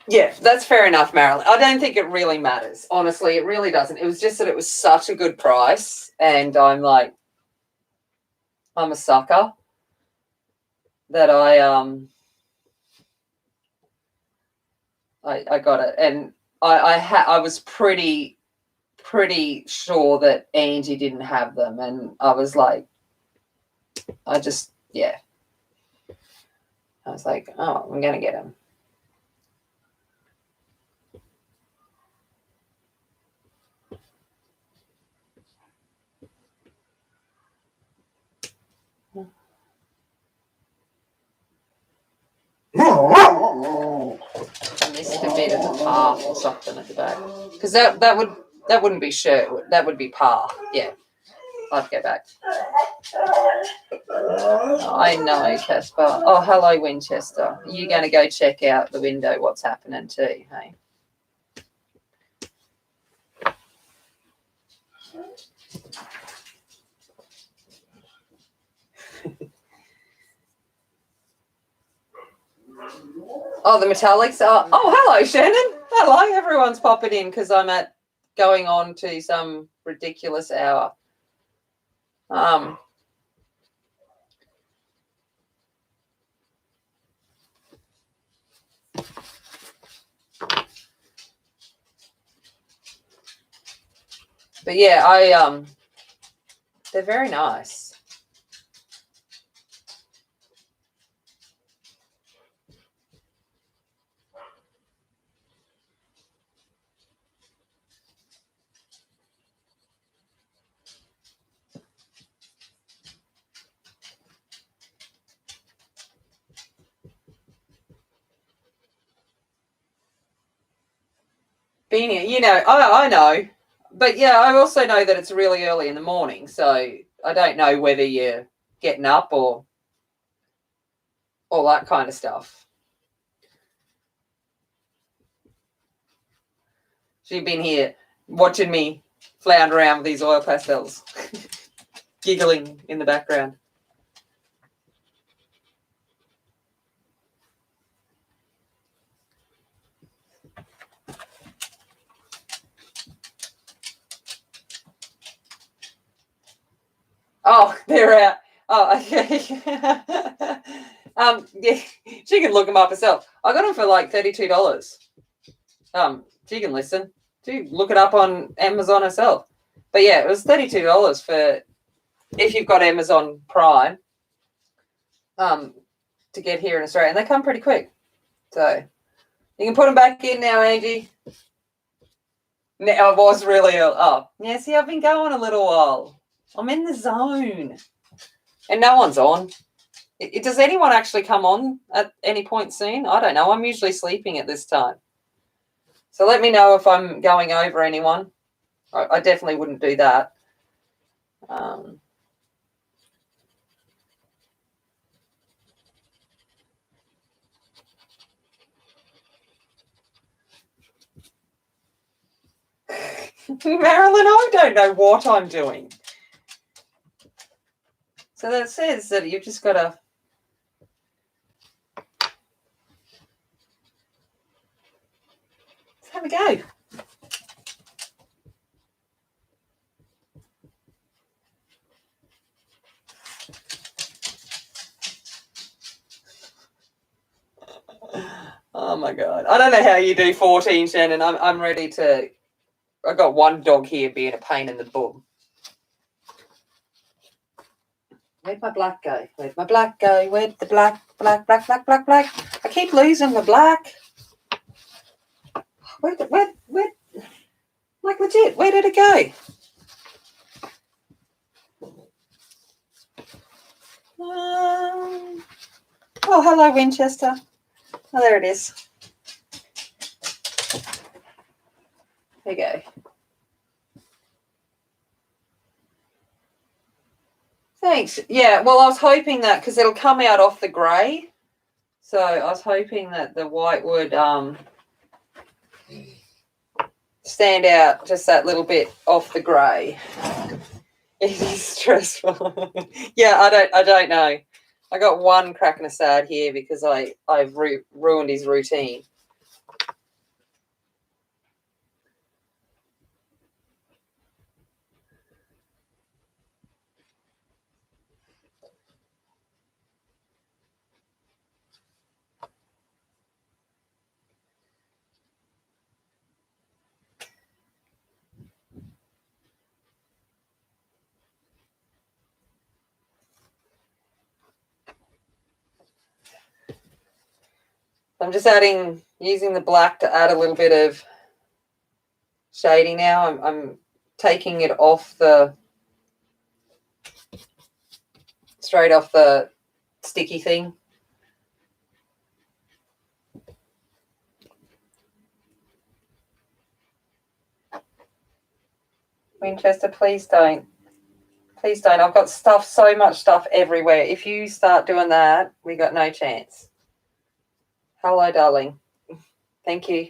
Yeah, that's fair enough, Marilyn. I don't think it really matters. Honestly, it really doesn't. It was just that it was such a good price, and I'm a sucker that I got it, and I was pretty sure that Angie didn't have them, and I was like, I was like, oh, I'm gonna get them. I missed a bit of the path or something at the back, because that wouldn't be shirt, that would be path. Yeah, I'll have to go back. I know, Casper. Oh, hello, Winchester. Are you going to go check out the window what's happening too, hey? Oh, the metallics are. Oh, hello, Shannon. Hello, everyone's popping in because I'm going on to some ridiculous hour. But yeah, they're very nice. Beanie, you know, I know. But yeah, I also know that it's really early in the morning, so I don't know whether you're getting up or all that kind of stuff. She's been here watching me flounder around with these oil pastels, giggling in the background. Oh, they're out. Oh, okay. Yeah, she can look them up herself. I got them for like $32. She can listen. She look it up on Amazon herself. But yeah, it was $32 for if you've got Amazon Prime. To get here in Australia, and they come pretty quick. So you can put them back in now, Angie. Now I was really yeah. See, I've been going a little while. I'm in the zone, and no one's on. Does anyone actually come on at any point soon? I don't know. I'm usually sleeping at this time. So let me know if I'm going over anyone. I definitely wouldn't do that. Marilyn, I don't know what I'm doing. So that says that you've just got to... Let's have a go. Oh my God. I don't know how you do 14, Shannon. I'm ready to... I've got one dog here being a pain in the bum. Where'd my black go? Where'd my black go? Where'd the black? I keep losing the black. Where, like legit, where did it go? Oh, hello, Winchester. Oh, there it is. Thanks. Yeah, well, I was hoping that because it'll come out off the grey. So I was hoping that the white would stand out just that little bit off the grey. It is stressful. Yeah, I don't know. I got one cracking a sad here because I've ruined his routine. I'm just using the black to add a little bit of shading now. I'm taking it off straight off the sticky thing. Winchester, please don't. Please don't. I've got so much stuff everywhere. If you start doing that, we got no chance. Hello, darling. Thank you.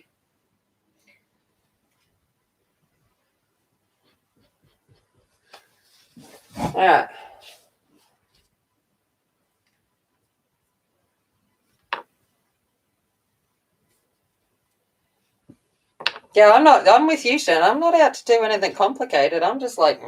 All right. Yeah, I'm with you, Shan. I'm not out to do anything complicated. I'm just like,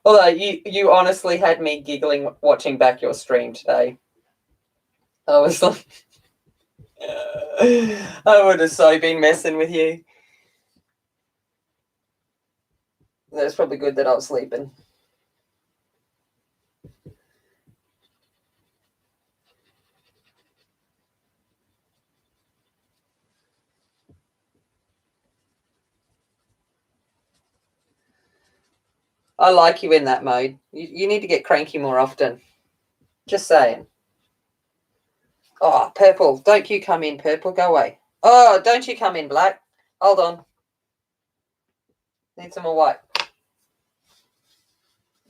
Although you honestly had me giggling watching back your stream today. I was like, I would have so been messing with you. It's probably good that I was sleeping. I like you in that mode. You need to get cranky more often. Just saying. Oh, purple. Don't you come in, purple. Go away. Oh, don't you come in, black. Hold on. Need some more white.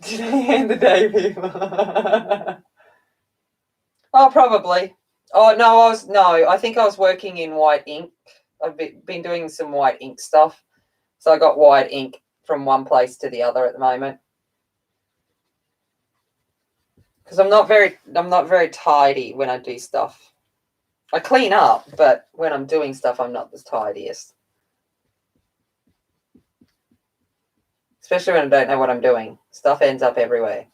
Did I hand the day people? Oh, probably. Oh, no, I think I was working in white ink. I've been doing some white ink stuff. So I got white ink from one place to the other at the moment. Because I'm not very tidy when I do stuff. I clean up, but when I'm doing stuff, I'm not the tidiest. Especially when I don't know what I'm doing. Stuff ends up everywhere.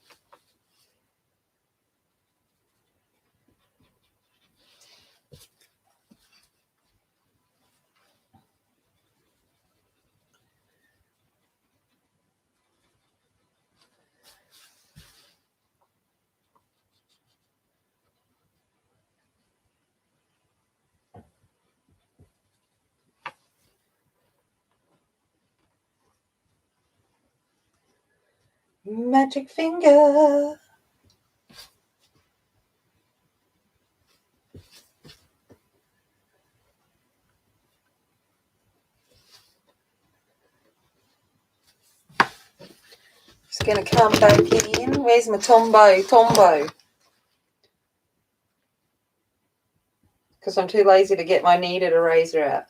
Magic finger. Just going to come back in. Where's my Tombow? Because I'm too lazy to get my kneaded eraser out.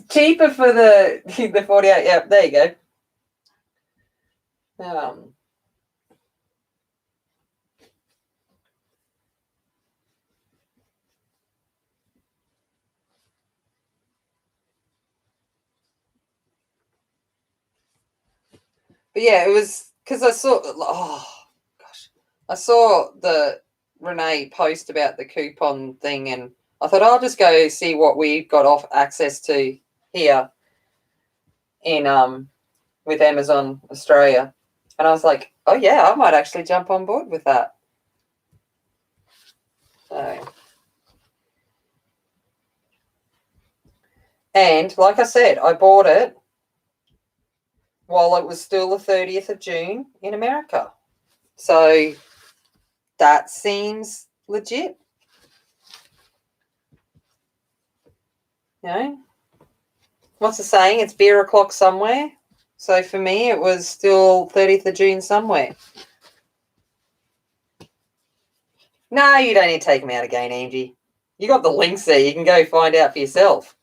Cheaper for the 48. Yep, there you go. But yeah, it was because I saw. Oh gosh, I saw the Renee post about the coupon thing, and I thought I'll just go see what we've got off access to here in with Amazon Australia, and I was like, oh yeah, I might actually jump on board with that. So And like I said, I bought it while it was still the 30th of June in America. So that seems legit. You know, what's the saying? It's beer o'clock somewhere. So for me, it was still 30th of June somewhere. No, you don't need to take them out again, Angie. You got the links there. You can go find out for yourself.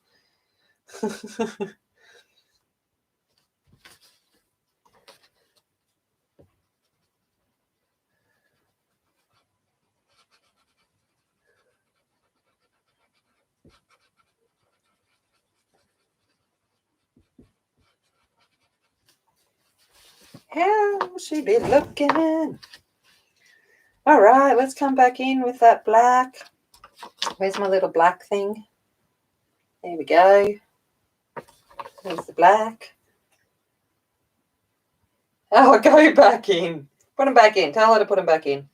How she be looking? All right, let's come back in with that black. Where's my little black thing? There we go. There's the black. Oh, go back in. Put them back in. Tell her to put them back in.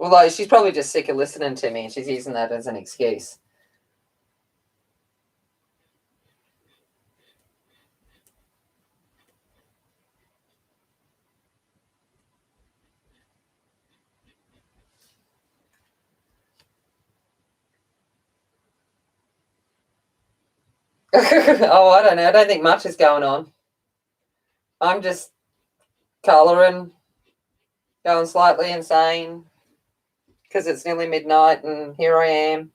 Although she's probably just sick of listening to me and she's using that as an excuse. Oh, I don't know. I don't think much is going on. I'm just colouring, going slightly insane because it's nearly midnight and here I am.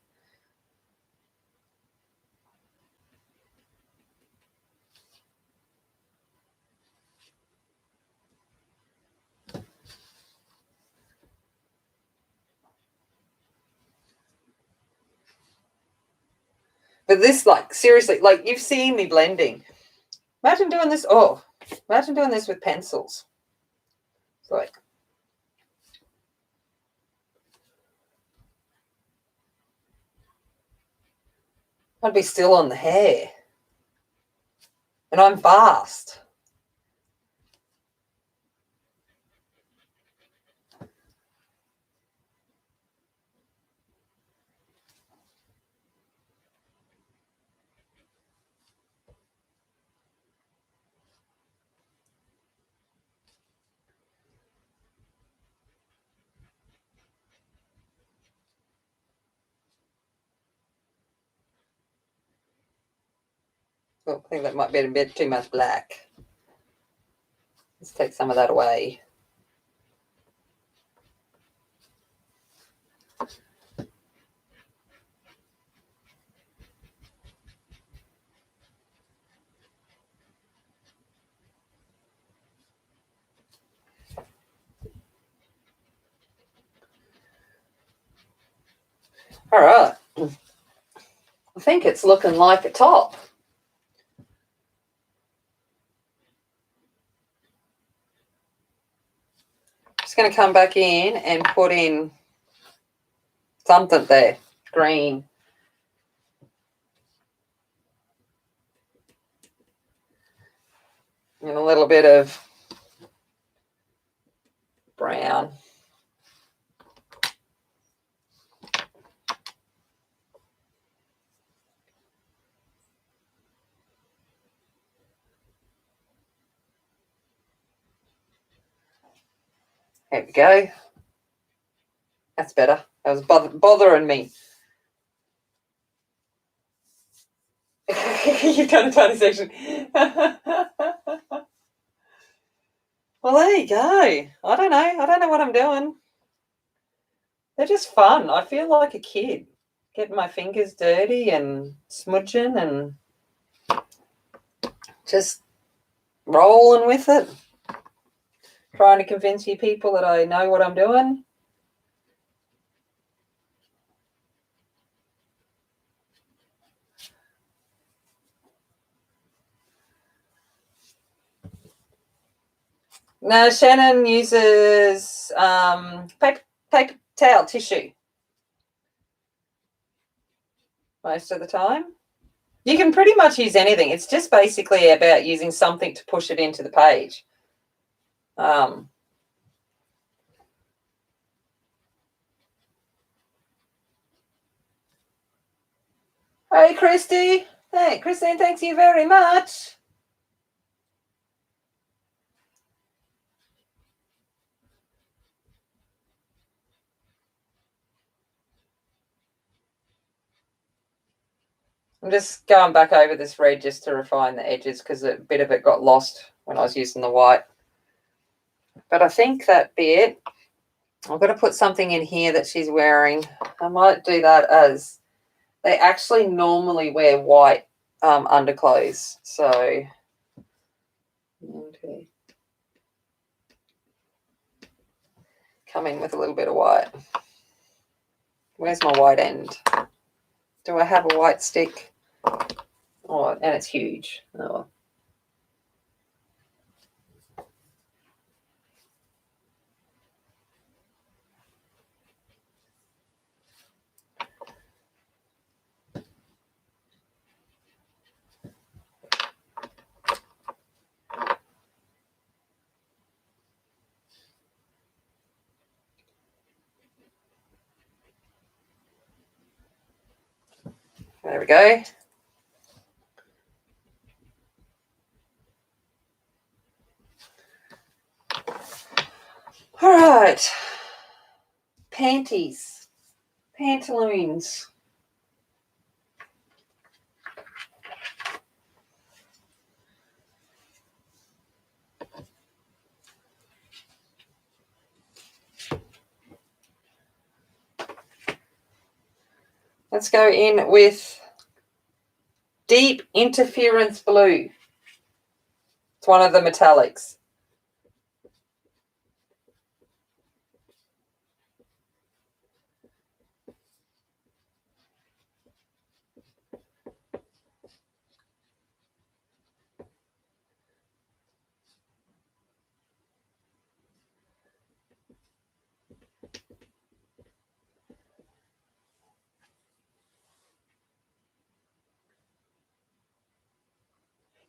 But this, like, seriously, like, you've seen me blending. Imagine doing this. Oh, imagine doing this with pencils. It's like, I'd be still on the hair. And I'm fast. Oh, I think that might be a bit too much black. Let's take some of that away. All right. I think it's looking like a top. Just going to come back in and put in something there, green. And a little bit of brown. There we go. That's better. That was bothering me. You've done a tiny section. Well, there you go. I don't know. I don't know what I'm doing. They're just fun. I feel like a kid, getting my fingers dirty and smudging and just rolling with it. Trying to convince you people that I know what I'm doing. No, Shannon uses paper towel, tissue. most of the time. You can pretty much use anything. It's just basically about using something to push it into the page. Hey, Christy. Hey, Christine, thanks you very much. I'm just going back over this red just to refine the edges because a bit of it got lost when I was using the white. But I think that'd be it. I've got to put something in here that she's wearing. I might do that as they actually normally wear white underclothes. So, okay. Come in with a little bit of white. Where's my white end? Do I have a white stick? Oh, and it's huge. Oh. There we go. All right. Panties. Pantaloons. Let's go in with Deep Interference Blue. It's one of the metallics.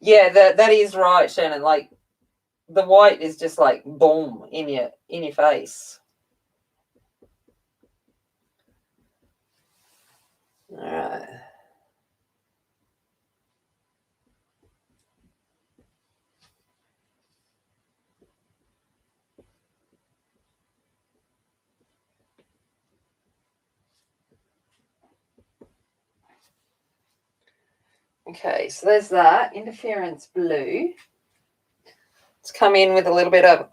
Yeah, that is right, Shannon. Like the white is just like boom in your face. All right. Okay, so there's that. Interference blue. Let's come in with a little bit of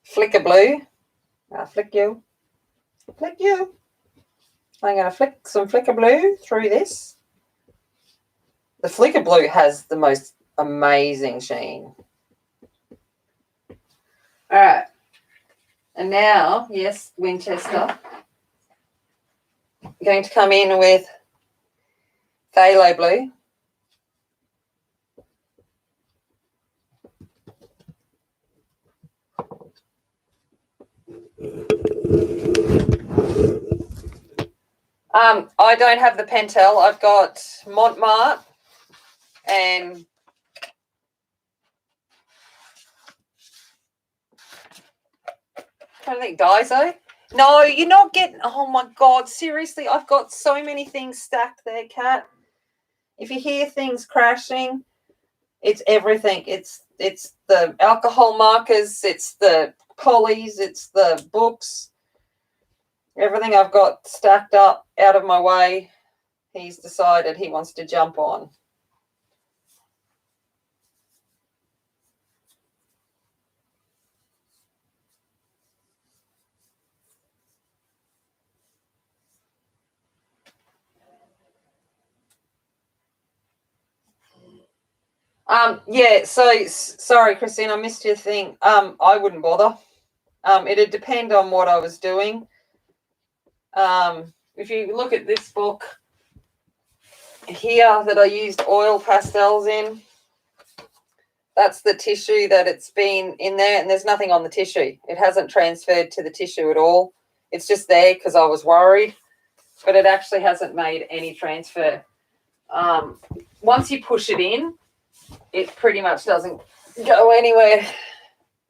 flicker blue. I'll flick you. Flick you. I'm going to flick some flicker blue through this. The flicker blue has the most amazing sheen. All right. And now, yes, Winchester. I'm going to come in with phthalo blue. I don't have the Pentel. I've got Montmartre and I think Daiso. No, you're not getting. Oh my God! Seriously, I've got so many things stacked there, Kat. If you hear things crashing, it's everything. It's the alcohol markers. It's the polys. It's the books. Everything I've got stacked up out of my way. He's decided he wants to jump on. Yeah, so sorry, Christine, I missed your thing. I wouldn't bother. It'd depend on what I was doing. If you look at this book here that I used oil pastels in, that's the tissue that it's been in there, and there's nothing on the tissue. It hasn't transferred to the tissue at all. It's just there because I was worried. but it actually hasn't made any transfer. Once you push it in, it pretty much doesn't go anywhere.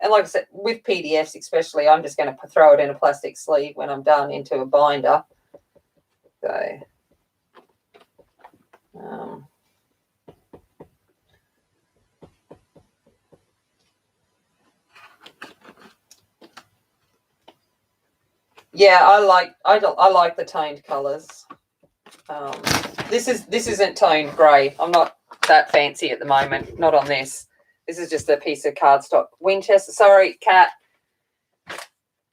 And like I said, with PDFs especially, I'm just going to throw it in a plastic sleeve when I'm done into a binder. So, yeah, I like the toned colours. This isn't toned grey. I'm not that fancy at the moment. Not on this. This is just a piece of cardstock. Winchester. Sorry, cat.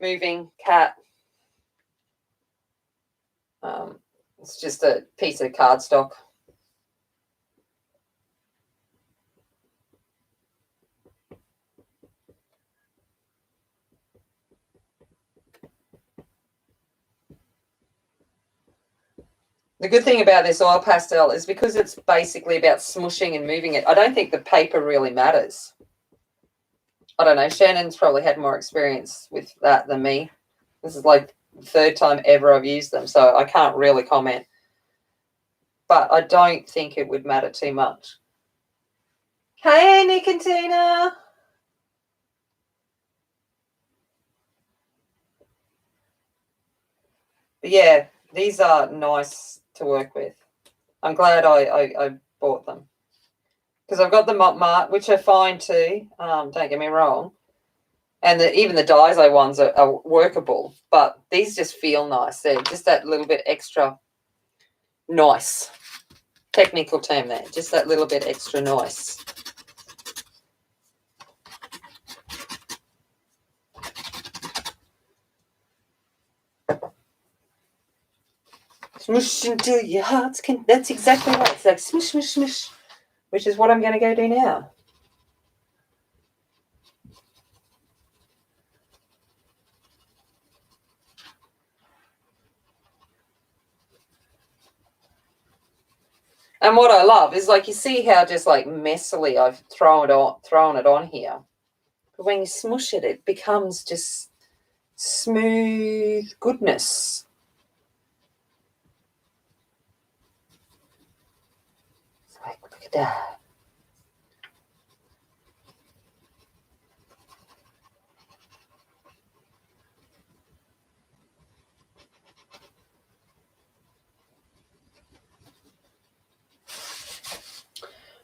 Moving cat. It's just a piece of cardstock. The good thing about this oil pastel is because it's basically about smushing and moving it, I don't think the paper really matters. I don't know. Shannon's probably had more experience with that than me. This is like the third time ever I've used them, so I can't really comment. But I don't think it would matter too much. Hey, Nick and Tina. But yeah, these are nice to work with. I'm glad I bought them. Because I've got the Mott Mart, which are fine too. Don't get me wrong. And even the Daiso ones are workable. But these just feel nice. They're just that little bit extra nice. Technical term there. Just that little bit extra nice. Smush until your hearts can... That's exactly right. It's like smush, smush, smush. Which is what I'm going to go do now. And what I love is, like, you see how just like messily I've thrown it on here. But when you smush it, it becomes just smooth goodness. It's like, look at that.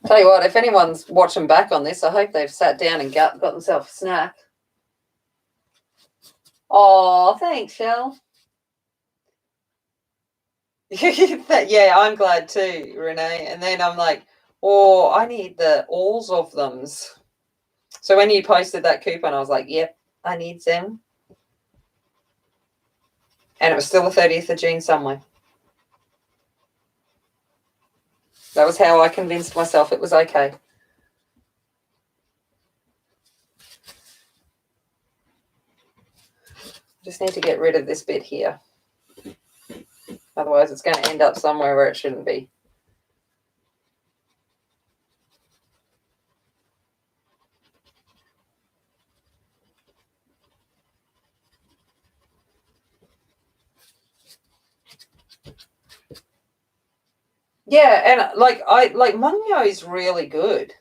Tell you what, if anyone's watching back on this, I hope they've sat down and got themselves a snack. Oh, thanks, Shell. Yeah, I'm glad too, Renee. And then I'm like, oh, I need the alls of them. So when you posted that coupon, I was like, yep, I need them. And it was still the 30th of June somewhere. That was how I convinced myself it was okay. Just need to get rid of this bit here. Otherwise, it's going to end up somewhere where it shouldn't be. Yeah, and like Mungyo is really good.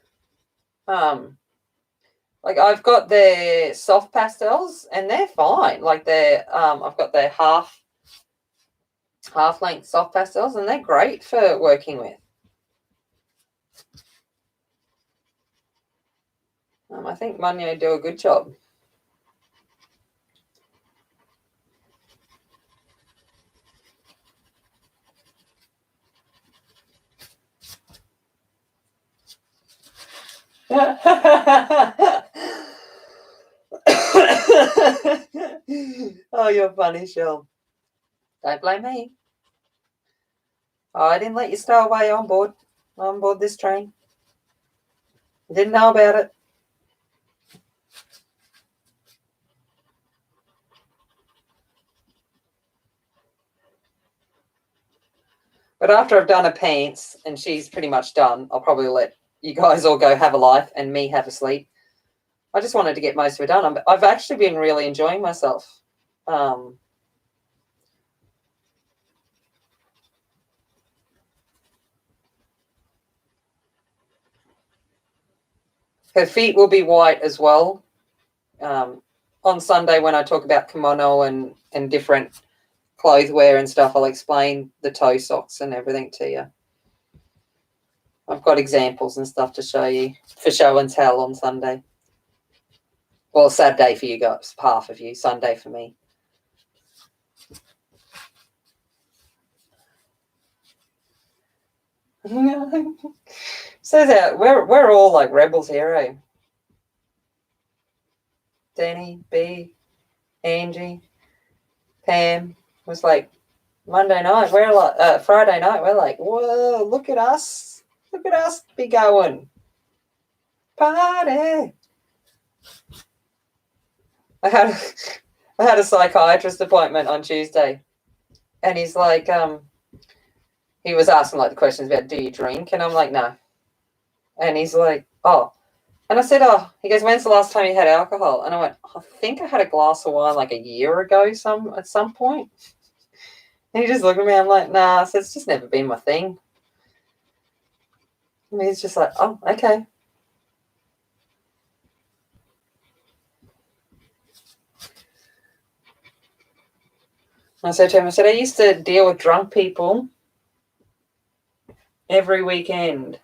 Like I've got their soft pastels and they're fine. Like they're I've got their half length soft pastels and they're great for working with. I think Mungyo do a good job. Oh, you're funny, Shell. Don't blame me. Oh, I didn't let you stow away on board this train. Didn't know about it. But after I've done her pants and she's pretty much done, I'll probably let you guys all go have a life and me have a sleep. I just wanted to get most of it done. I've actually been really enjoying myself. Her feet will be white as well. On Sunday when I talk about kimono and different clothes wear and stuff, I'll explain the toe socks and everything to you. I've got examples and stuff to show you for show and tell on Sunday. Well, Saturday for you guys, half of you, Sunday for me. Says that we're all like rebels here, eh? Danny, B, Angie, Pam was like Monday night. We're like Friday night. We're like, whoa! Look at us! Look at us be going party. I had a psychiatrist appointment on Tuesday, and he's like, he was asking like the questions about do you drink, and I'm like no, and he's like oh. And I said, oh, he goes, when's the last time you had alcohol? And I went, I think I had a glass of wine like a year ago at some point. And he just looked at me. I'm like, nah. I said, it's just never been my thing. And he's just like, oh, okay. I said to him, I used to deal with drunk people every weekend.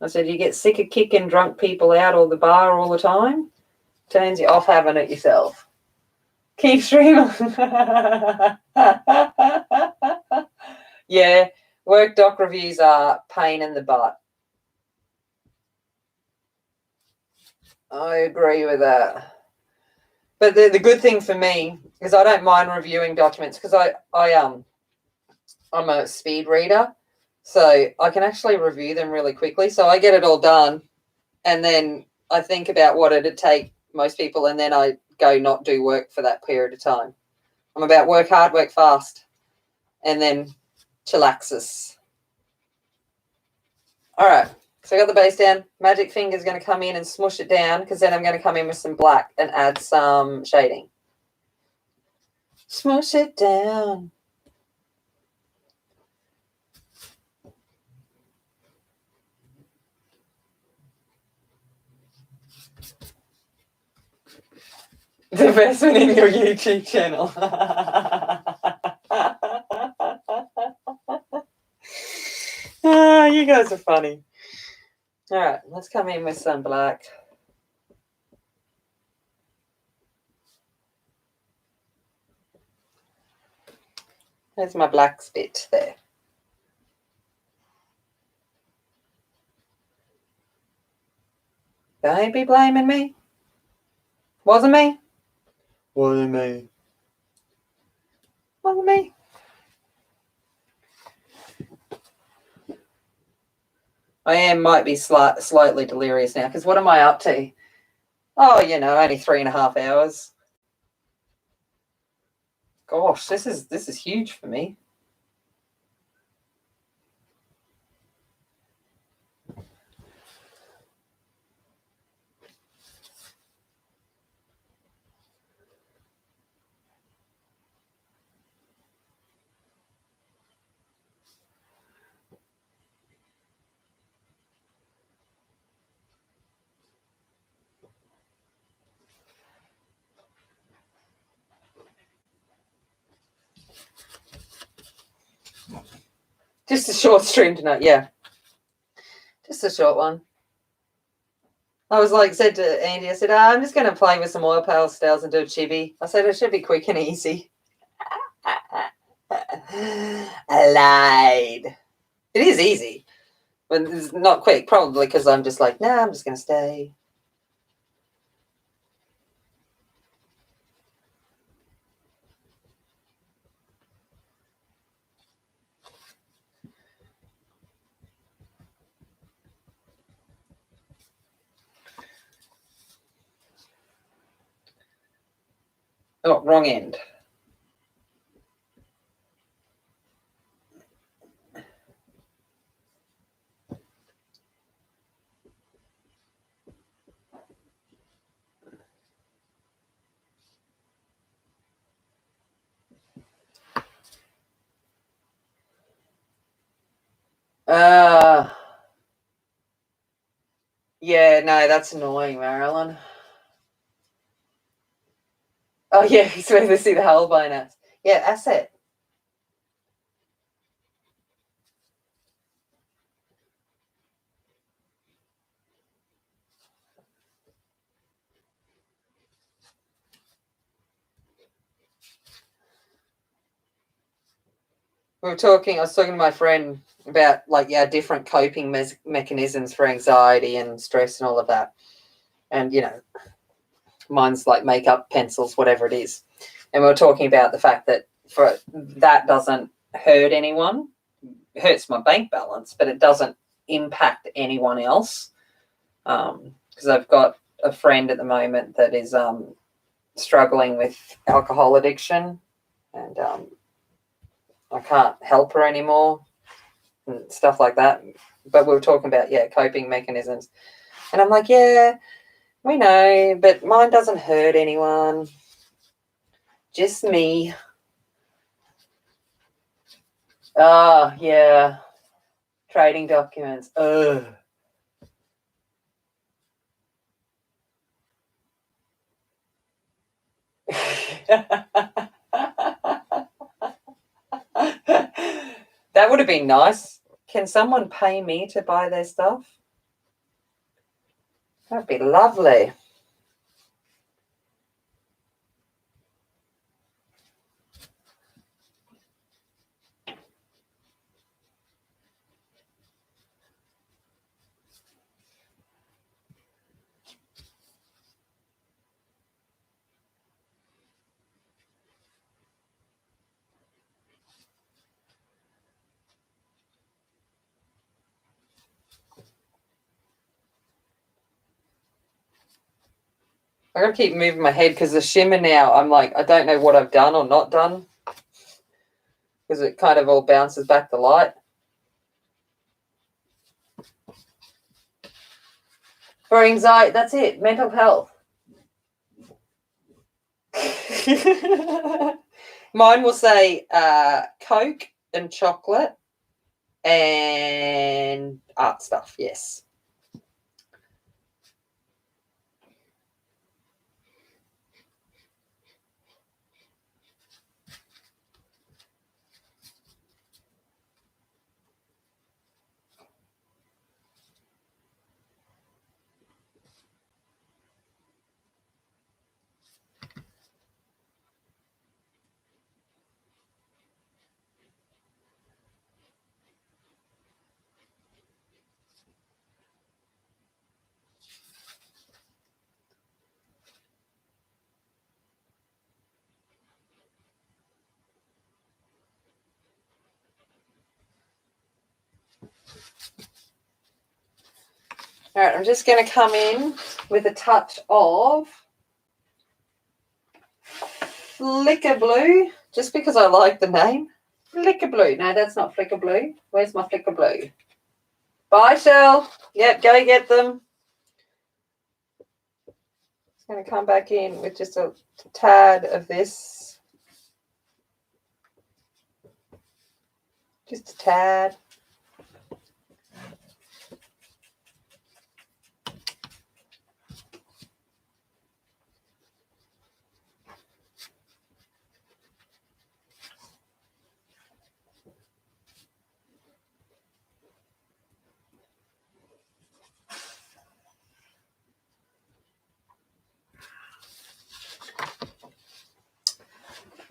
I said, you get sick of kicking drunk people out of the bar all the time? Turns you off having it yourself. Keep streaming. Yeah, work doc reviews are pain in the butt. I agree with that. But the good thing for me is I don't mind reviewing documents because I'm a speed reader, so I can actually review them really quickly. So I get it all done, and then I think about what it'd take most people, and then I go not do work for that period of time. I'm about work hard, work fast, and then chillaxes. All right, so I got the base down. Magic finger's going to come in and smush it down because then I'm going to come in with some black and add some shading. Smush it down. The investment in your YouTube channel. You guys are funny. All right, let's come in with some black. There's my black spit there. Don't be blaming me. Wasn't me. Wasn't me. Wasn't me. Might be slightly delirious now because what am I up to? Oh, only 3.5 hours. Gosh, this is huge for me. Just a short stream tonight, yeah. Just a short one. I was said to Andy, I said, I'm just going to play with some oil pastels and do a chibi. I said, it should be quick and easy. I lied. It is easy, but it's not quick, probably because I'm just like, nah, I'm just going to stay. Oh, wrong end. Yeah, no, that's annoying, Marilyn. Oh, yeah, he's where they see the whole bonus. Yeah, asset. I was talking to my friend about different coping mechanisms for anxiety and stress and all of that. And, mine's like makeup, pencils, whatever it is. And we were talking about the fact that that doesn't hurt anyone. It hurts my bank balance, but it doesn't impact anyone else. Because I've got a friend at the moment that is struggling with alcohol addiction, and I can't help her anymore and stuff like that. But we were talking about, coping mechanisms. And I'm like, yeah, we know, but mine doesn't hurt anyone. Just me. Oh, yeah. Trading documents. Ugh. That would have been nice. Can someone pay me to buy their stuff? That'd be lovely. I'm going to keep moving my head because the shimmer now, I'm like, I don't know what I've done or not done because it kind of all bounces back the light. For anxiety, that's it, mental health. Mine will say Coke and chocolate and art stuff, yes. All right, I'm just going to come in with a touch of Flicker Blue, just because I like the name. Flicker Blue. No, that's not Flicker Blue. Where's my Flicker Blue? Bye, Shell. Yep, go get them. Just going to come back in with just a tad of this. Just a tad.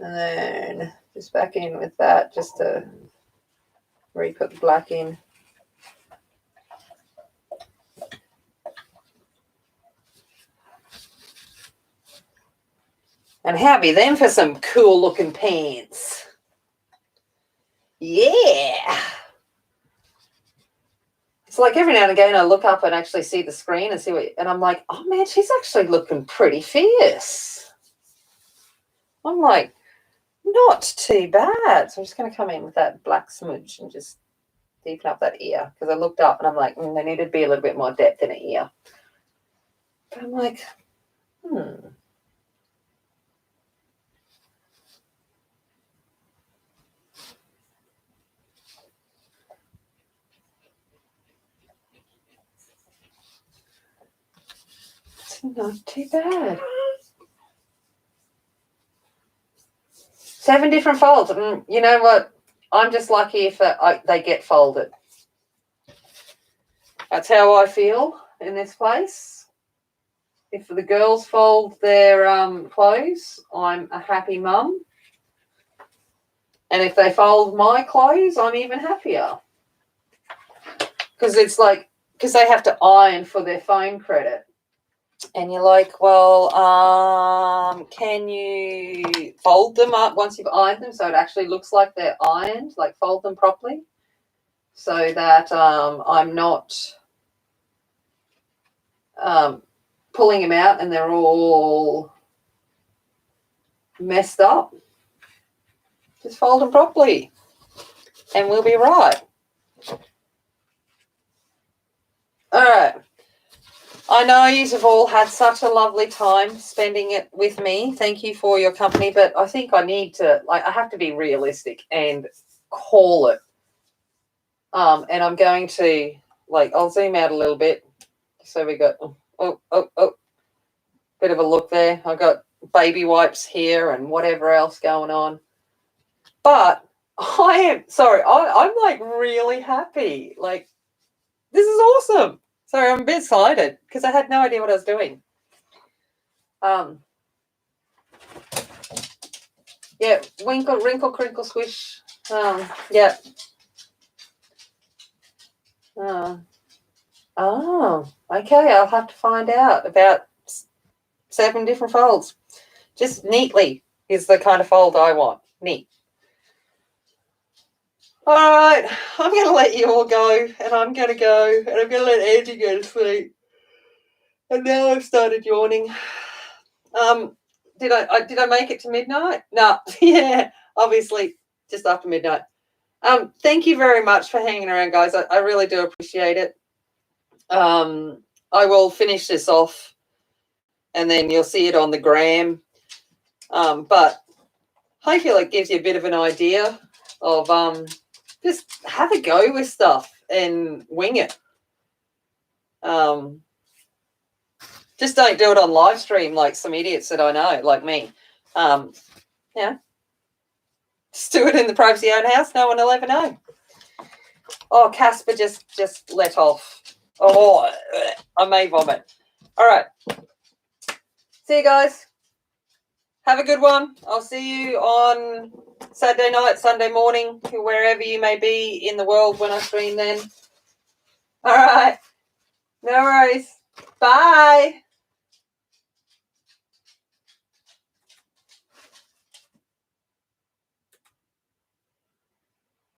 And then just back in with that just to re-put the black in. And howdy then for some cool looking pants. Yeah. It's like every now and again I look up and actually see the screen and and I'm like, oh man, she's actually looking pretty fierce. I'm like, not too bad. So I'm just going to come in with that black smudge and just deepen up that ear, because I looked up and I'm like, there needed to be a little bit more depth in the ear. But I'm like, not too bad. 7 different folds. You know what? I'm just lucky if they get folded. That's how I feel in this place. If the girls fold their clothes, I'm a happy mum. And if they fold my clothes, I'm even happier. Because it's like, because they have to iron for their phone credit. And you're like, well, can you fold them up once you've ironed them so it actually looks like they're ironed, like fold them properly so that I'm not pulling them out and they're all messed up. Just fold them properly and we'll be right. All right. I know you've all had such a lovely time spending it with me. Thank you for your company, but I think I need to, I have to be realistic and call it. And I'm going to, I'll zoom out a little bit. So we got, bit of a look there. I've got baby wipes here and whatever else going on. But I'm really happy. This is awesome. Sorry, I'm a bit excited because I had no idea what I was doing. Yeah, winkle, wrinkle, crinkle, squish. Yeah. Okay. I'll have to find out about 7 different folds. Just neatly is the kind of fold I want. Neat. All right, I'm going to let you all go, and I'm going to go, and I'm going to let Angie go to sleep. And now I've started yawning. Did I make it to midnight? No, yeah, obviously just after midnight. Thank you very much for hanging around, guys. I really do appreciate it. I will finish this off, and then you'll see it on the gram. But I feel it gives you a bit of an idea of just have a go with stuff and wing it. Just don't do it on live stream like some idiots that I know, like me. Just do it in the privacy of your own house. No one will ever know. Oh, Casper just let off. Oh, I may vomit. All right. See you guys. Have a good one. I'll see you on Saturday night, Sunday morning, wherever you may be in the world when I stream then. All right. No worries. Bye.